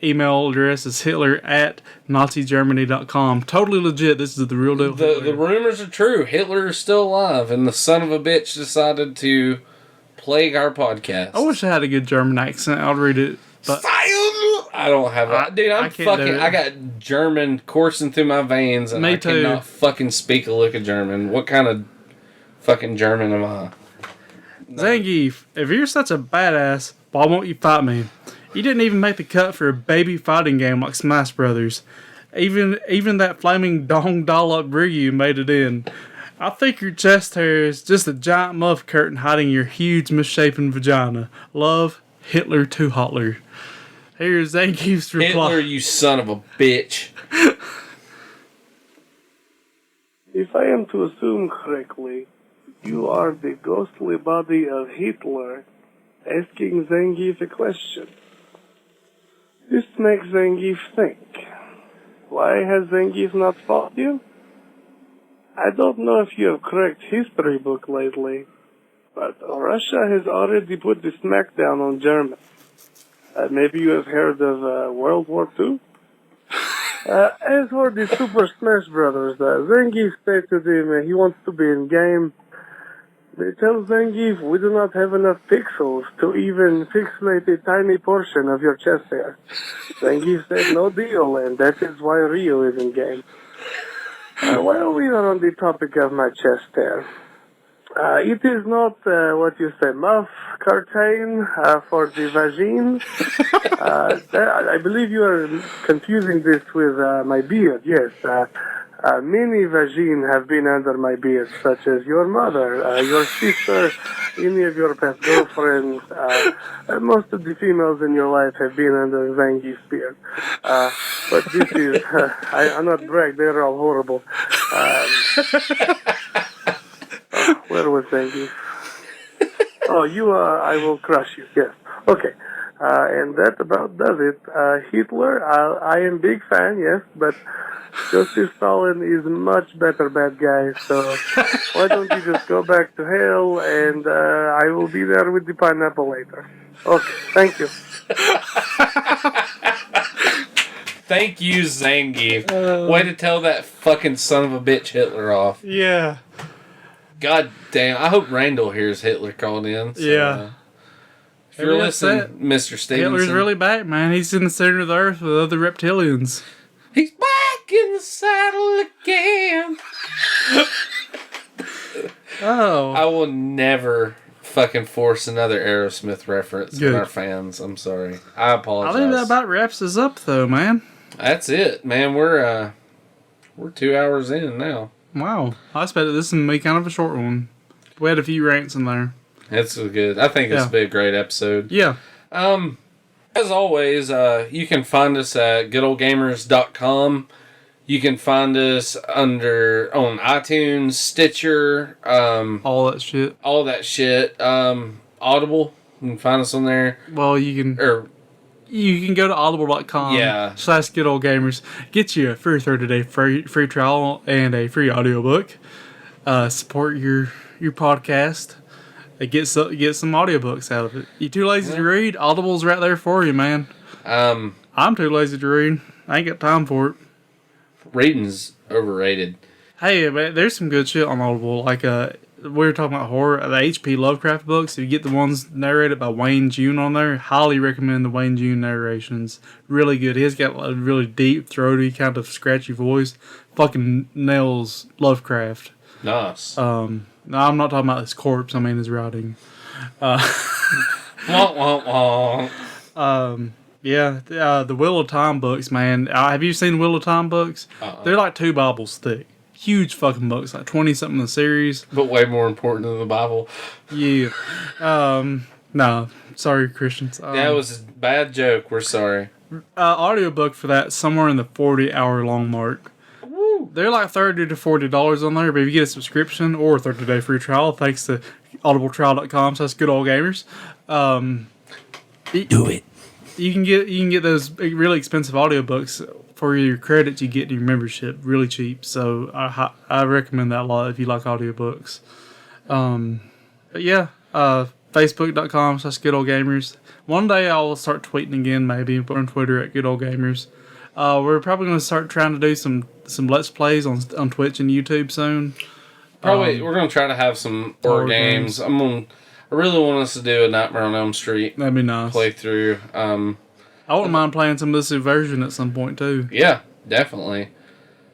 Email address is Hitler@NaziGermany.com. Totally legit. This is the real deal. The rumors are true. Hitler is still alive, and the son of a bitch decided to plague our podcast. I wish I had a good German accent. I'll read it. But I don't have it. Dude, I got German coursing through my veins, and I cannot fucking speak a lick of German. What kind of fucking German am I? Zangief, if you're such a badass, why won't you fight me? You didn't even make the cut for a baby fighting game like Smash Brothers. Even that flaming dong dollop Ryu made it in. I think your chest hair is just a giant muff curtain hiding your huge misshapen vagina. Love, Hitler2Hotler. Here's Zangief's reply. Hitler, you son of a bitch. If I am to assume correctly, you are the ghostly body of Hitler asking Zangief a question. This makes Zangief think. Why has Zangief not fought you? I don't know if you have cracked history book lately, but Russia has already put the smackdown on Germany. Maybe you have heard of World War II? As for the Super Smash Brothers, Zangief stated him he wants to be in game. They tell Zangief we do not have enough pixels to even pixelate a tiny portion of your chest hair. Zangief said no deal, and that is why Ryu is in game. While we are on the topic of my chest hair, it is not what you say, muff curtain for the vagine. I believe you are confusing this with my beard. Yes, Many vagines have been under my beard, such as your mother, your sister, any of your past girlfriends. Most of the females in your life have been under Zangief's beard. But this is, I'm not brag, they're all horrible. Where was Zangief? Oh, you, I will crush you, yes. Okay. And that about does it. Hitler, I am big fan, yes, but Joseph Stalin is much better bad guy, so why don't you just go back to hell, and I will be there with the pineapple later. Okay, thank you. Thank you, Zangief. Way to tell that fucking son of a bitch Hitler off. Yeah. God damn. I hope Randall hears Hitler called in. So, Yeah. If you're listening, Mr. Stevenson. Hitler's really back, man. He's in the center of the earth with other reptilians. He's back in the saddle again. Oh. I will never fucking force another Aerosmith reference on our fans. I'm sorry. I apologize. I think that about wraps us up, though, man. That's it, man. We're 2 hours in now. Wow. I expected this to be kind of a short one. We had a few rants in there. That's good. I think this will be a great episode. Yeah. As always, you can find us at goodoldgamers.com. You can find us on iTunes, Stitcher, all that shit. Audible. You can find us on there. Well, you can go to audible.com /goodoldgamers. Get you a free 30-day free trial and a free audiobook. Support your podcast. Get some audiobooks out of it. You too lazy to read? Audible's right there for you, man. I'm too lazy to read. I ain't got time for it. Reading's overrated. Hey, man, there's some good shit on Audible. Like, we were talking about horror. The H.P. Lovecraft books, if you get the ones narrated by Wayne June on there, highly recommend the Wayne June narrations. Really good. He's got a really deep, throaty, kind of scratchy voice. Fucking nails Lovecraft. Nice. No, I'm not talking about his corpse. I mean his writing. Wah, wah, wah. Yeah, the Wheel of Time books, man. Have you seen the Wheel of Time books? They're like 2 Bibles thick. Huge fucking books, like 20-something in the series. But way more important than the Bible. Yeah. No, sorry, Christians. That was a bad joke. We're sorry. Audiobook for that, somewhere in the 40-hour long mark. Woo. They're like $30 to $40 on there, but if you get a subscription or a 30-day free trial, thanks to audibletrial.com/goodoldgamers, do it. You can get those really expensive audiobooks for your credits you get in your membership really cheap. So I recommend that a lot if you like audiobooks. But yeah, facebook.com/goodoldgamers. One day I'll start tweeting again, maybe. But on Twitter at goodoldgamers. We're probably going to start trying to do some Let's Plays on Twitch and YouTube soon. Probably we're going to try to have some horror games. I really want us to do a Nightmare on Elm Street. That'd be nice. Playthrough. I wouldn't mind playing some of this version at some point too. Yeah, definitely.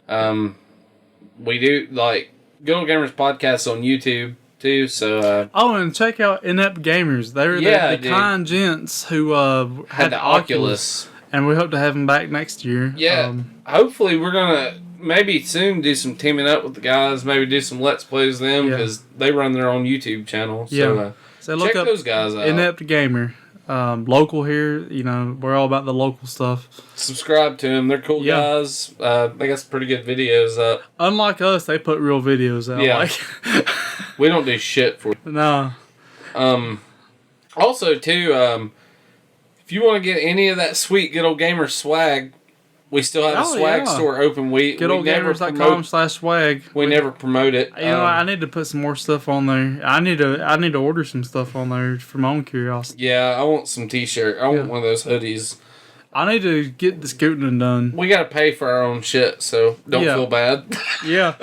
We do like Good Old Gamers podcast on YouTube too. So and check out Inept Gamers. They're the kind gents who had the Oculus, and we hope to have them back next year. Yeah, hopefully we're gonna maybe soon do some teaming up with the guys. Maybe do some Let's Plays with them because they run their own YouTube channel. So, so look check up those guys out. Inept Gamer. Local here, we're all about the local stuff. Subscribe to them. They're cool guys. They got some pretty good videos up. Unlike us, they put real videos out. Yeah. We don't do shit for No. Also, too, if you want to get any of that sweet Good Old Gamer swag, we still have a swag store open. GoodOldGamers.com/swag. We never promote it. I need to put some more stuff on there. I need to order some stuff on there for my own curiosity. Yeah, I want some t-shirt. I want one of those hoodies. I need to get the scooting done. We got to pay for our own shit, so don't feel bad. Yeah.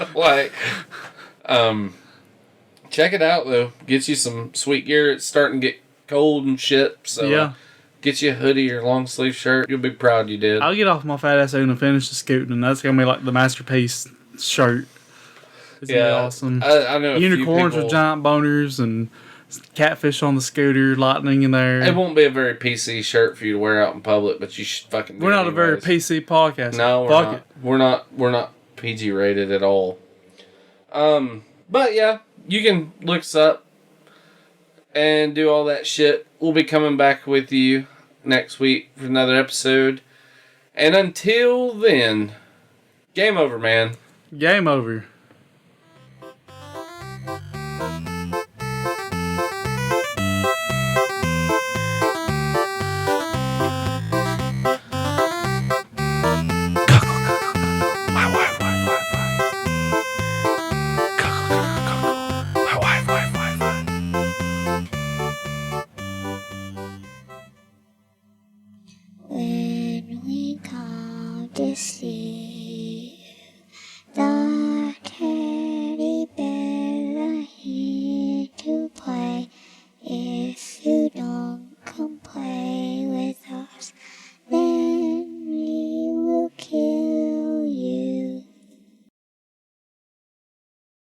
Check it out, though. Get you some sweet gear. It's starting to get cold and shit, so get you a hoodie or long sleeve shirt. You'll be proud you did. I'll get off my fat ass and finish the scooting, and that's going to be like the masterpiece shirt. It's going to be awesome. I know unicorns with giant boners and catfish on the scooter, lightning in there. It won't be a very PC shirt for you to wear out in public, but you should fucking do We're it not anyways. a very PC podcast. No, we're Fuck not. it. We're not PG rated at all. But yeah, you can look us up and do all that shit. We'll be coming back with you next week for another episode. And until then, game over, man. Game over.